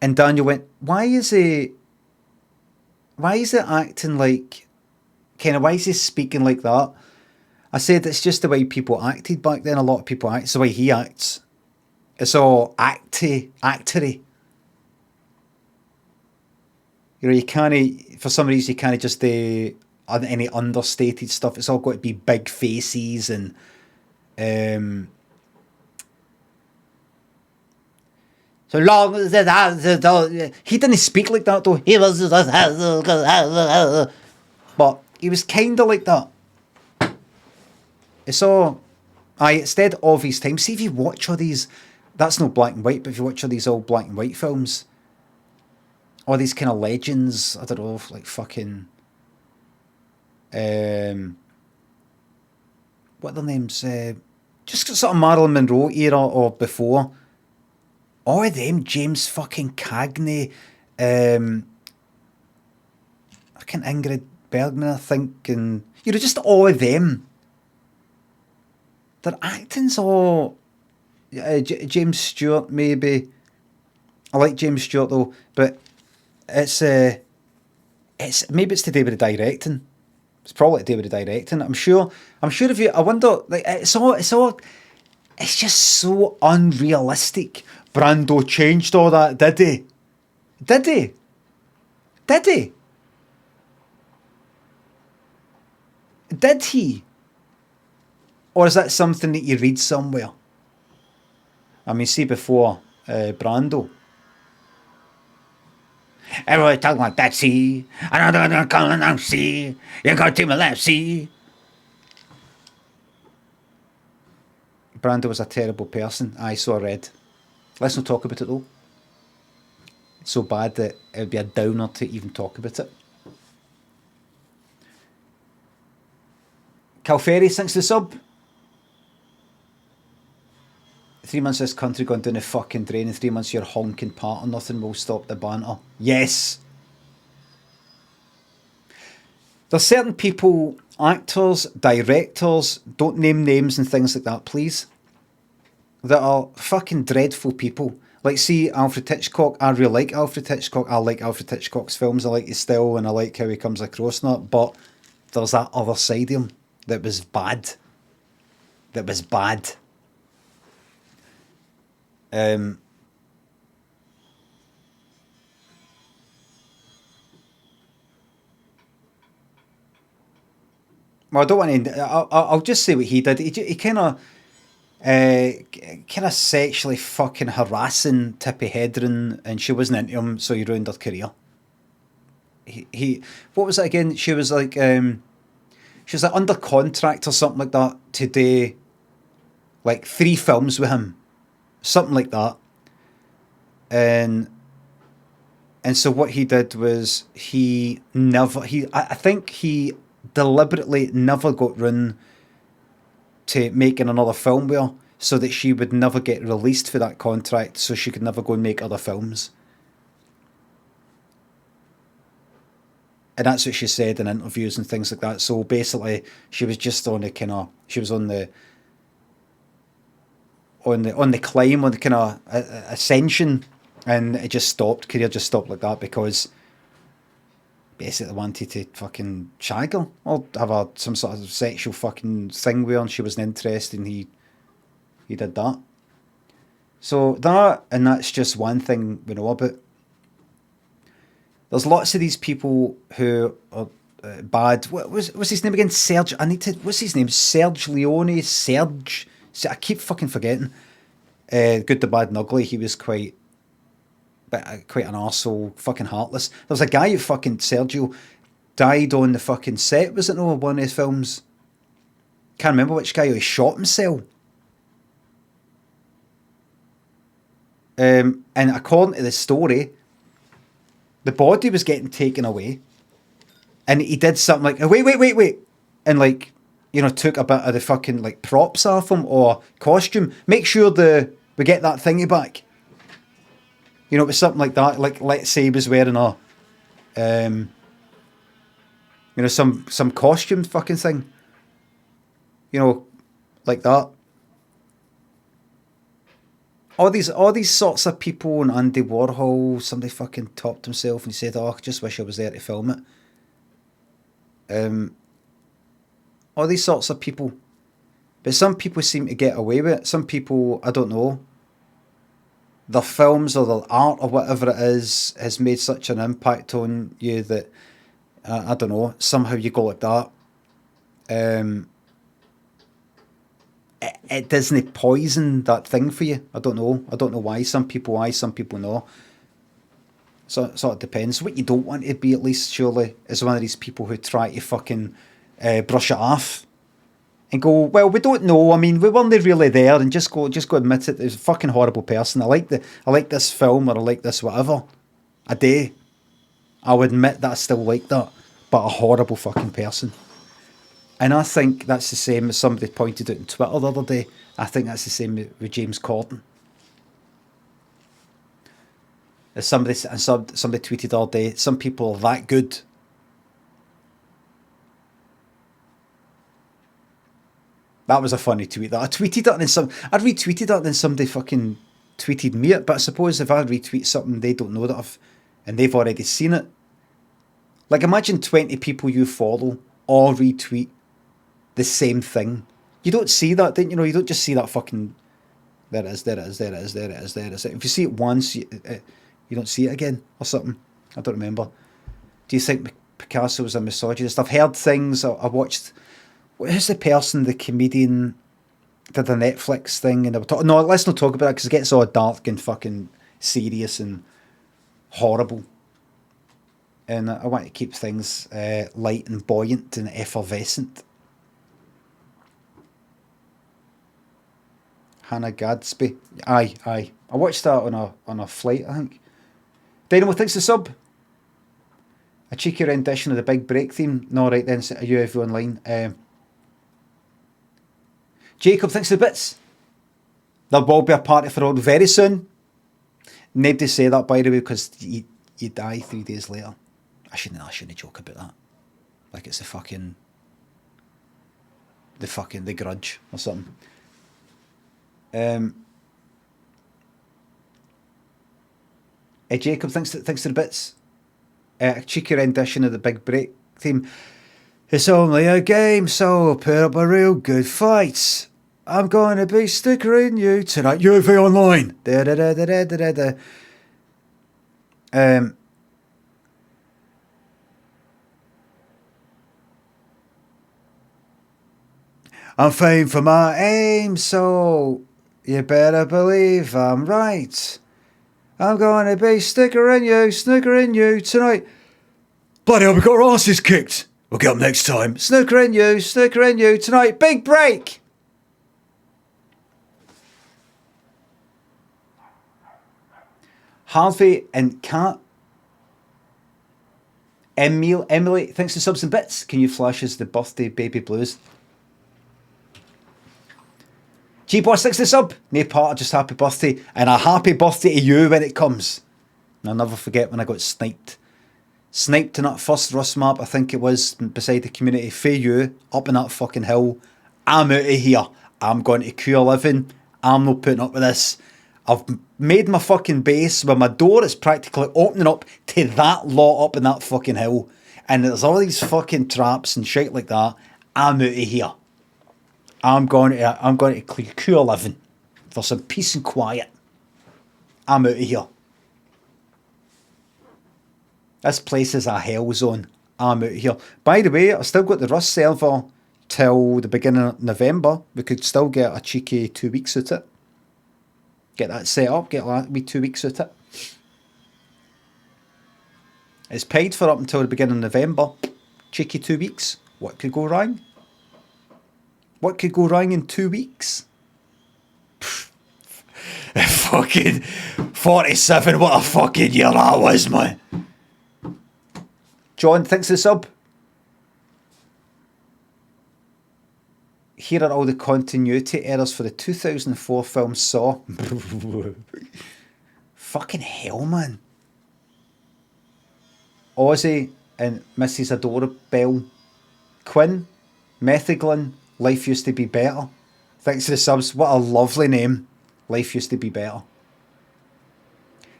Daniel went, why is it acting like, why is he speaking like that? I said, it's just the way people acted back then. A lot of people act, it's the way he acts. It's all actory. You know, you can't, for some reason, you can't just do any understated stuff. It's all got to be big faces and so long as he didn't speak like that though. He was, but he was kind of like that. It's all, it's dead obvious time. See if you watch all these, that's no black and white, but if you watch all these old black and white films, all these kind of legends, I don't know, like fucking, what are their names? Just sort of Marilyn Monroe era or before. All of them, James fucking Cagney, fucking Ingrid Bergman, I think, and, you know, just all of them. Their acting's all, James Stewart maybe. I like James Stewart though, but it's maybe it's to do with the directing. It's probably to do with the directing. I'm sure if you, I wonder, like, it's just so unrealistic. Brando changed all that, did he? Did he? Did he? Did he? Or is that something that you read somewhere? I mean, see before Brando. Everybody talking like that, see? I don't come see. You got to my left, see? Brando was a terrible person. I saw read. Let's not talk about it though. It's so bad that it would be a downer to even talk about it. Calferi, thanks to the sub. 3 months this country gone down the fucking drain, in 3 months you're honking part and nothing will stop the banter. Yes! There's certain people, actors, directors, don't name names and things like that, please, that are fucking dreadful people. Like, see, Alfred Hitchcock, I really like Alfred Hitchcock. I like Alfred Hitchcock's films, I like his style, and I like how he comes across and that, but there's that other side of him that was bad. That was bad. Well, I don't want to. I'll just say what he did. He kind of sexually fucking harassing Tippi Hedren, and she wasn't into him, so he ruined her career. He what was it again? She was like under contract or something like that to do like 3 films with him, something like that. And so what he did was I think he deliberately never got round to making another film with her, so that she would never get released for that contract, so she could never go and make other films. And that's what she said in interviews and things like that. So basically, she was just on the kind of, she was on the climb, on the kind of ascension, and it just stopped. Career just stopped like that because basically wanted to fucking shag her or have some sort of sexual fucking thing with her, and she wasn't interested, and he did that. So that's just one thing we know about. There's lots of these people who are bad. What was his name again? Serge. What's his name? Serge Leone. Serge. I keep fucking forgetting. Good, the Bad and Ugly. He was quite an arsehole, fucking heartless. There was a guy who fucking, Sergio, died on the fucking set, was it, no, one of his films? Can't remember which guy who shot himself. And according to the story, the body was getting taken away, and he did something like, wait, and like, you know, took a bit of the fucking like props off him or costume. Make sure we get that thingy back. You know, it was something like that. Like, let's say he was wearing a, you know, some costume fucking thing. You know, like that. All these sorts of people, and Andy Warhol, somebody fucking topped himself and said, "Oh, I just wish I was there to film it." All these sorts of people, but some people seem to get away with it. Some people, I don't know, their films or their art or whatever it is has made such an impact on you that I don't know, somehow you go like that. It doesn't poison that thing for you. I don't know why. Some people no. So it sort of depends. What you don't want to be, at least, surely, is one of these people who try to fucking brush it off and go, well, we don't know. I mean, we weren't really there, and just go admit it. There's a fucking horrible person. I like this film, or I like this whatever. I do. I'll admit that I still like that, but a horrible fucking person. And I think that's the same as somebody pointed out on Twitter the other day. I think that's the same with James Corden. As somebody tweeted all day, some people are that good. That was a funny tweet. That I tweeted it, and then I retweeted it, and then somebody fucking tweeted me it. But I suppose if I retweet something they don't know that and they've already seen it. Like, imagine 20 people you follow all retweet the same thing. You don't see that, don't you? Know, you don't just see that fucking. There it is. If you see it once, you don't see it again or something. I don't remember. Do you think Picasso was a misogynist? I've heard things. I watched. Who's the person, the comedian, did a Netflix thing, and they were talking. No, let's not talk about it because it gets all dark and fucking serious and horrible. And I want to keep things light and buoyant and effervescent. Hannah Gadsby. Aye. I watched that on a flight, I think. Dynamo, thanks the sub. A cheeky rendition of the Big Break theme. No, right then, are you online? Jacob, thanks for the bits. There will be a party for all very soon. Nobody say that, by the way, because you die 3 days later. I shouldn't joke about that. Like it's the Grudge or something. Jacob, thanks to the bits. A cheeky rendition of the Big Break theme. It's only a game, so put up a real good fight. I'm going to be stickering you tonight. UV Online. Da, da, da, da, da, da, da. I'm famed for my aim, so you better believe I'm right. I'm going to be snookering you tonight. Bloody hell, we got our asses kicked. We'll get up next time. Snookering you tonight. Big break. Harvey and Kat. Emily, thanks for subs and bits. Can you flash us the birthday baby blues? G-Boss, thanks for the sub. No part, just happy birthday. And a happy birthday to you when it comes. And I'll never forget when I got sniped. Sniped in that first Rust map, I think it was, beside the community. For you, up in that fucking hill. I'm out of here. I'm going to Q11. I'm not putting up with this. I've made my fucking base where my door is practically opening up to that lot up in that fucking hill. And there's all these fucking traps and shit like that. I'm out of here. I'm going to Q11 for some peace and quiet. I'm out of here. This place is a hell zone. I'm out of here. By the way, I've still got the Rust server till the beginning of November. We could still get a cheeky 2 weeks at it. Get that set up, get that wee 2 weeks at it. It's paid for up until the beginning of November. Cheeky 2 weeks. What could go wrong? What could go wrong in 2 weeks? Fucking 47, what a fucking year that was, man. John, thanks for the sub. Here are all the continuity errors for the 2004 film Saw. Fucking hell, man. Ozzy and Mrs. Adorable. Quinn, Methiglin, Life Used to Be Better. Thanks for the subs. What a lovely name. Life Used to Be Better.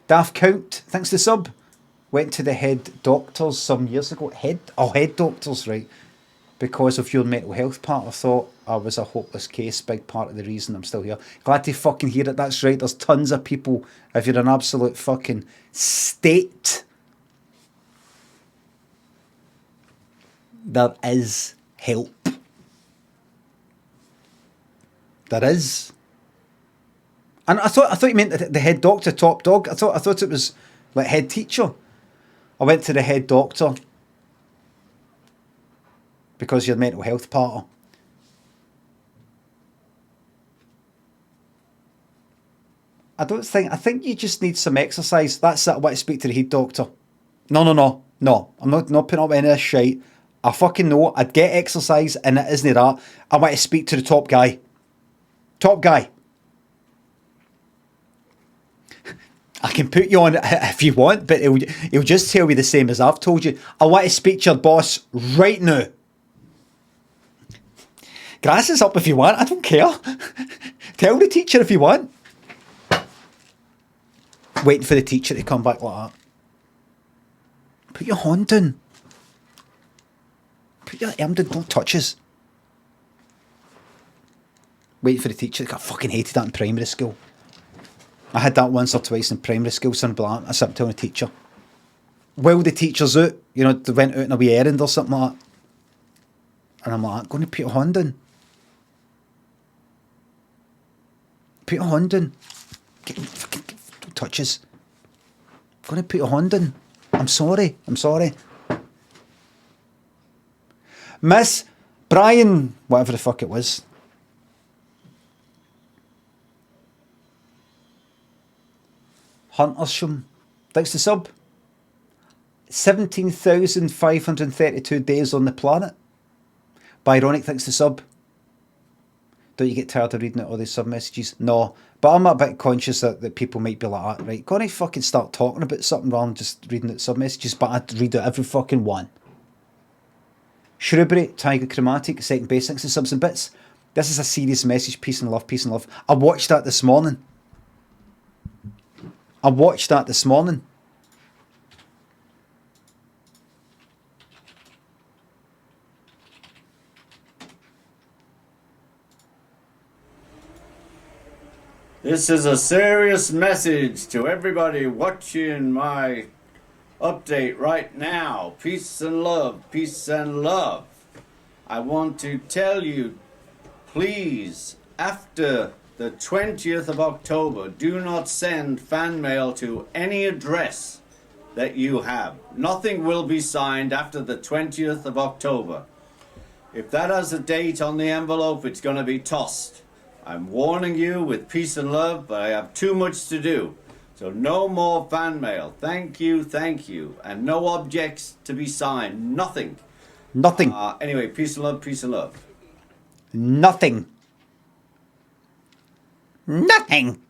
Daft Count, thanks for the sub. Went to the head doctors some years ago. Head doctors, right. Because of your mental health part, I thought I was a hopeless case. Big part of the reason I'm still here. Glad to fucking hear it. That's right. There's tons of people. If you're an absolute fucking state, there is help. There is. And I thought you meant the head doctor, top dog. I thought it was like head teacher. I went to the head doctor because you're mental health part. I think you just need some exercise. That's it. I want to speak to the head doctor. No. I'm not putting up any of this shit. I fucking know. I'd get exercise and it isn't that. I want to speak to the top guy. Top guy. I can put you on if you want, but he'll just tell you the same as I've told you. I want to speak to your boss right now. Grass is up if you want. I don't care. Tell the teacher if you want. Waiting for the teacher to come back like that. Put your hand down. Put your arm down. Don't touch us. Waiting for the teacher. I fucking hated that in primary school. I had that once or twice in primary school. Something like that. I sat telling a teacher. While the teacher's out, you know, they went out on a wee errand or something like that. And I'm like, going to put your hand in. Put your hand in. Don't touch us. I'm going to put your hand in. I'm sorry. Miss Brian, whatever the fuck it was. Huntersham, thanks to sub. 17,532 days on the planet. Byronic, thanks to sub. Don't you get tired of reading out all these sub messages? No. But I'm a bit conscious that people might be like, right, go on and fucking start talking about something rather than just reading out sub messages, but I'd read out every fucking one. Shrewsbury, Tiger Chromatic, second base, thanks to subs and bits. This is a serious message, peace and love, peace and love. I watched that this morning. This is a serious message to everybody watching my update right now. Peace and love, peace and love. I want to tell you, please, after the 20th of October, do not send fan mail to any address that you have. Nothing will be signed after the 20th of October. If that has a date on the envelope, it's going to be tossed. I'm warning you with peace and love, but I have too much to do. So no more fan mail. Thank you, thank you. And no objects to be signed. Nothing. Nothing. Anyway, peace and love, peace and love. Nothing. Nothing.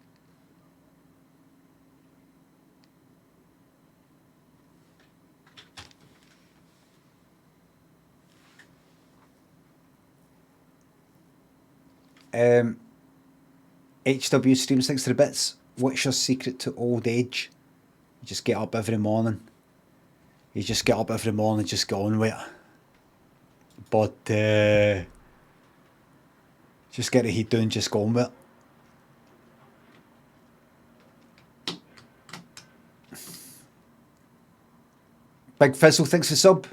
HW streams, thanks to the bits. What's your secret to old age? You just get up every morning. Just get on with it. But just get the heat down, just go on with it. Big Fizzle, thanks for sub.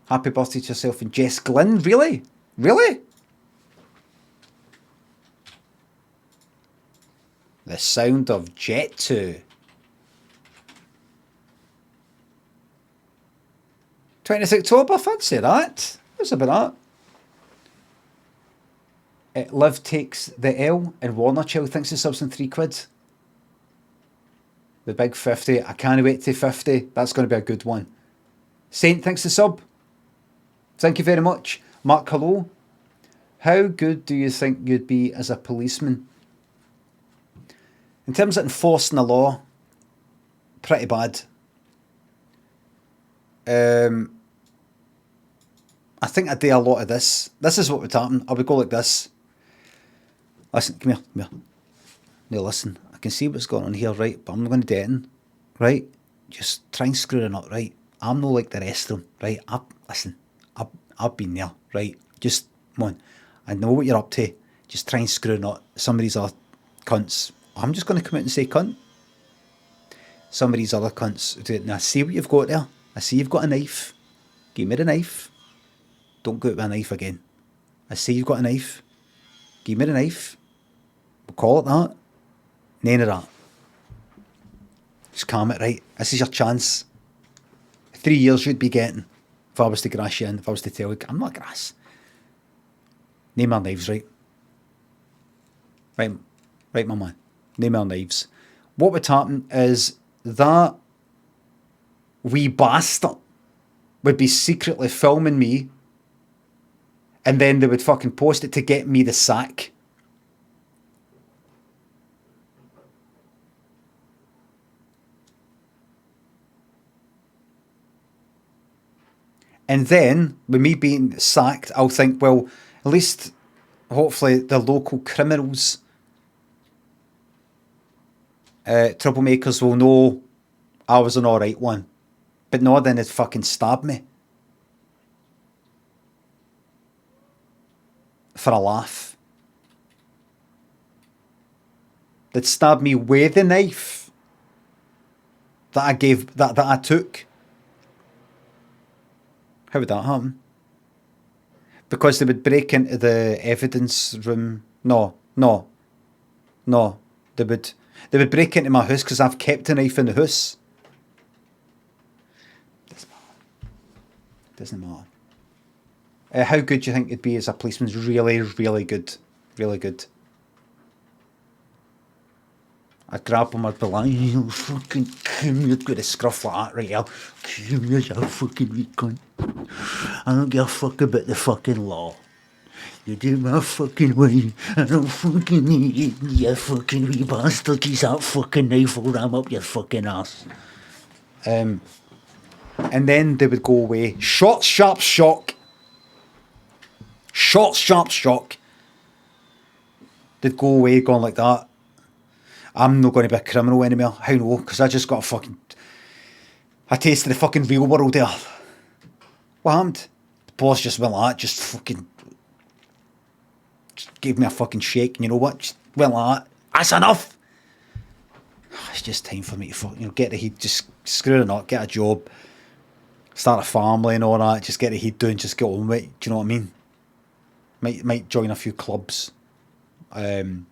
Happy birthday to yourself and Jess Glynn. Really? Really? The sound of Jet 2. 20th October, fancy that. What's about that? Liv takes the L and Warner Chill thinks the subs in £3. The big 50. I can't wait to 50. That's going to be a good one. Saint thanks the sub. Thank you very much. Mark, hello. How good do you think you'd be as a policeman? In terms of enforcing the law, pretty bad. I think I do a lot of this. This is what would happen. I would go like this. Listen, come here. Now listen, I can see what's going on here, right? But I'm not going to do it, right? Just try and screw it up, right? I'm not like the rest of them, right? I've been there, right? Just, come on. I know what you're up to. Just try and screw it up. Some of these are cunts. I'm just going to come out and say cunt. Some of these other cunts do it. Now, I see what you've got there. I see you've got a knife. Give me the knife. Don't go out with a knife again. I see you've got a knife. Give me the knife. We'll call it that. None of that. Just calm it, right? This is your chance. 3 years you'd be getting if I was to grass you in, if I was to tell you, I'm not grass. Name our knives, right? Right, my man. Name our knives. What would happen is that wee bastard would be secretly filming me, and then they would fucking post it to get me the sack. And then, with me being sacked, I'll think, well, at least, hopefully, the local criminals, troublemakers will know I was an alright one. But no, then they'd fucking stab me. For a laugh. They'd stab me with the knife that I took. How would that happen? Because they would break into the evidence room. No. They would break into my house because I've kept a knife in the house. Doesn't matter. How good do you think it'd be as a policeman? Really, really good. Really good. I'd grab him, I'd be like, you fucking come here, got a scruff like that right here. Come here, you fucking wee cunt. I don't give a fuck about the fucking law. You do my fucking way, and I'll fucking eat it, you fucking wee bastard. Use that fucking knife, will ram up your fucking ass. And then they would go away. Short, sharp shock. Short, sharp shock. They'd go away going like that. I'm not going to be a criminal anymore. How no? Because I just got a taste of the fucking real world there. What happened? The boss just went like that, just gave me a fucking shake, and you know what? Just went like that. That's enough! It's just time for me to get the heat, just screw it up, get a job, start a family and all that, just get the heat down, just get on with it, do you know what I mean? Might join a few clubs. Hill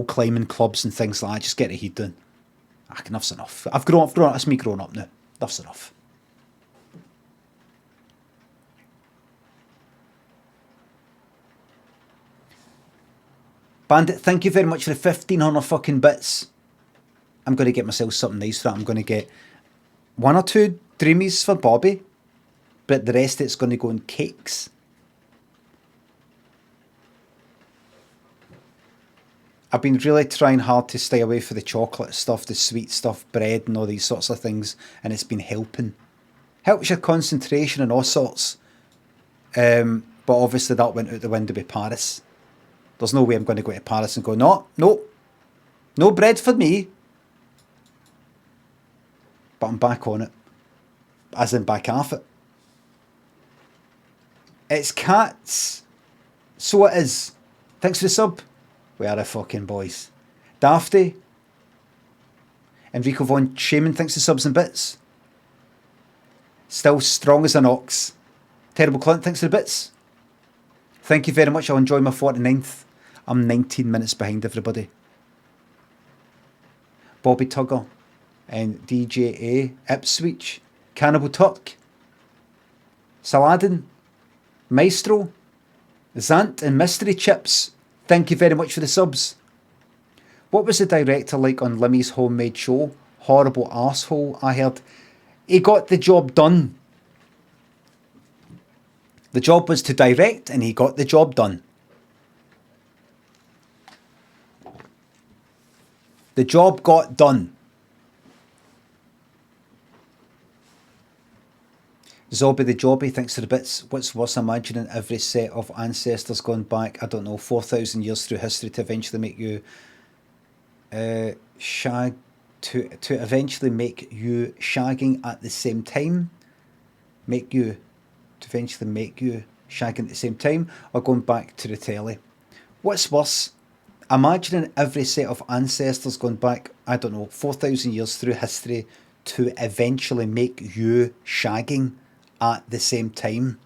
climbing clubs and things like that. Just get the heat done. Enough's enough. I've grown up. That's me growing up now. Enough's enough. Bandit, thank you very much for the 1,500 fucking bits. I'm going to get myself something nice for that. I'm going to get 1 or 2 dreamies for Bobby, but the rest of it's going to go in cakes. I've been really trying hard to stay away from the chocolate stuff, the sweet stuff, bread and all these sorts of things, and it's been helping. Helps your concentration and all sorts. But obviously that went out the window with Paris. There's no way I'm going to go to Paris and go, no bread for me. But I'm back on it. As in back half it. It's cats. So it is. Thanks for the sub. We are the fucking boys. Dafty. Enrico Von Shaman, thanks for subs and bits. Still strong as an ox. Terrible Clint, thanks for the bits. Thank you very much. I'll enjoy my 49th. I'm 19 minutes behind everybody. Bobby Tugger and DJA Ipswich. Cannibal Tuck. Saladin. Maestro. Zant and Mystery Chips. Thank you very much for the subs. What was the director like on Limmy's homemade show? Horrible arsehole, I heard. He got the job done. The job was to direct and he got the job done. The job got done. Zobby the Jobby, thanks for the bits. What's worse, imagining every set of ancestors going back, I don't know, 4,000 years through history to eventually make you to eventually make you shagging at the same time. To eventually make you shagging at the same time, or going back to the telly. What's worse, imagining every set of ancestors going back, I don't know, 4,000 years through history to eventually make you shagging at the same time.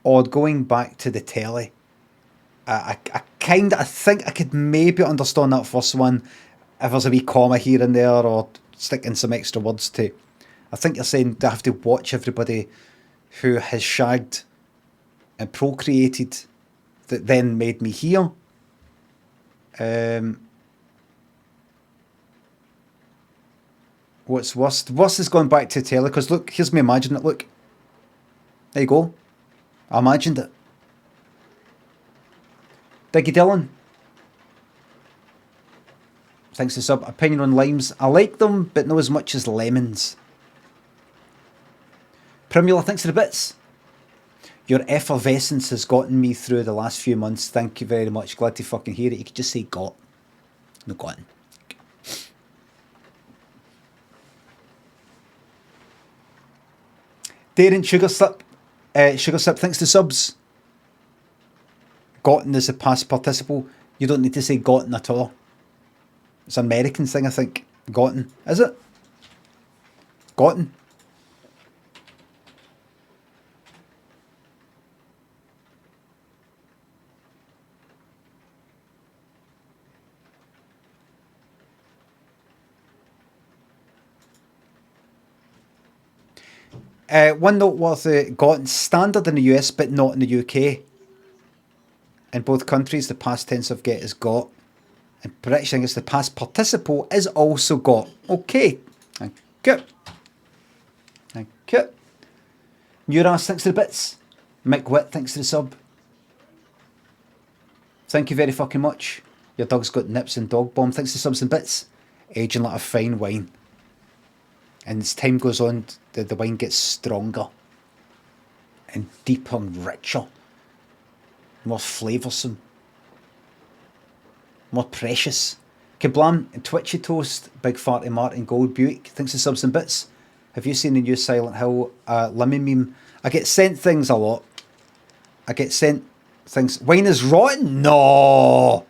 Or going back to the telly. I think I could maybe understand that first one if there's a wee comma here and there, or stick in some extra words to. I think you're saying they have to watch everybody who has shagged and procreated that then made me here. What's worse? The worst is going back to telly, because look, here's me imagining it, look. There you go. I imagined it. Diggy Dillon. Thanks for the sub. Opinion on limes. I like them, but not as much as lemons. Primula, thanks for the bits. Your effervescence has gotten me through the last few months. Thank you very much. Glad to fucking hear it. You could just say got. No gotten. Darren Sugarsip, thanks to subs. Gotten is a past participle. You don't need to say gotten at all. It's an American thing, I think. Gotten. Is it? Gotten. One note worth gotten, standard in the US but not in the UK. In both countries, the past tense of get is got. And British thing is the past participle is also got. Okay, Thank you. Thank you. Muras, thanks to the bits. Mick Witt, thanks to the sub. Thank you very fucking much. Your dog's got nips and dog bomb. Thanks to subs and bits. Aging like a fine wine. And as time goes on, the wine gets stronger. And deeper and richer. More flavoursome. More precious. Kablam and Twitchy Toast, Big Farty Martin Gold Buick. Thanks to subs and bits. Have you seen the new Silent Hill Limmy meme? I get sent things a lot. I get sent things. Wine is rotten? No!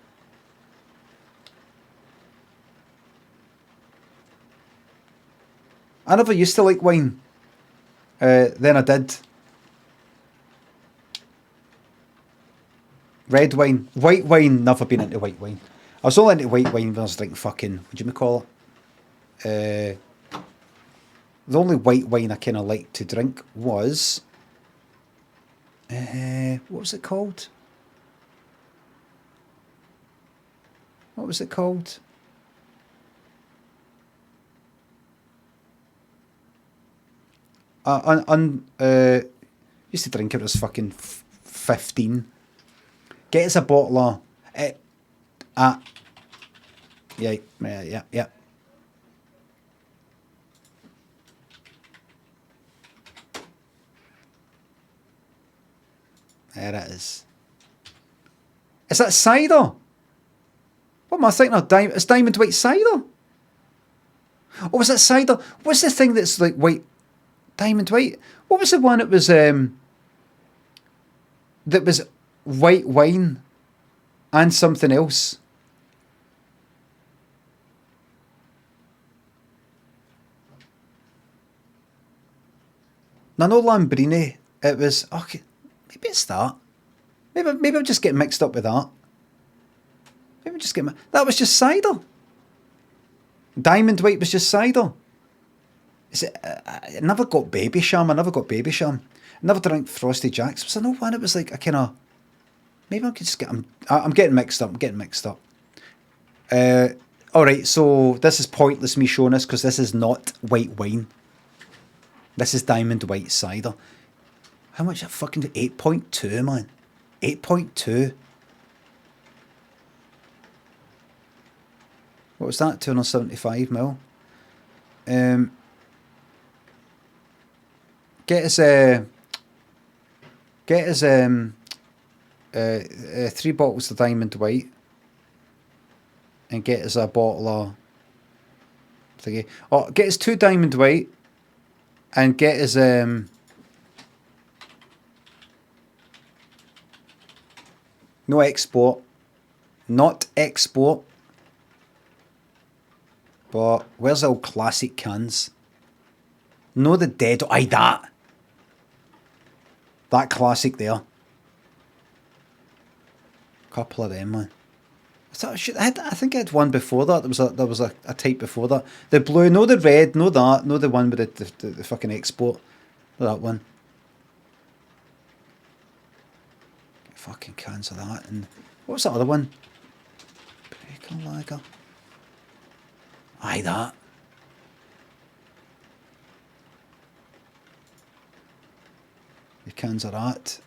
I never used to like wine. Then I did. Red wine. White wine, never been into white wine. I was only into white wine when I was drinking fucking, what do you call it? The only white wine I kind of liked to drink was... what was it called? What was it called? Used to drink it when I was fucking 15. Get us a bottle of... Yeah. There it is. Is that cider? What am I thinking of? It's Diamond White cider? Oh, was that cider? What's the thing that's like white? Diamond White? What was the one that was white wine and something else? No, Lambrini. It was... Okay, maybe it's that. Maybe I'm just getting mixed up with that. Maybe I'm just getting... That was just cider. Diamond White was just cider. Is it? I never got Baby Sham. I never drank Frosty Jacks. Was there no one? It was like a kind of... Maybe I could just get... I'm getting mixed up. Alright, so this is pointless me showing this because this is not white wine. This is Diamond White cider. How much? I fucking 8.2, man. 8.2. What was that? 275 mil. Get us 3 bottles of Diamond White, and get us a bottle of thingy. Oh, get us 2 Diamond White, and get us no export, not export. But where's the old classic cans? No, the dead. Aye, that classic there. Couple of them, man. I think I had one before that. There was a type before that. The blue, no the red, no that, no the one with the fucking export. That one. Fucking cans of that. And what was that other one? Breaker Lager. Aye, that. The cans of that.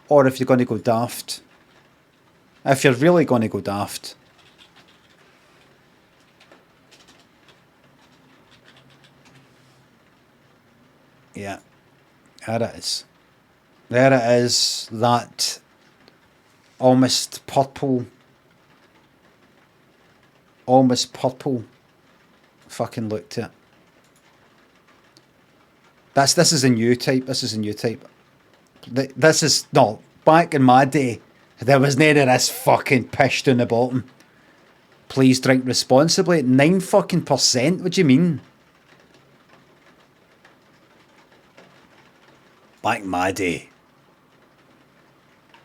Or if you're going to go daft. If you're really going to go daft. Yeah. There it is. There it is. That almost purple fucking look to it. This is a new type. This is no, back in my day there was none of this fucking pish down the bottom. Please drink responsibly. 9 fucking %. What do you mean? Back in my day.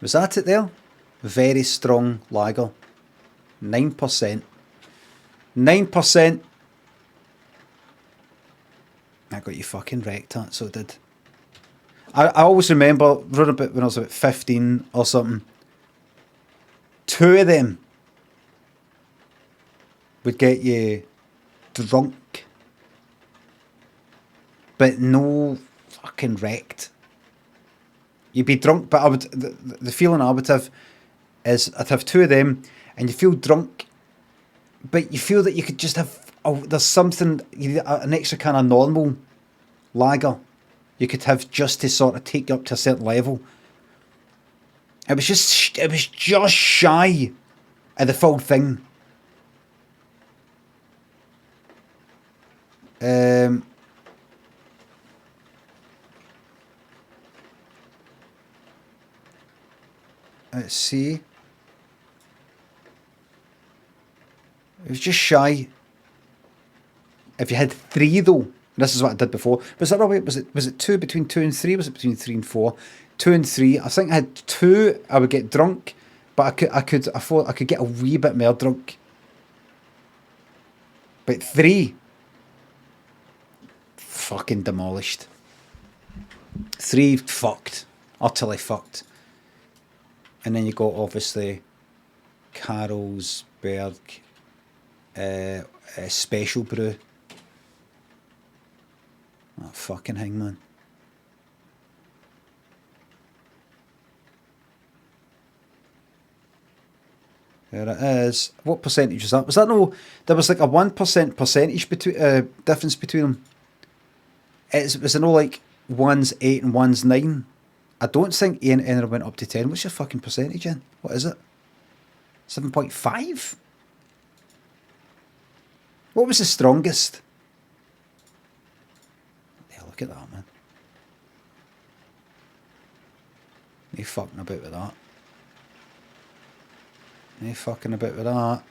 Was that it there? Very strong lager. 9%. 9%. I got you fucking wrecked, that, so it did. I always remember, when I was about 15 or something, 2 of them would get you drunk, but no fucking wrecked. You'd be drunk, but I would. The feeling I would have is I'd have two of them, and you feel drunk, but you feel that you could just have. Oh, there's something, an extra kind of normal lager you could have just to sort of take you up to a certain level. It was just shy of the full thing. Let's see. It was just shy. If you had 3 though, this is what I did before. Was that right? Was it 2, between 2 and 3? Was it between 3 and 4? 2 and 3. I think I had 2. I would get drunk, but I could afford. I could get a wee bit more drunk. But 3, fucking demolished. 3 fucked, utterly fucked. And then you got obviously Carlsberg special brew. Oh, fucking hang, man. There it is. What percentage was that? Was that no? There was like a 1% percentage difference between them. Was it no like one's 8 and one's 9? I don't think any went up to 10. What's your fucking percentage in? What is it? 7.5? What was the strongest? Yeah, look at that, man. No fucking about with that. No fucking about with that.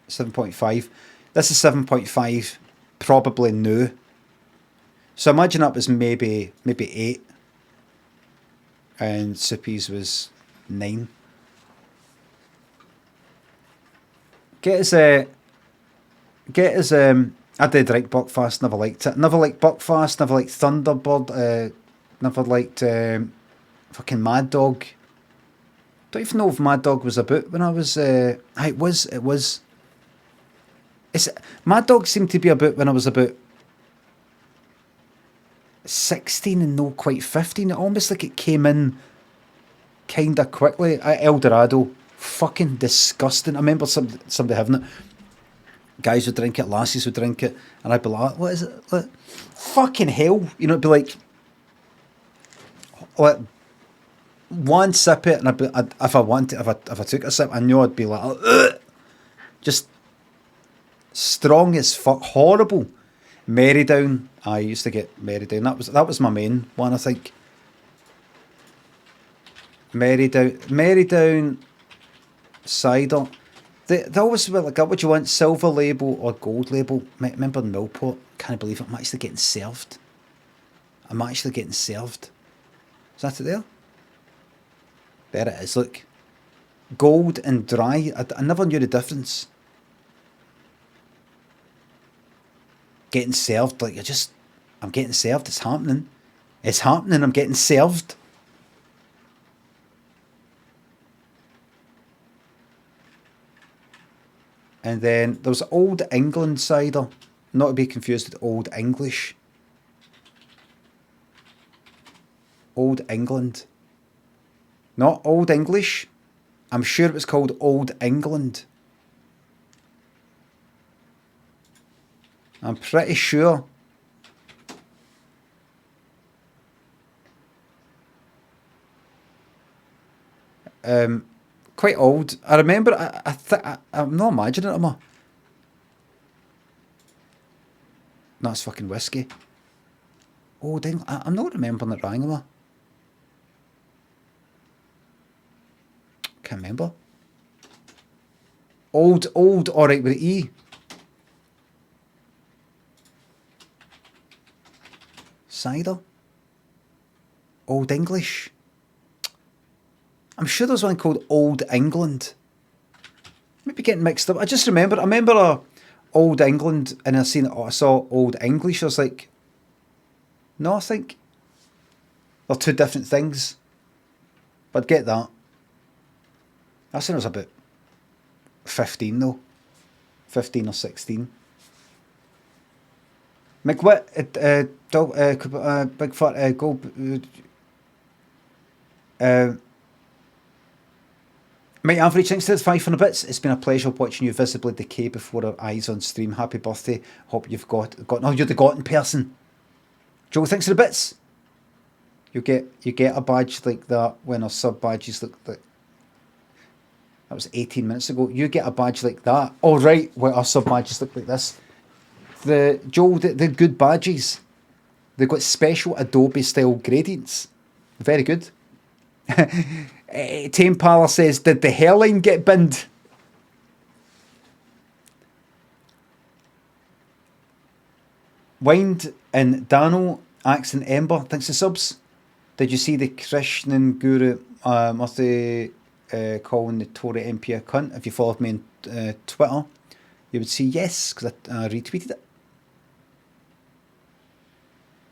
7.5. This is 7.5. Probably new. So imagine that was maybe 8. And Soupy's was 9. Get us I did like Buckfast, never liked it. Never liked Buckfast, never liked Thunderbird, never liked fucking Mad Dog. Don't even know if Mad Dog was about when I was it was. Mad Dog seemed to be about when I was about 16 and no quite 15. Almost like it came in kinda quickly. El Dorado, fucking disgusting. I remember somebody having it. Guys would drink it, lassies would drink it, and I'd be like, what is it? Like, fucking hell. You know, it'd be like one sip it, and if I took a sip, I know I'd be like, ugh! Just strong as fuck, horrible. Merrydown, I used to get Merrydown. That was my main one, I think. Merrydown cider. They always were like, what do you want, silver label or gold label? Remember in Millport? Can't believe it. I'm actually getting served. Is that it there? There it is, look. Gold and dry. I never knew the difference. Getting served, like I'm getting served, it's happening. I'm getting served. And then there was Old England cider, not to be confused with Old English. Old England. Not Old English. I'm sure it was called Old England. I'm pretty sure. Quite old. I remember. I'm not imagining it. No, it's fucking whiskey. Old England. I'm not remembering it wrong. Am I? Can't remember. Old. All right with the E. Cider. Old English. I'm sure there's one called Old England. Maybe getting mixed up. I remember Old England, and I saw Old English. I was like, no, I think they're two different things. But I'd get that. I think I was about 15 though. 15 or 16. McWhit, Bigfoot, go. Mate Average, thanks to the 500 bits. It's been a pleasure watching you visibly decay before our eyes on stream. Happy birthday. Hope you've got. No, you're the gotten person. Joe, thanks for the bits. You get a badge like that when our sub badges look like. That was 18 minutes ago. You get a badge like that. Oh, right, where our sub badges look like this. The good badges. They've got special Adobe style gradients. Very good. Tame Parlour says, did the hairline get binned? Wind and Dano, Axe and Ember, thanks to subs. Did you see the Krishnan Guru Murthy calling the Tory MP a cunt? If you followed me on Twitter, you would see yes, because I retweeted it.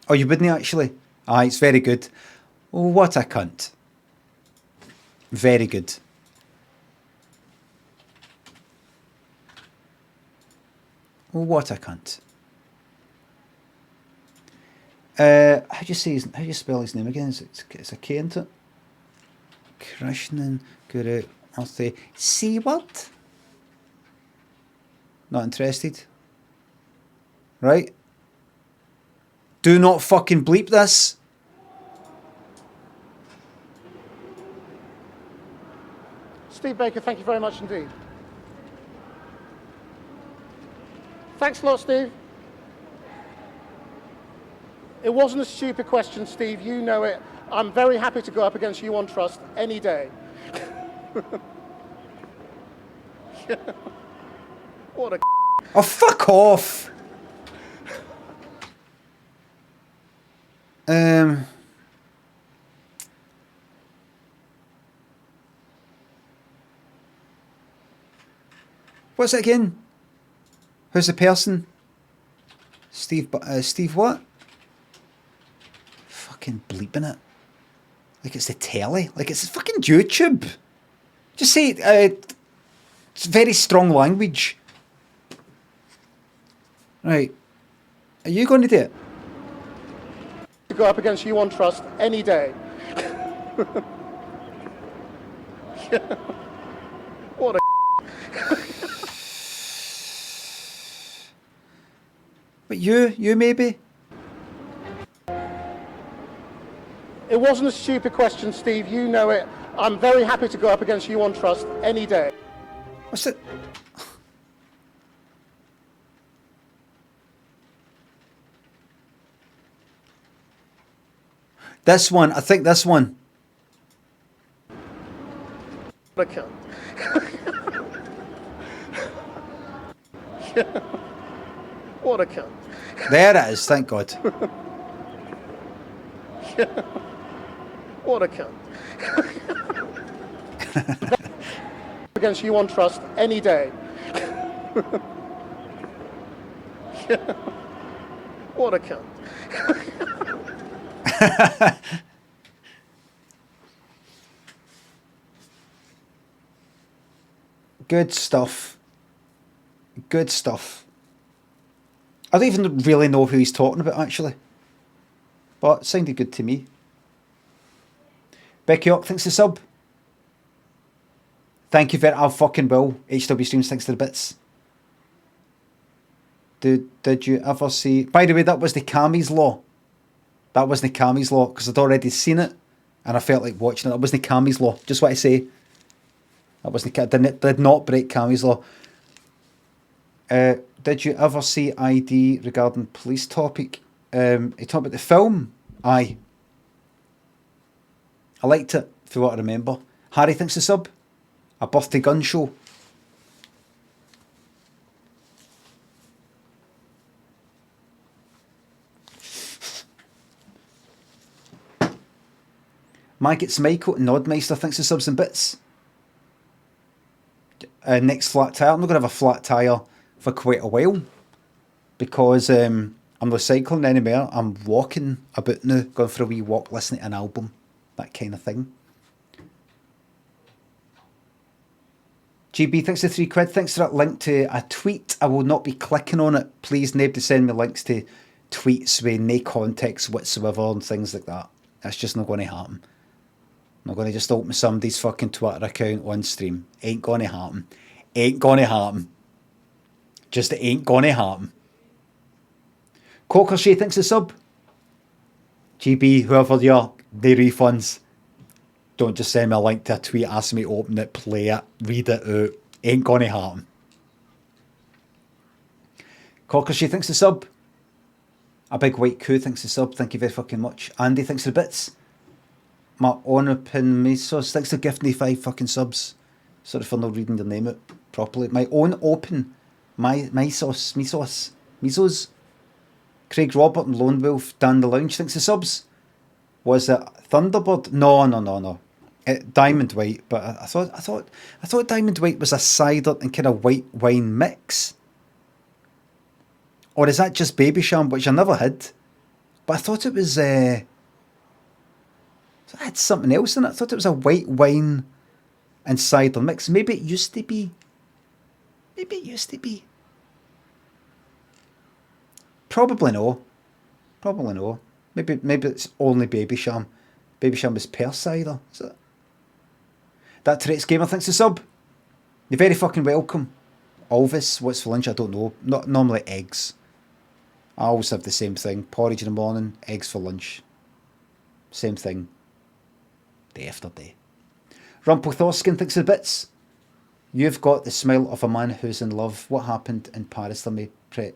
Oh, you wouldn't actually? Ah, it's very good. Oh, what a cunt. Very good. Oh, what a cunt. How do you spell his name again? It's a K, isn't it? Krishnan Guru Murthy. See what? Not interested. Right? Do not fucking bleep this. Steve Baker, thank you very much indeed. Thanks a lot, Steve. It wasn't a stupid question, Steve. You know it. I'm very happy to go up against you on Trust any day. What a... Oh, fuck off. What's it again? Who's the person? Steve what? Fucking bleeping it. Like it's the telly. Like it's fucking YouTube. Just say it's very strong language. Right. Are you going to do it? To go up against you on Trust any day. What a... But you maybe? It wasn't a stupid question, Steve. You know it. I'm very happy to go up against you on Trust any day. What's it? This one. I think this one. What a cunt. What a cunt. There it is, thank God. What a cunt. Against you on Trust any day. What a cunt. Good stuff. Good stuff. I don't even really know who he's talking about, actually. But it sounded good to me. Becky Ock, thanks for the sub. Thank you very... I fucking will. HW Streams, thanks to the bits. Did you ever see... By the way, that was the Cammy's Law. That wasn't Cammy's Law, because I'd already seen it, and I felt like watching it. That wasn't Cammy's Law. Just what I say. That wasn't... Did not break Cammy's Law. Did you ever see ID regarding police topic? You talking about the film? Aye. I liked it, for what I remember. Harry thinks the sub. A birthday gun show. Maggots Michael and Nodmeister thinks the subs and bits. Next flat tire. I'm not going to have a flat tire for quite a while. Because I'm not cycling anymore. I'm walking about now. Going for a wee walk, listening to an album. That kind of thing. GB, thanks for £3. Thanks for that link to a tweet. I will not be clicking on it. Please, nobody send me links to tweets with no context whatsoever and things like that. That's just not going to happen. I'm not going to just open somebody's fucking Twitter account on stream. Ain't going to happen. Ain't going to happen. Just ain't going to happen. Cocker Shay thinks the sub. GB, whoever you are, no refunds. Don't just send me a link to a tweet, ask me to open it, play it, read it out. Ain't going to happen. Cocker Shay thinks the sub. A big white coo thinks the sub. Thank you very fucking much. Andy thinks the bits. My Onopin Mesos thanks for gifting me 5 fucking subs. Sorry for not reading your name out properly. My own open. Mesos. Craig Robert and Lone Wolf Dan the Lounge thinks the subs. Was it Thunderbird? No. Diamond White, but I thought Diamond White was a cider and kind of white wine mix. Or is that just Babycham, which I never had? But I thought it was I had something else in it. I thought it was a white wine and cider mix. Maybe it used to be. Probably no. Maybe it's only Babycham. Babycham is pear cider, is it? That Tourette's Gamer thinks the sub. You're very fucking welcome. Alvis, what's for lunch? I don't know. Not normally eggs. I always have the same thing. Porridge in the morning, eggs for lunch. Same thing. Day after day. Rumpelthorskin thinks the bits. You've got the smile of a man who's in love. What happened in Paris? Let me pray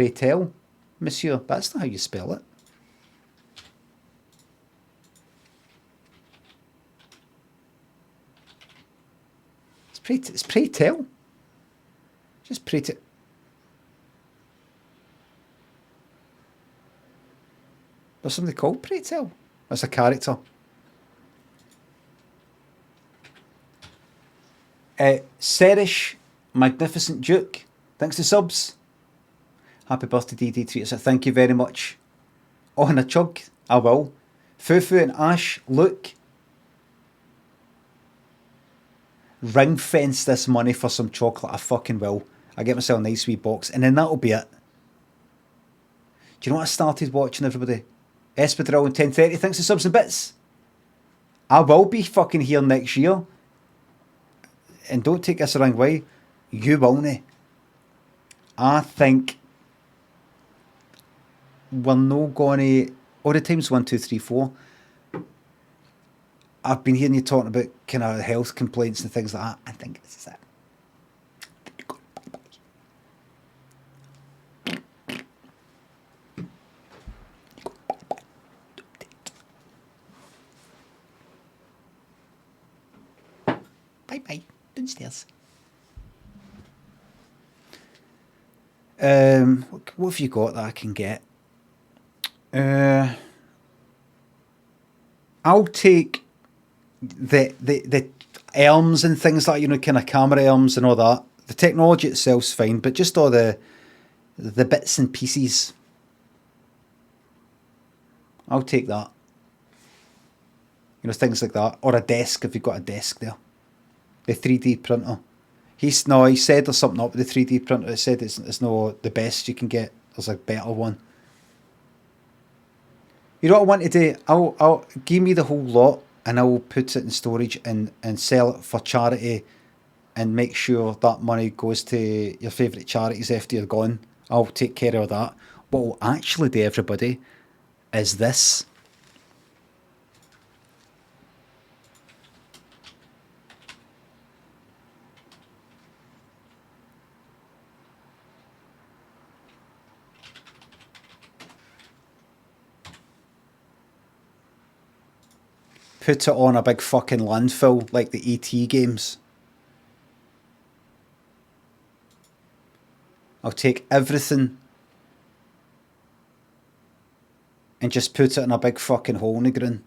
tell, monsieur. That's not how you spell it. It's pray tell. Just pray tell. There's something called pray tell. That's a character. Serish, Magnificent Duke. Thanks to subs. Happy birthday, DD Treats. Thank you very much. Oh, and a chug. I will. Fufu and Ash, look. Ring fence this money for some chocolate. I fucking will. I get myself a nice wee box, and then that'll be it. Do you know what I started watching, everybody? Espadrille and 10:30. Thanks to subs and bits. I will be fucking here next year. And don't take this the wrong way. You won't. I think we're not going to. All the times 1, 2, 3, 4. I've been hearing you talking about kind of health complaints and things like that. I think this is it. Bye. Downstairs. What have you got that I can get? I'll take the arms and things like, you know, kind of camera arms and all that. The technology itself's fine, but just all the bits and pieces. I'll take that. You know, things like that. Or a desk, if you've got a desk there. The 3D printer. He said there's something up with the 3D printer. It said it's not the best you can get. There's a better one. You know what I want to do? I'll give me the whole lot and I'll put it in storage and sell it for charity and make sure that money goes to your favourite charities after you're gone. I'll take care of that. What I'll actually do, everybody, is this. Put it on a big fucking landfill like the ET games. I'll take everything and just put it in a big fucking hole in the ground.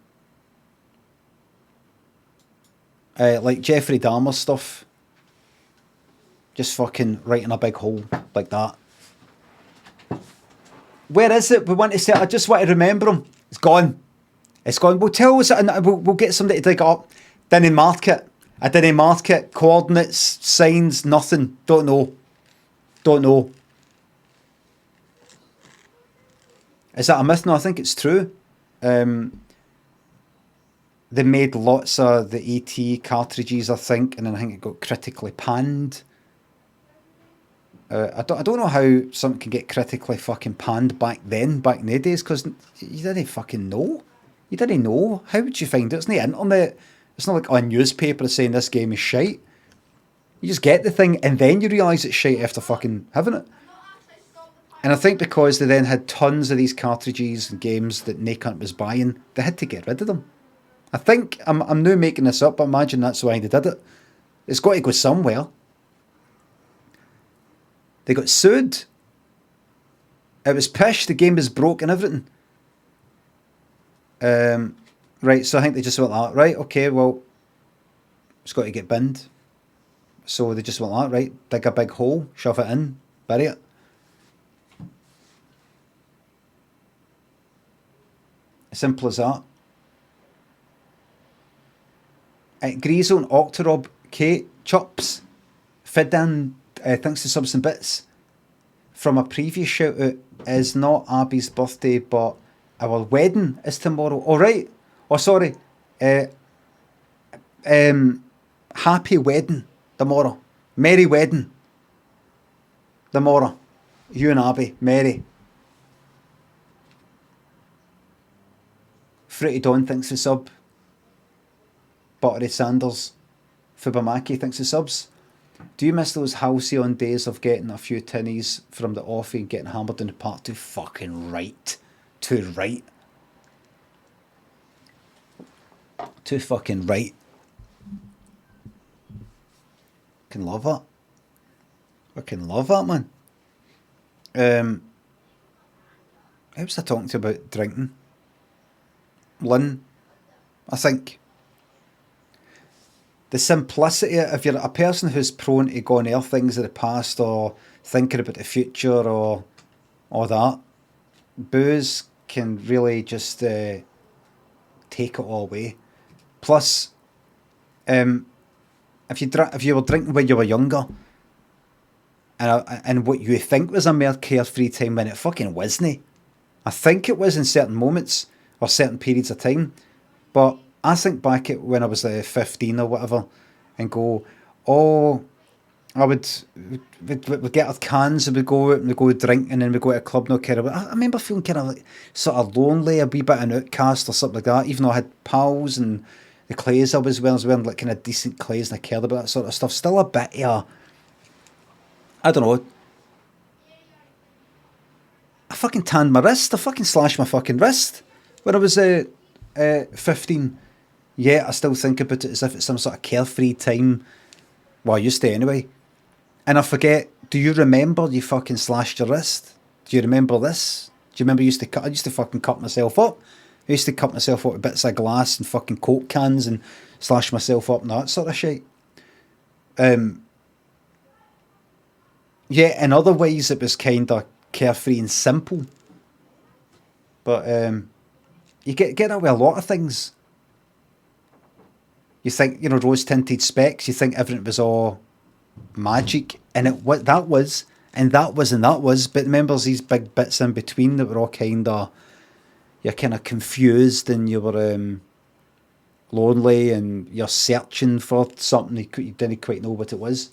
Like Jeffrey Dahmer stuff. Just fucking right in a big hole like that. Where is it? We want to say. I just want to remember him. It's gone. It's gone. We'll tell us and we'll get somebody to dig it up. Then in market. I didn't mark it. Coordinates, signs, nothing. Don't know. Don't know. Is that a myth? No, I think it's true. They made lots of the ET cartridges, I think, and then I think it got critically panned. I don't know how something can get critically fucking panned back in the days, because you didn't fucking know. You didn't know. How would you find it? It's not the internet. It's not like a newspaper saying this game is shite. You just get the thing and then you realise it's shite after fucking having it. And I think because they then had tons of these cartridges and games that no cunt was buying, they had to get rid of them. I think, I'm now making this up, but imagine that's why they did it. It's got to go somewhere. They got sued. It was pish, the game was broke and everything. Right, so I think they just went like, right, okay, well, it's got to get binned. So they just went like, right, dig a big hole, shove it in, bury it. Simple as that. Greasel and Octorob Kate Chops. Fiddan, thanks to subs and bits. From a previous shout out, is not Abby's birthday, but our wedding is tomorrow. All right. Oh, sorry. Happy wedding tomorrow. Merry wedding tomorrow. You and Abby. Merry. Fruity Dawn thanks for sub. Buttery Sanders. Fubamaki thanks for subs. Do you miss those halcyon days of getting a few tinnies from the offie and getting hammered in the park? Too fucking right. Too right. Too fucking right. Fucking love that. Fucking love that, man. Who was I talking to about drinking? Lynn, I think. The simplicity, if you're a person who's prone to going near things of the past or thinking about the future or that, booze can really just take it all away. Plus, if you were drinking when you were younger, and what you think was a mere carefree time when it fucking wasn't. I think it was in certain moments or certain periods of time, but I think back at when I was 15 or whatever and go, oh, we'd get our cans and we'd go out and we'd go drink and then we'd go to a club, no care about. I remember feeling kind of like sort of lonely, a wee bit an outcast or something like that, even though I had pals and the clays I was wearing like kind of decent clays and I cared about that sort of stuff. Still a bit I don't know. I fucking tanned my wrist. I fucking slashed my fucking wrist when I was 15. Yeah, I still think about it as if it's some sort of carefree time. Well, I used to anyway. And I forget, do you remember you fucking slashed your wrist? Do you remember this? Do you remember I used to fucking cut myself up? I used to cut myself up with bits of glass and fucking Coke cans and slash myself up and that sort of shit. Yeah, in other ways it was kind of carefree and simple. But you get that with a lot of things. You think, rose-tinted specs, you think everything was all magic, and that was, but remember these big bits in between that were all you're kind of confused and you were lonely and you're searching for something you didn't quite know what it was.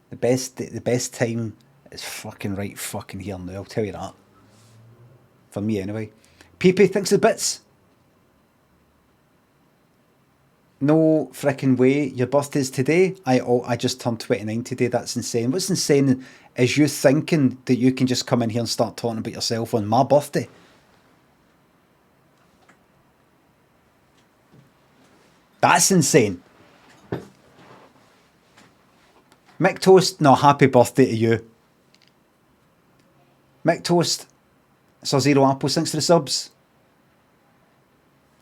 The best time is fucking right fucking here now, I'll tell you that. For me anyway. PP, thanks for the bits. No frickin' way, your birthday's today? I just turned 29 today, that's insane. What's insane is you thinking that you can just come in here and start talking about yourself on my birthday. That's insane. Mick Toast, no, happy birthday to you. Mick Toast, Sir Zero Apples, thanks for the subs.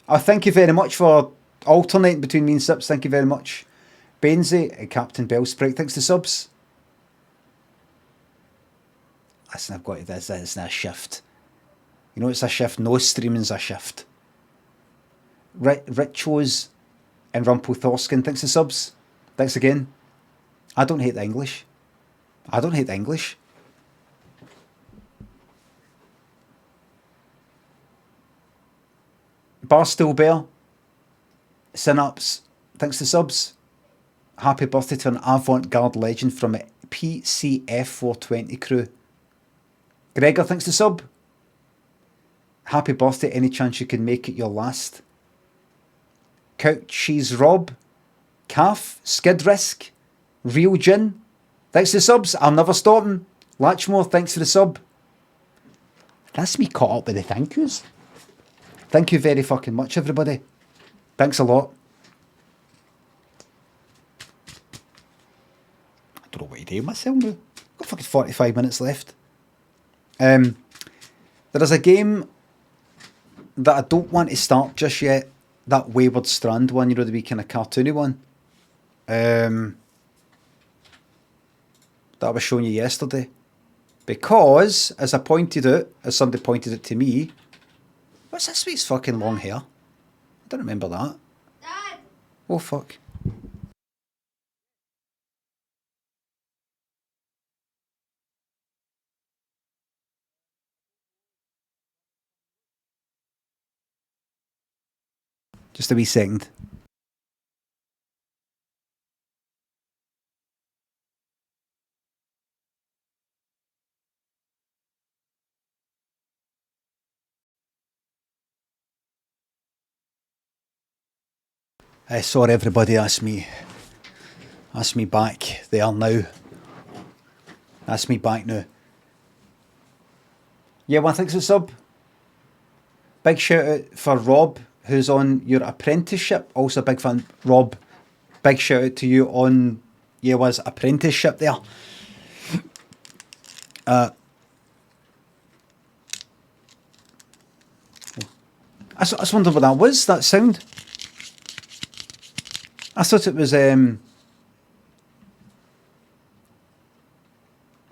Oh, thank you very much for alternating between me and Sips, thank you very much. Bainsy and Captain Bellsprite, thanks to subs. Listen, I've got to this is a shift. You know it's a shift, no streaming's a shift. Richos, And Rumpelthorskin, thanks for subs. Thanks again. I don't hate the English. I don't hate the English. Barstool Bear, Synops, thanks for subs. Happy birthday to an avant-garde legend from a PCF 420 crew. Gregor, thanks for sub. Happy birthday, any chance you can make it your last. Couch Cheese Rob, Calf, Skid Risk, Real Gin, thanks for the subs. I'm never stopping. Latchmore, thanks for the sub. That's me caught up with the thank yous. Thank you very fucking much, everybody. Thanks a lot. I don't know what to do with myself now. I've got fucking 45 minutes left. There is a game that I don't want to start just yet. That Wayward Strand one, you know, the wee kind of cartoony one. That I was showing you yesterday. Because, as I pointed out, as somebody pointed it to me, what's this sweet's fucking long hair? I don't remember that. Dad. Oh fuck. Just a wee second. Sorry everybody, that's me back there now. That's me back now. Yeah, one thanks for the sub. Big shout out for Rob, who's on your apprenticeship. Also a big fan. Rob, big shout out to you on was apprenticeship there. I just wondered what that was, that sound. I thought it was Lynn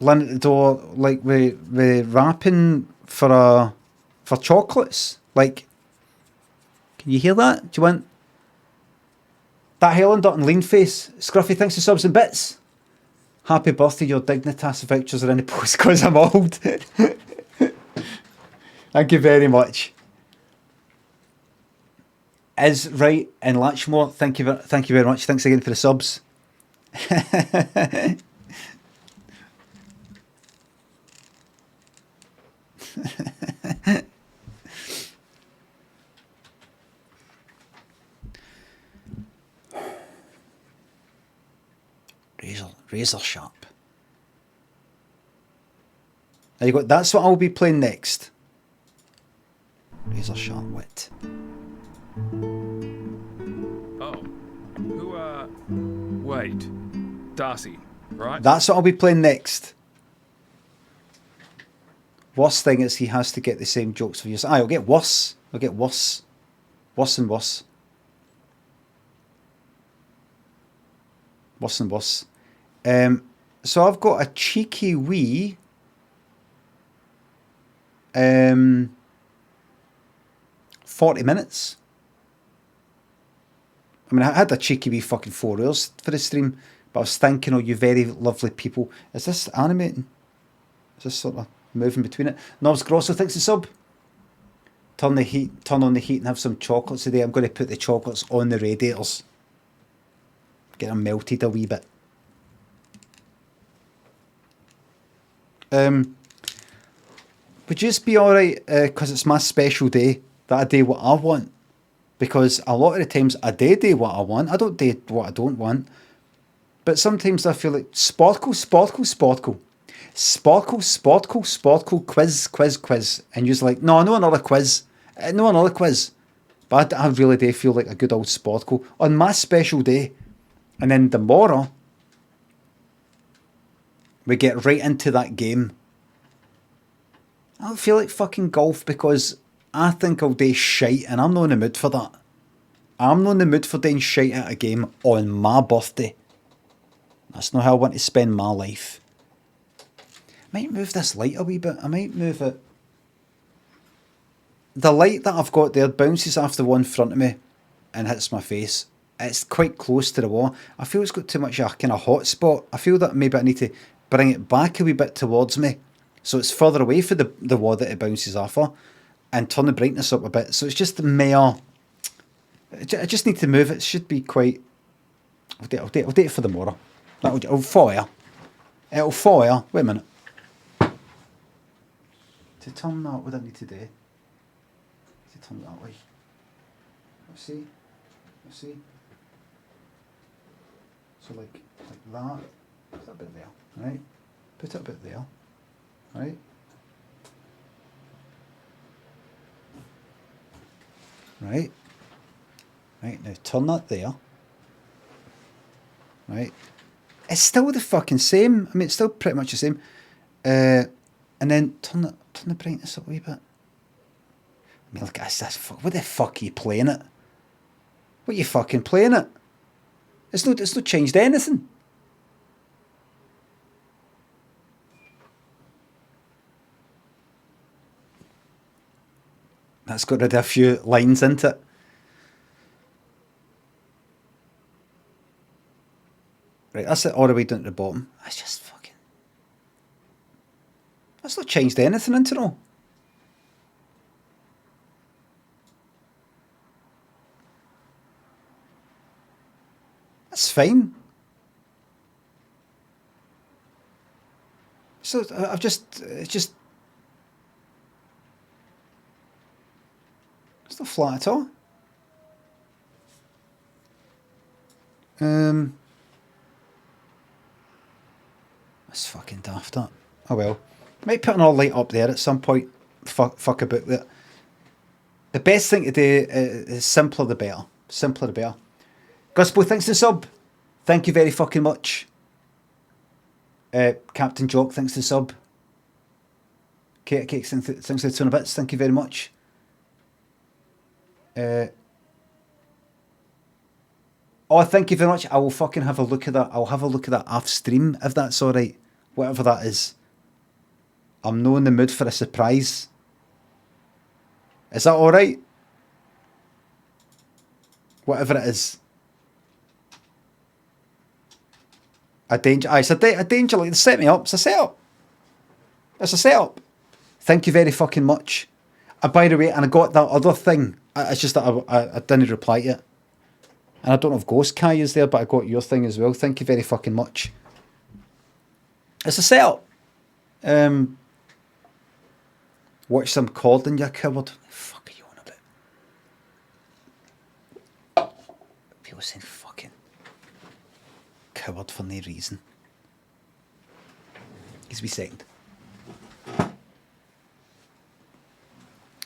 at the door, like we rapping for chocolates. Like, can you hear that? Do you want that Helen Dutton lean face? Scruffy, thanks for subs and bits. Happy birthday, your Dignitas vouchers are in the post because I'm old. Thank you very much. Is right and Latchmore, thank you very much. Thanks again for the subs. Razor sharp. There you go. That's what I'll be playing next. Razor sharp wit. Oh, wait, Darcy, right? That's what I'll be playing next. Worst thing is he has to get the same jokes for you. I'll get worse. I'll get worse. Worse and worse. Worse and worse. So I've got a cheeky wee 40 minutes. I mean, I had a cheeky wee fucking 4 hours for the stream, but I was thinking, oh, you very lovely people. Is this animating? Is this sort of moving between it? Nobs Grosso thinks the sub. Turn on the heat and have some chocolates today. I'm going to put the chocolates on the radiators. Get them melted a wee bit. Would you just be alright, because it's my special day, that I do what I want? Because a lot of the times I do what I want. I don't do what I don't want. But sometimes I feel like sporkle, quiz. And you're like, no, another quiz. But I really do feel like a good old sporkle on my special day. And then tomorrow, we get right into that game. I don't feel like fucking golf because I think I'll do shite and I'm not in the mood for that. I'm not in the mood for doing shite at a game on my birthday. That's not how I want to spend my life. I might move this light a wee bit. I might move it. The light that I've got there bounces off the one in front of me and hits my face. it's quite close to the wall. I feel it's got too much a kind of hot spot. I feel that maybe I need to bring it back a wee bit towards me, so it's further away from the wall that it bounces off of, and turn the brightness up a bit. So it's just the mere. I just need to move it. It should be quite. I'll do it for the morrow. It'll fire. It'll fire. Wait a minute. To turn that, what do I need to do? To turn it that way. Let's see. So like that. Put that bit there, right? Put it a bit there, right? Right. Right, now turn that there. Right. It's still the fucking same. I mean, it's still pretty much the same. And then turn the brightness up a wee bit. I mean, look at this. What the fuck are you playing it? What are you fucking playing it? It's not changed anything. That's got rid of a few lines into it. Right, that's it all the way down to the bottom. That's just fucking... That's not changed anything into it all. That's fine. So it's just... It's not flat at all. That's fucking daft, that. Oh well. Might put another light up there at some point. Fuck about that. The best thing to do is simpler the better. Simpler the better. Guspo, thanks to sub. Thank you very fucking much. Captain Jock, thanks to sub. Kate Cake, thanks to 200 bits. Thank you very much. Oh, thank you very much. I will fucking have a look at that. I'll have a look at that off stream, if that's alright. Whatever that is. I'm not in the mood for a surprise. Is that alright? Whatever it is. A danger. It's a danger. Like, set me up. It's a setup. It's a setup. Thank you very fucking much. By the way, and I got that other thing. It's just that I didn't reply to it. And I don't know if Ghost Kai is there, but I got your thing as well. Thank you very fucking much. It's a setup. Watch some Cordon, you coward. What the fuck are you on about? People saying fucking coward for no reason. Give me a second.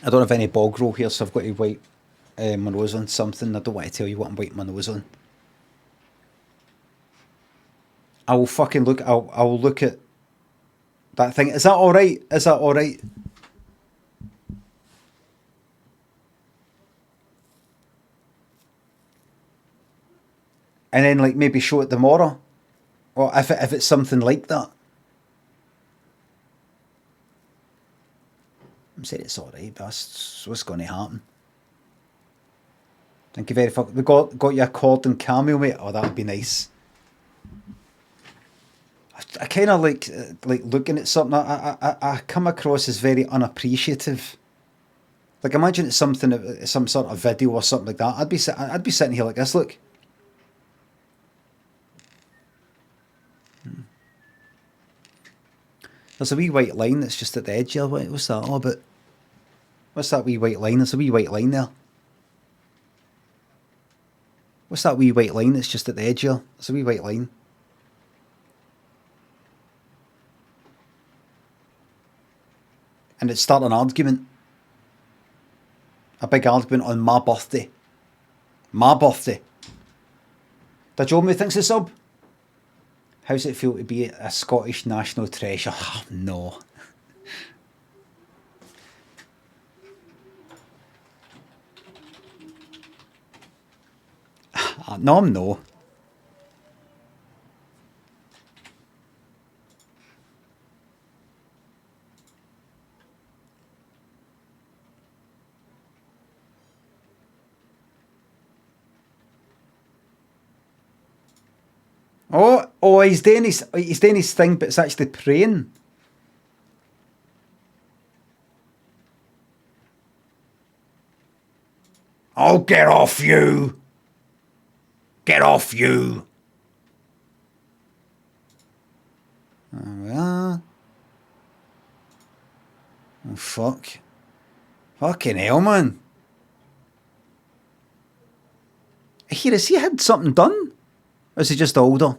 I don't have any bog roll here, so I've got to wipe my nose on something. I don't want to tell you what I'm wiping my nose on. I will fucking look. I will look at that thing. Is that all right? Is that all right? And then like maybe show it tomorrow, or if it's something like that. I'm saying it's all right. That's what's going to happen. Thank you very much. We got you a Cordon cameo, mate. Oh, that would be nice. I kind of like looking at something. I come across as very unappreciative. Like imagine it's something, some sort of video or something like that. I'd be sitting here like this. Look. There's a wee white line that's just at the edge here. What's that all about? What's that wee white line? There's a wee white line there. What's that wee white line that's just at the edge here? There's a wee white line. And it's starting an argument. A big argument on my birthday. My birthday. Did you me thinks it's sub? How's it feel to be a Scottish national treasure? Oh, no. No, I'm no. Oh, he's doing his thing, but it's actually praying. Oh, get off you! Get off you! There we are. Oh, fuck. Fucking hell, man. Here, has he had something done? Or is he just older?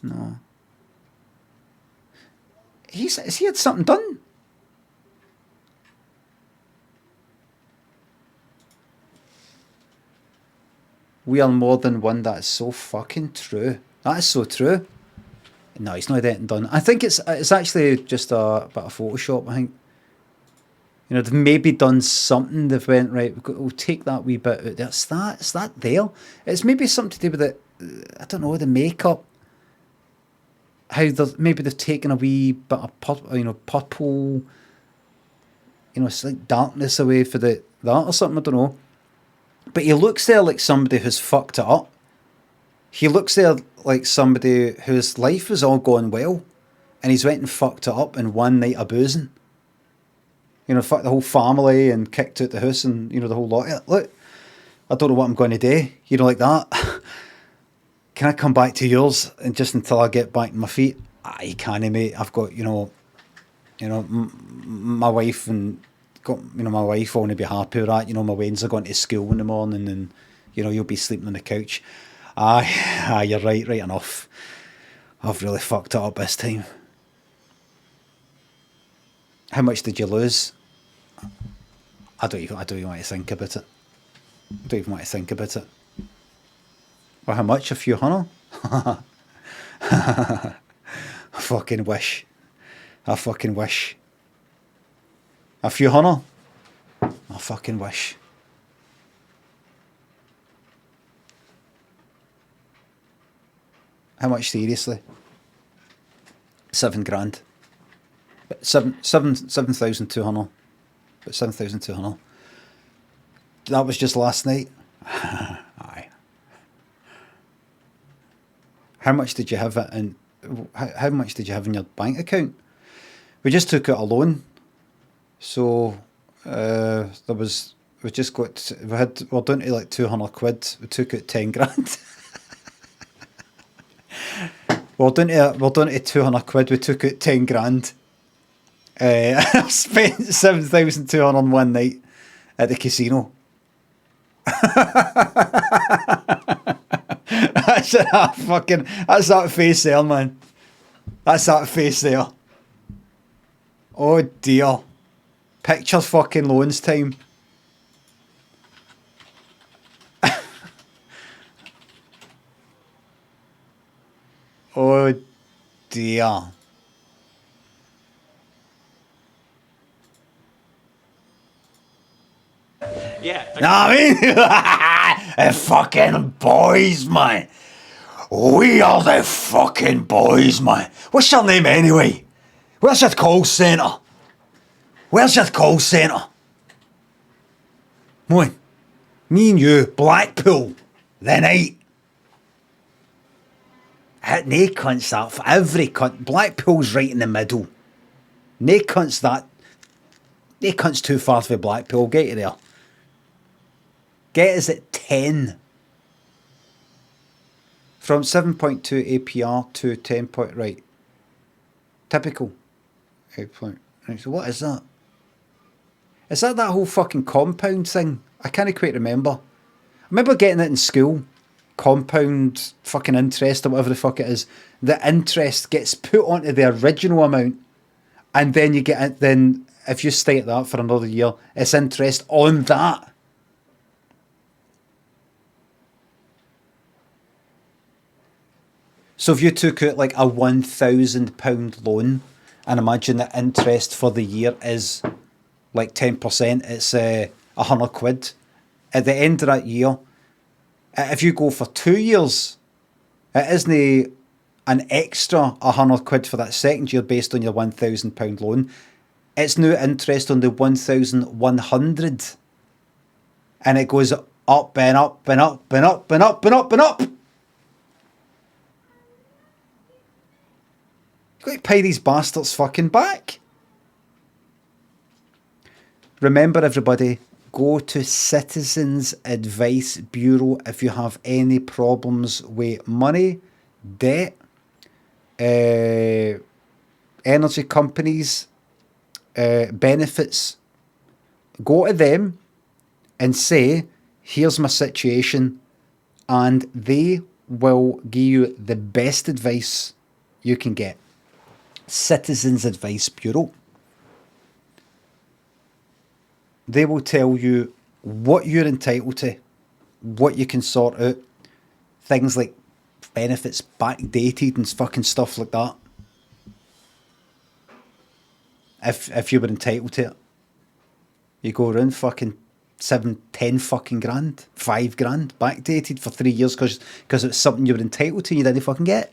No. Has he had something done? We are more than one. That is so fucking true. That is so true. No, he's not anything done. I think it's actually just a bit of Photoshop, I think. You know, they've maybe done something. They've went, right, we'll take that wee bit out there. It's that there. It's maybe something to do with it, I don't know, the makeup. How maybe they've taken a wee bit of purple, slight darkness away for that or something, I don't know. But he looks there like somebody who's fucked it up. He looks there like somebody whose life is all going well, and he's went and fucked it up in one night of boozing. Fucked the whole family and kicked out the house and, the whole lot. Look, I don't know what I'm going to do. Like that. Can I come back to yours and just until I get back to my feet? You can't, mate. I've got, my wife and my wife will only be happy with that. My Waynes are going to school in the morning and, you'll be sleeping on the couch. You're right enough. I've really fucked it up this time. How much did you lose? I don't even want to think about it. I don't even want to think about it. Well, how much? A few hundred? I fucking wish. A few hundred? I fucking wish. How much, seriously? 7 grand. 7,200. But 7,200. That was just last night. Aye. How much did you have it in? How much did you have in your bank account? We just took out a loan, so we're down to like 200 quid. We took out 10 grand. we're down to 200 quid. We took out 10 grand. I spent 7,200 on one night at the casino. That's that face there, man. That's that face there. Oh dear. Picture fucking loans time. Oh dear. Yeah. The fucking boys, man. We are the fucking boys, man. What's your name anyway? Where's your call centre? Moin. Me and you, Blackpool, the night. Nae cunts that for every cunt. Blackpool's right in the middle. Nae cunts too far for Blackpool. Get you there. Get us at 10. From 7.2 APR to 10 point, right. Typical. 8 point. Right, so what is that? Is that whole fucking compound thing? I can't quite remember. I remember getting it in school. Compound fucking interest or whatever the fuck it is. The interest gets put onto the original amount, and then you get it. Then if you stay at that for another year, it's interest on that. So if you took out like a £1,000 loan, and imagine the interest for the year is like 10%, it's 100 quid. At the end of that year, if you go for 2 years, it isn't an extra 100 quid for that second year based on your £1,000 loan. It's now interest on the 1,100. And it goes up and up and up and up and up and up and up. You've got to pay these bastards fucking back. Remember, everybody, go to Citizens Advice Bureau if you have any problems with money, debt, energy companies, benefits. Go to them and say, here's my situation, and they will give you the best advice you can get. Citizens Advice Bureau. They will tell you what you're entitled to, what you can sort out, things like benefits backdated and fucking stuff like that. If you were entitled to it, you go around fucking 7, 10 fucking grand, 5 grand backdated for 3 years because it's something you were entitled to and you didn't fucking get.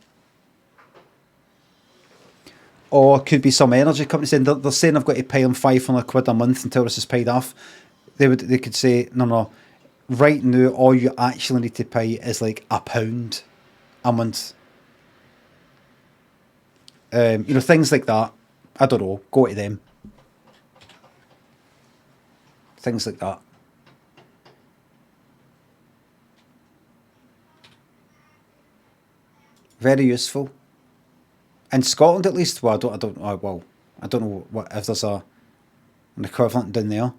Or it could be some energy company saying they're saying I've got to pay them £500 a month until this is paid off. They could say no. Right now, all you actually need to pay is like £1 a month. Things like that. I don't know. Go to them. Things like that. Very useful. In Scotland, at least. Well, I don't know what if there's an equivalent down there.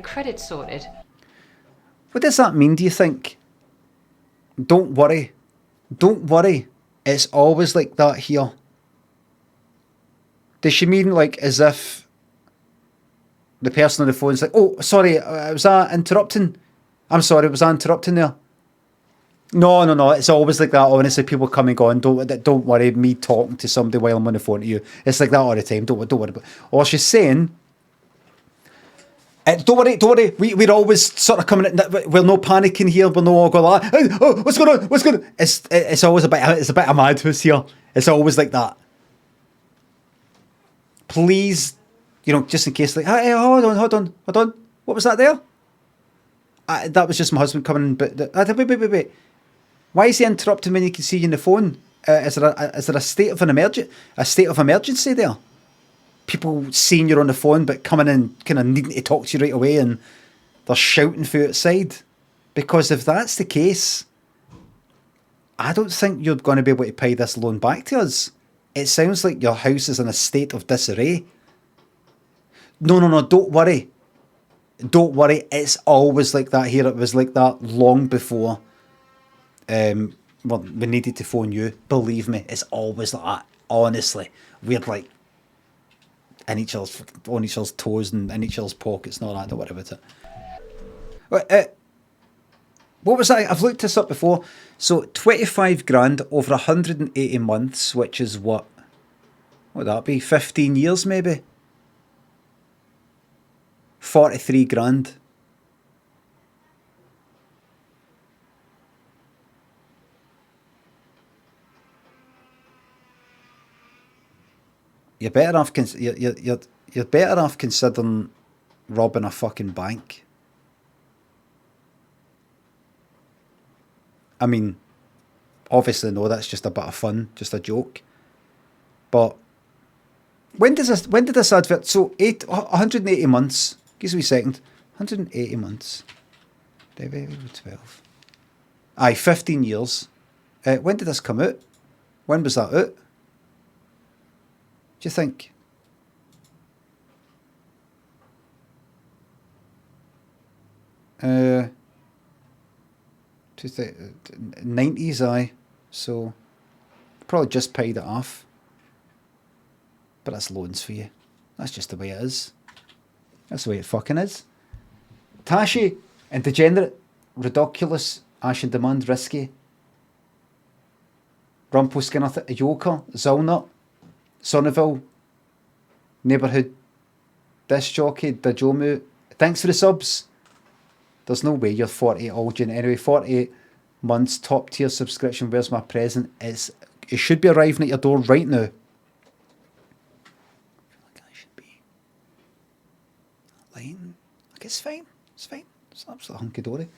Credit sorted. What does that mean, do you think? Don't worry. Don't worry. It's always like that here. Does she mean like as if the person on the phone's like, oh, sorry, was I interrupting? I'm sorry, was I interrupting there? No. It's always like that. Honestly, people coming on. Don't worry. Me talking to somebody while I'm on the phone to you. It's like that all the time. Don't worry about it. Or she's saying, don't worry. We're always sort of coming. We're no panicking here. We're no all going like, oh, what's going on? It's always a bit of a madhouse here. It's always like that. Please, just in case, like, hey, hold on. What was that there? That was just my husband coming in. But wait. Why is he interrupting when you can see you on the phone? Is there a state of emergency there? People seeing you're on the phone but coming in kind of needing to talk to you right away and they're shouting for you outside. Because if that's the case, I don't think you're going to be able to pay this loan back to us. It sounds like your house is in a state of disarray. No, don't worry. Don't worry, it's always like that here. It was like that long before we needed to phone you. Believe me, it's always like that. Honestly, we're like on each other's toes and in each other's pockets and all that. Don't worry about it. What was that? I've looked this up before. So 25 grand over 180 months, which is what would that be? 15 years maybe? 43 grand. You're better off you're better off considering robbing a fucking bank. I mean, obviously no, that's just a bit of fun, just a joke. But when did this advert? So 180 months. Give me a second. 180 months. Divided by 12. Aye, 15 years. When did this come out? When was that out? Do you think? Uh, 90s, aye. So probably just paid it off. But that's loans for you. That's just the way it is. That's the way it fucking is. Tashi and Degenerate, Ridiculous, Ash and Demand, Risky, Rumpelstiltskin, Joker, Zolnut, Sonneville, Neighbourhood, Disc Jockey, Dajomu. Thanks for the subs. There's no way you're 48 Algin. Anyway, 48 months, top tier subscription. Where's my present? It should be arriving at your door right now. Line. Like it's fine. It's absolutely hunky dory.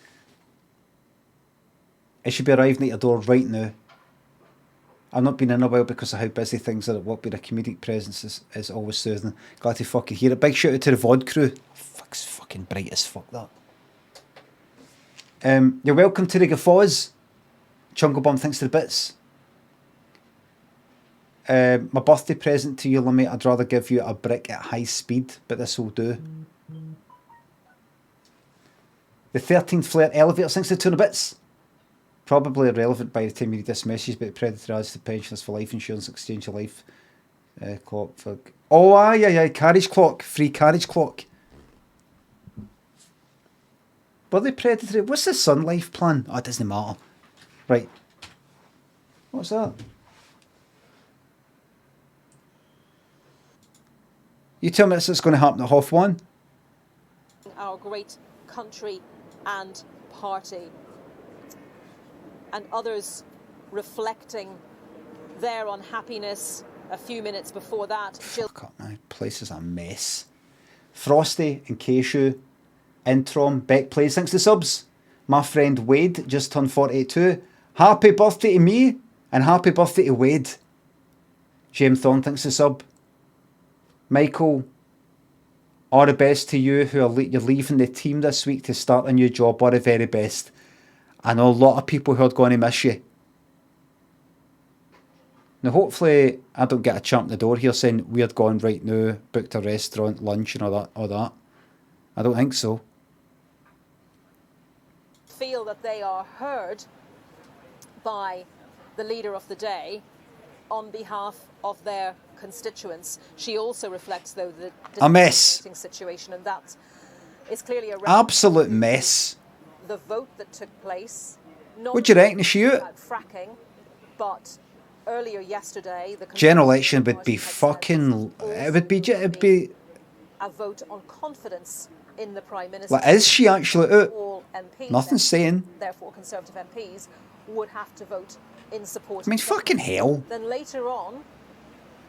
It should be arriving at your door right now. I've not been in a while because of how busy things are. What being a comedic presence is always soothing. Glad to fucking hear it. Big shout out to the VOD crew. Fuck's fucking bright as fuck, that. You're welcome to the guffaws. Chungle Bum, thanks to the bits. My birthday present to you, Limmy. I'd rather give you a brick at high speed, but this will do. The 13th flare elevator, thanks to 200 bits. Probably irrelevant by the time you read this message, but Predator adds to pensioners for life insurance, exchange of life clock for... Oh, aye, carriage clock. Free carriage clock. Were they predatory? What's the Sun Life plan? Oh, it doesn't matter. Right. What's that? You tell me this is going to happen at Hoff 1? Our great country and party. And others reflecting their unhappiness a few minutes before that. Fuck up, my place is a mess. Frosty and Keishu, Introm, Beck Plays, thanks to subs. My friend Wade just turned 42. Happy birthday to me and happy birthday to Wade. James Thorne, thanks to sub. Michael, all the best to you who are you're leaving the team this week to start a new job. All the very best. I know a lot of people who are going to miss you. Now, hopefully, I don't get a chump in the door here saying we're gone right now, booked a restaurant, lunch, and all that. I don't think so. Feel that they are heard by the leader of the day on behalf of their constituents. She also reflects, though, the a mess situation, and that is clearly a absolute mess. The vote that took place. What do you reckon, shoot? Fracking, but earlier yesterday, the general election would be fucking. It'd be a vote on confidence in the Prime Minister. Like, is she actually out? All MPs, nothing's saying. Therefore, Conservative MPs would have to vote in support. I mean, fucking hell. Then later on,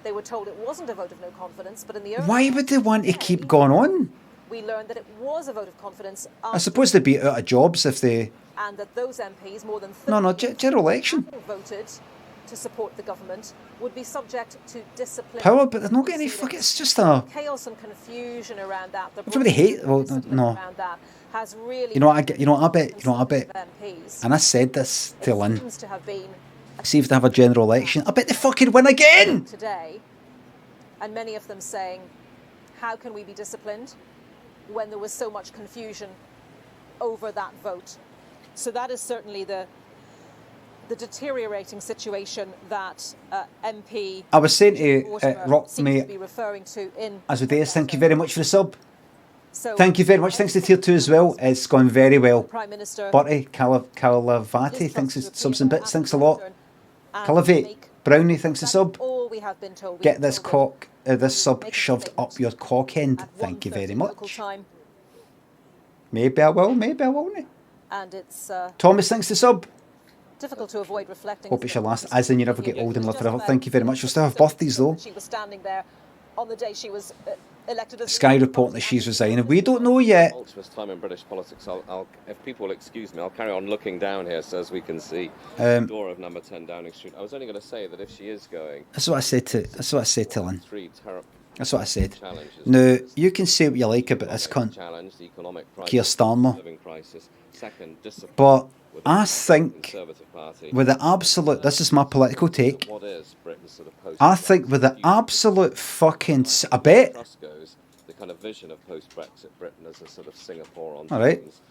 they were told it wasn't a vote of no confidence, but in the early why would they want to keep going on? We learned that it was a vote of confidence. I suppose they'd be out of jobs if they. And that those MPs, more than 30 general election, voted to support the government, would be subject to discipline. Power, but they're not getting any fuck. It's just a chaos and confusion around that. Everybody hate. Well, no. Has really you know what I get. You know what I bet. You know what I bet. And I said this to Lynn. See if they have a general election. I bet they fucking win again today. And many of them saying, "How can we be disciplined when there was so much confusion over that vote?" So that is certainly the deteriorating situation that MP. I was saying to Rock Mate, as with this, thank you very much for the sub. So, thank you very much. Thanks to Tier 2 as well. It's gone very well. Prime Minister Bertie Calavati, thanks to subs and bits. Thanks a lot. Calavate Brownie, thanks to sub. Get this this sub shoved up your cock end. Thank you very much. Maybe I will, maybe I won't. And it's Thomas, thanks to sub. Difficult to avoid reflecting. Hope it's your last, as in you never get old and live forever. Thank you very much. We'll still have birthdays though. She was standing there on the day she was elected as Sky reporting that she's resigning. We don't know yet. Ultimate time in British politics. I'll, if people will excuse me, I'll carry on looking down here so as we can see door of number 10 Downing Street. I was only going to say that if she is going. That's what I said to. That's what I said to Lynn. That's what I said. Now you can say what you like about this cunt, Keir Starmer, but I think with the absolute. This is my political take. I think with the absolute fucking. I bet. The kind of vision of post-Brexit Britain as a sort of Singapore on things,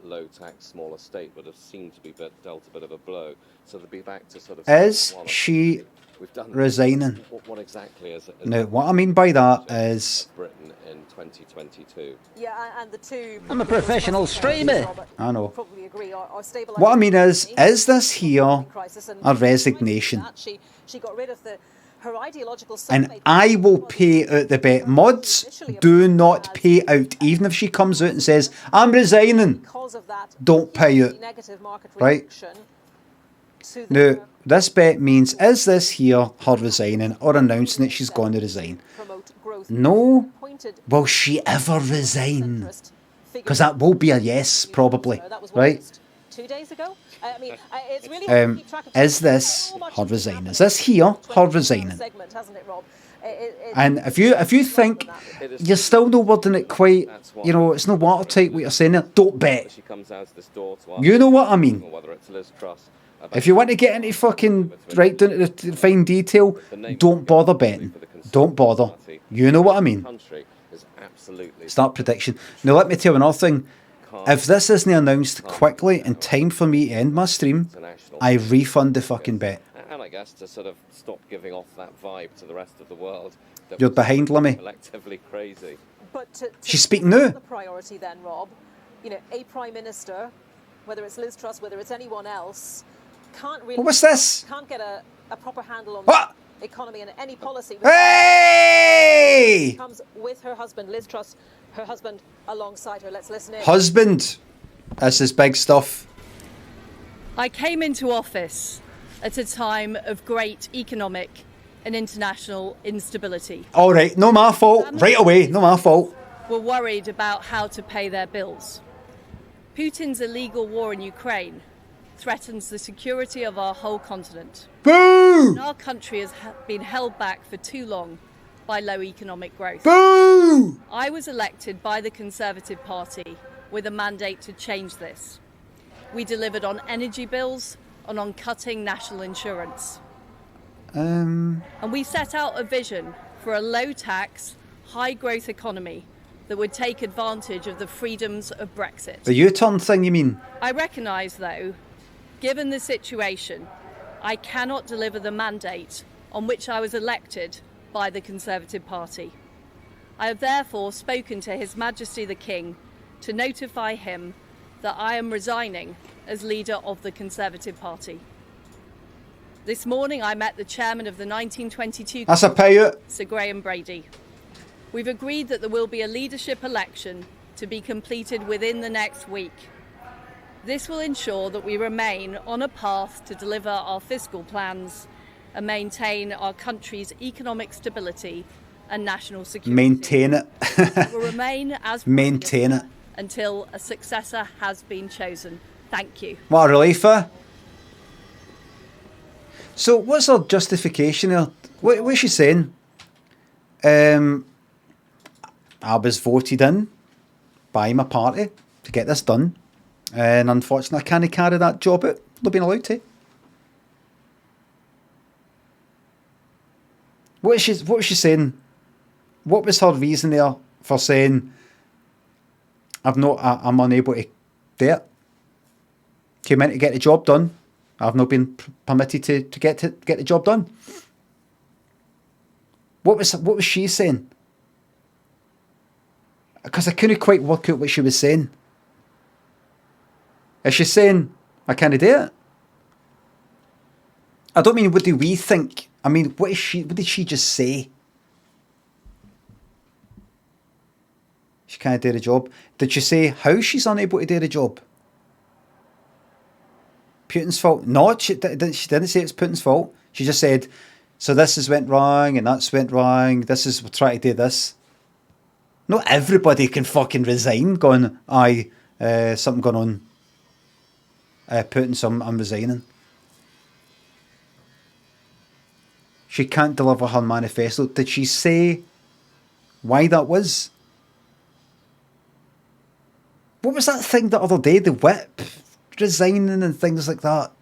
low tax, smaller state would have seemed to be dealt a bit of a blow. So to be back to sort of. Is she resigning? What exactly is it? Now, what I mean by that is. Britain in 2022. Yeah, and the two. I'm a professional streamer. I know. Probably agree. What I mean is this here a resignation? She got rid of her ideological. And I will pay out the bet. Mods, do not pay out. Even if she comes out and says, I'm resigning, don't pay out. Right? Now, this bet means, is this here her resigning or announcing that she's going to resign? No. Will she ever resign? Because that will be a yes, probably. Right? 2 days ago? I mean, it's really hard to keep track of. Is this her resigning? Is this here her resigning? Segment, hasn't it, Rob? And if you think you're still no wording it quite, you know, it's no watertight what you're saying there, don't bet. She comes out this door to You know what I mean. whether it's Liz Truss. If you want to get into fucking right down to the fine detail, don't bother betting. Don't bother. You know what I mean. Start prediction. Now let me tell you another thing. If this isn't announced quickly in time for me to end my stream, I refund the fucking bet. And I guess to sort of stop giving off that vibe to the rest of the world. That You're behind, Limmy. Collectively crazy. But to She's speaking now. The priority then, Rob, you know, a prime minister, whether it's Liz Truss, whether it's anyone else, can't really. What's this? Can't get a proper handle on what? The economy and any policy. Hey! Comes with her husband, Liz Truss, her husband alongside her. Let's listen in. Husband. This is big stuff. I came into office at a time of great economic and international instability. All right, no my fault. Right away, no my fault. Were worried about how to pay their bills. Putin's illegal war in Ukraine threatens the security of our whole continent. Boo! And our country has been held back for too long by low economic growth. Boo! I was elected by the Conservative Party with a mandate to change this. We delivered on energy bills and on cutting national insurance. And we set out a vision for a low-tax, high-growth economy that would take advantage of the freedoms of Brexit. The U-turn thing, you mean? I recognise, though, given the situation, I cannot deliver the mandate on which I was elected by the Conservative Party. I have therefore spoken to His Majesty the King to notify him that I am resigning as leader of the Conservative Party. This morning I met the chairman of the 1922 That's a payout. Sir Graham Brady. We've agreed that there will be a leadership election to be completed within the next week. This will ensure that we remain on a path to deliver our fiscal plans and maintain our country's economic stability and national security. Maintain it. Will remain as maintain it until a successor has been chosen. Thank you. What a relief, eh? So what's her justification here? What's she saying? I was voted in by my party to get this done, and unfortunately I can't carry that job out. Not being allowed to. What was she saying? What was her reason there for saying I'm unable to do it? Came in to get the job done. I've not been permitted to get the job done. What was she saying? Because I couldn't quite work out what she was saying. Is she saying I can't do it? I don't mean what do we think. I mean what did she just say? She can't do the job. Did she say how she's unable to do the job? Putin's fault? No, she didn't say it's Putin's fault. She just said, so this has went wrong and that's went wrong. We're trying to do this. Not everybody can fucking resign going, aye, something going on. Putin, so I'm resigning. She can't deliver her manifesto. Did she say why that was? What was that thing the other day? The whip? Resigning and things like that.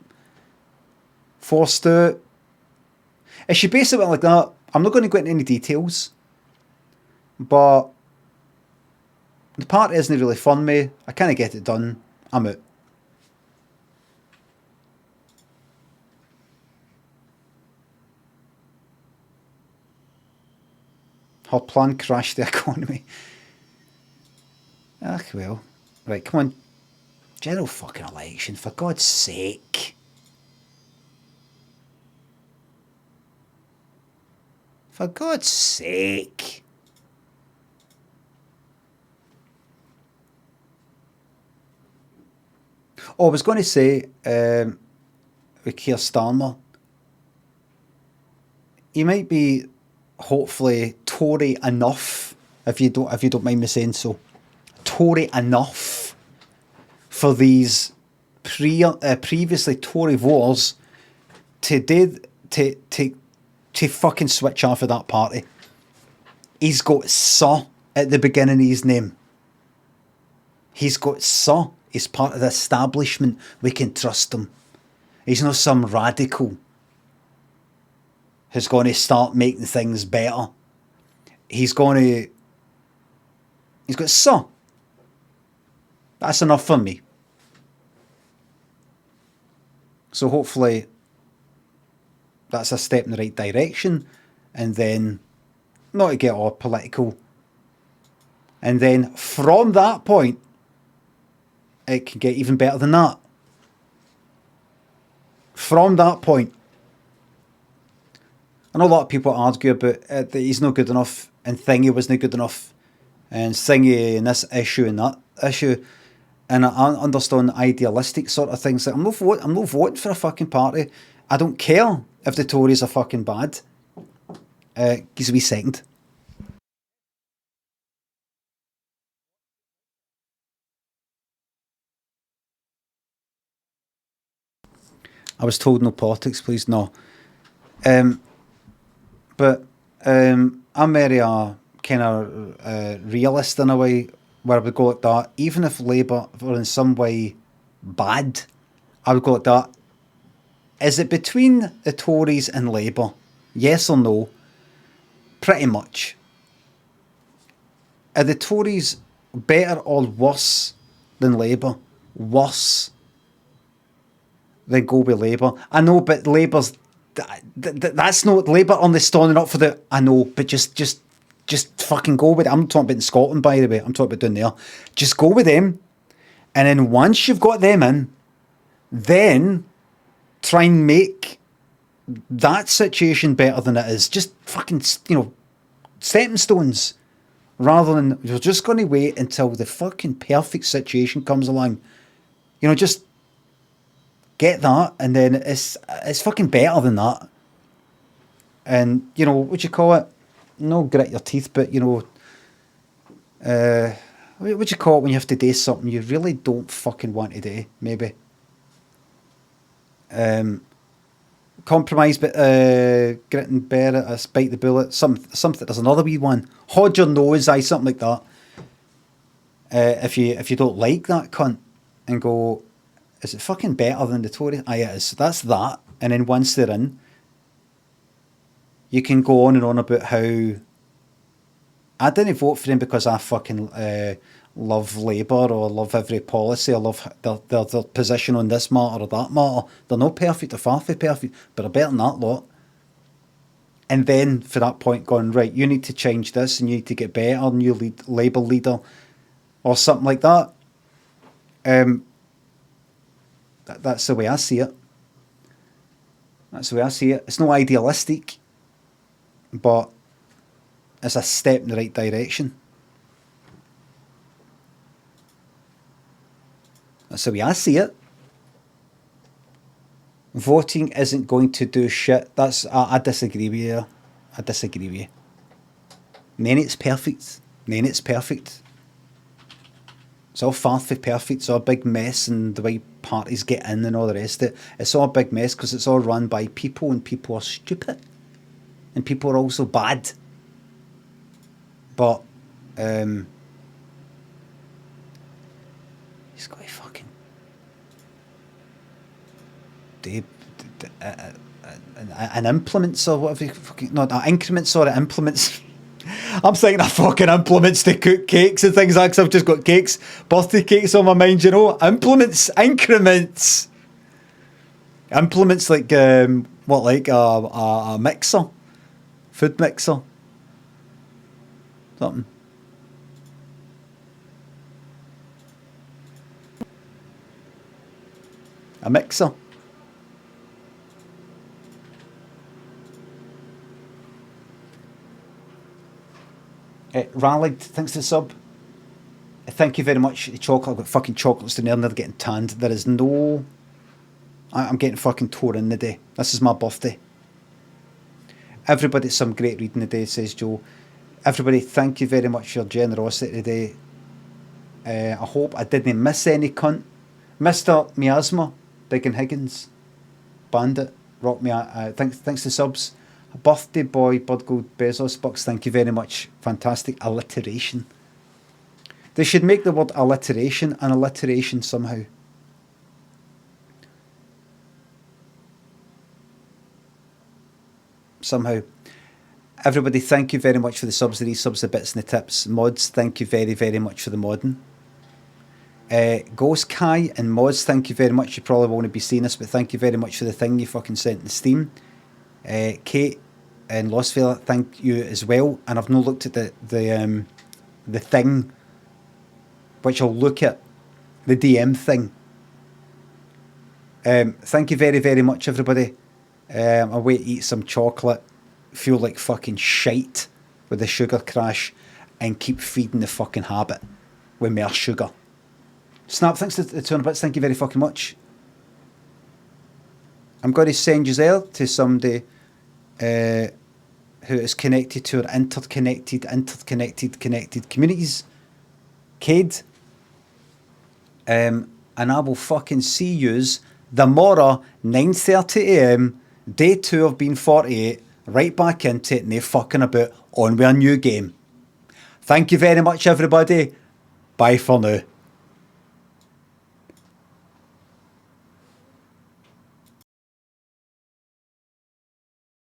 Forced out. Is she basically like that? I'm not going to go into any details. But the part isn't really fun me. I can't get it done. I'm out. Her plan crashed the economy. Ah, well. Right, come on. General fucking election, for God's sake. For God's sake. Oh, I was going to say, with Keir Starmer, he might be hopefully Tory enough, if you don't mind me saying so. Tory enough for these previously Tory voters to fucking switch off of that party. He's got "sir" at the beginning of his name. He's got "sir." He's part of the establishment. We can trust him. He's not some radical who's going to start making things better. He's got "sir." That's enough for me. So hopefully that's a step in the right direction, and then, not to get all political, and then from that point it can get even better than that. From that point, I know a lot of people argue about that he's not good enough, and Thingy wasn't good enough, and Thingy and this issue and that issue. And I understand idealistic sort of things. Like, I'm not voting for a fucking party. I don't care if the Tories are fucking bad. Give me a second. I was told no politics, please. No. But I'm very kind of realist in a way, where I would go like that. Even if Labour were in some way bad, I would go like that. Is it between the Tories and Labour? Yes or no? Pretty much. Are the Tories better or worse than Labour? Worse. Then go with Labour. I know, but Labour's... That's not... Labour only standing up for the... I know, but just fucking go with it. I'm talking about in Scotland, by the way. I'm talking about down there. Just go with them. And then once you've got them in, then try and make that situation better than it is. Just fucking, stepping stones. Rather than, you're just going to wait until the fucking perfect situation comes along. Just get that, and then it's fucking better than that. And, what you call it? No grit your teeth, but, what do you call it when you have to do something you really don't fucking want to do, maybe? Compromise, but grit and bear it, bite the bullet, something, there's another wee one. Hold your nose, something like that. If you don't like that cunt, and go, is it fucking better than the Tory? It is. So that's that. And then once they're in, you can go on and on about how I didn't vote for him because I fucking love Labour or love every policy or love their position on this matter or that matter. They're not perfect, they're far from perfect, but they're better than that lot. And then for that point going, right, you need to change this and you need to get better, new Labour leader or something like that. That's the way I see it. That's the way I see it. It's not idealistic, but it's a step in the right direction. That's the way I see it. Voting isn't going to do shit. I disagree with you. I disagree with you. None of it's perfect. None of it's perfect. It's all far from perfect. It's all a big mess, and the way parties get in and all the rest of it. It's all a big mess because it's all run by people, and people are stupid. And people are also bad. But, he's got to fucking do an implements or whatever. Increments or implements. I'm thinking of fucking implements to cook cakes and things like that. I've just got cakes, birthday cakes on my mind, Implements, increments. Implements like, a mixer? Food mixer? Something. A mixer. Rallied, thanks to the sub. Thank you very much. The chocolate, I've got fucking chocolates in there and they're getting tanned. There is no... I'm getting fucking tore in the day. This is my birthday. Everybody, some great reading today, says Joe. Everybody, thank you very much for your generosity today. I hope I didn't miss any cunt. Mr. Miasma, Diggin Higgins, Bandit, Rock Me, thanks to subs. Birthday Boy, Bud Gold, Bezos, Bucks, thank you very much. Fantastic alliteration. They should make the word alliteration an alliteration somehow. Somehow. Everybody, thank you very much for the subs, the resubs, the bits and the tips. Mods, thank you very, very much for the modding. Ghost Kai and Mods, thank you very much. You probably won't be seeing this, but thank you very much for the thing you fucking sent in Steam. Kate and Lost Villa, thank you as well. And I've not looked at the thing, which I'll look at, the DM thing. Thank you very, very much, everybody. I wait to eat some chocolate, feel like fucking shite with the sugar crash, and keep feeding the fucking habit with more sugar. Snap, thanks to the 200 bits, thank you very fucking much. I'm going to send Giselle to somebody who is connected to our interconnected communities. Cade. And I will fucking see yous tomorrow, 9:30am, day 2 of being 48, right back into it, and they fucking about on with a new game. Thank you very much, everybody. Bye for now.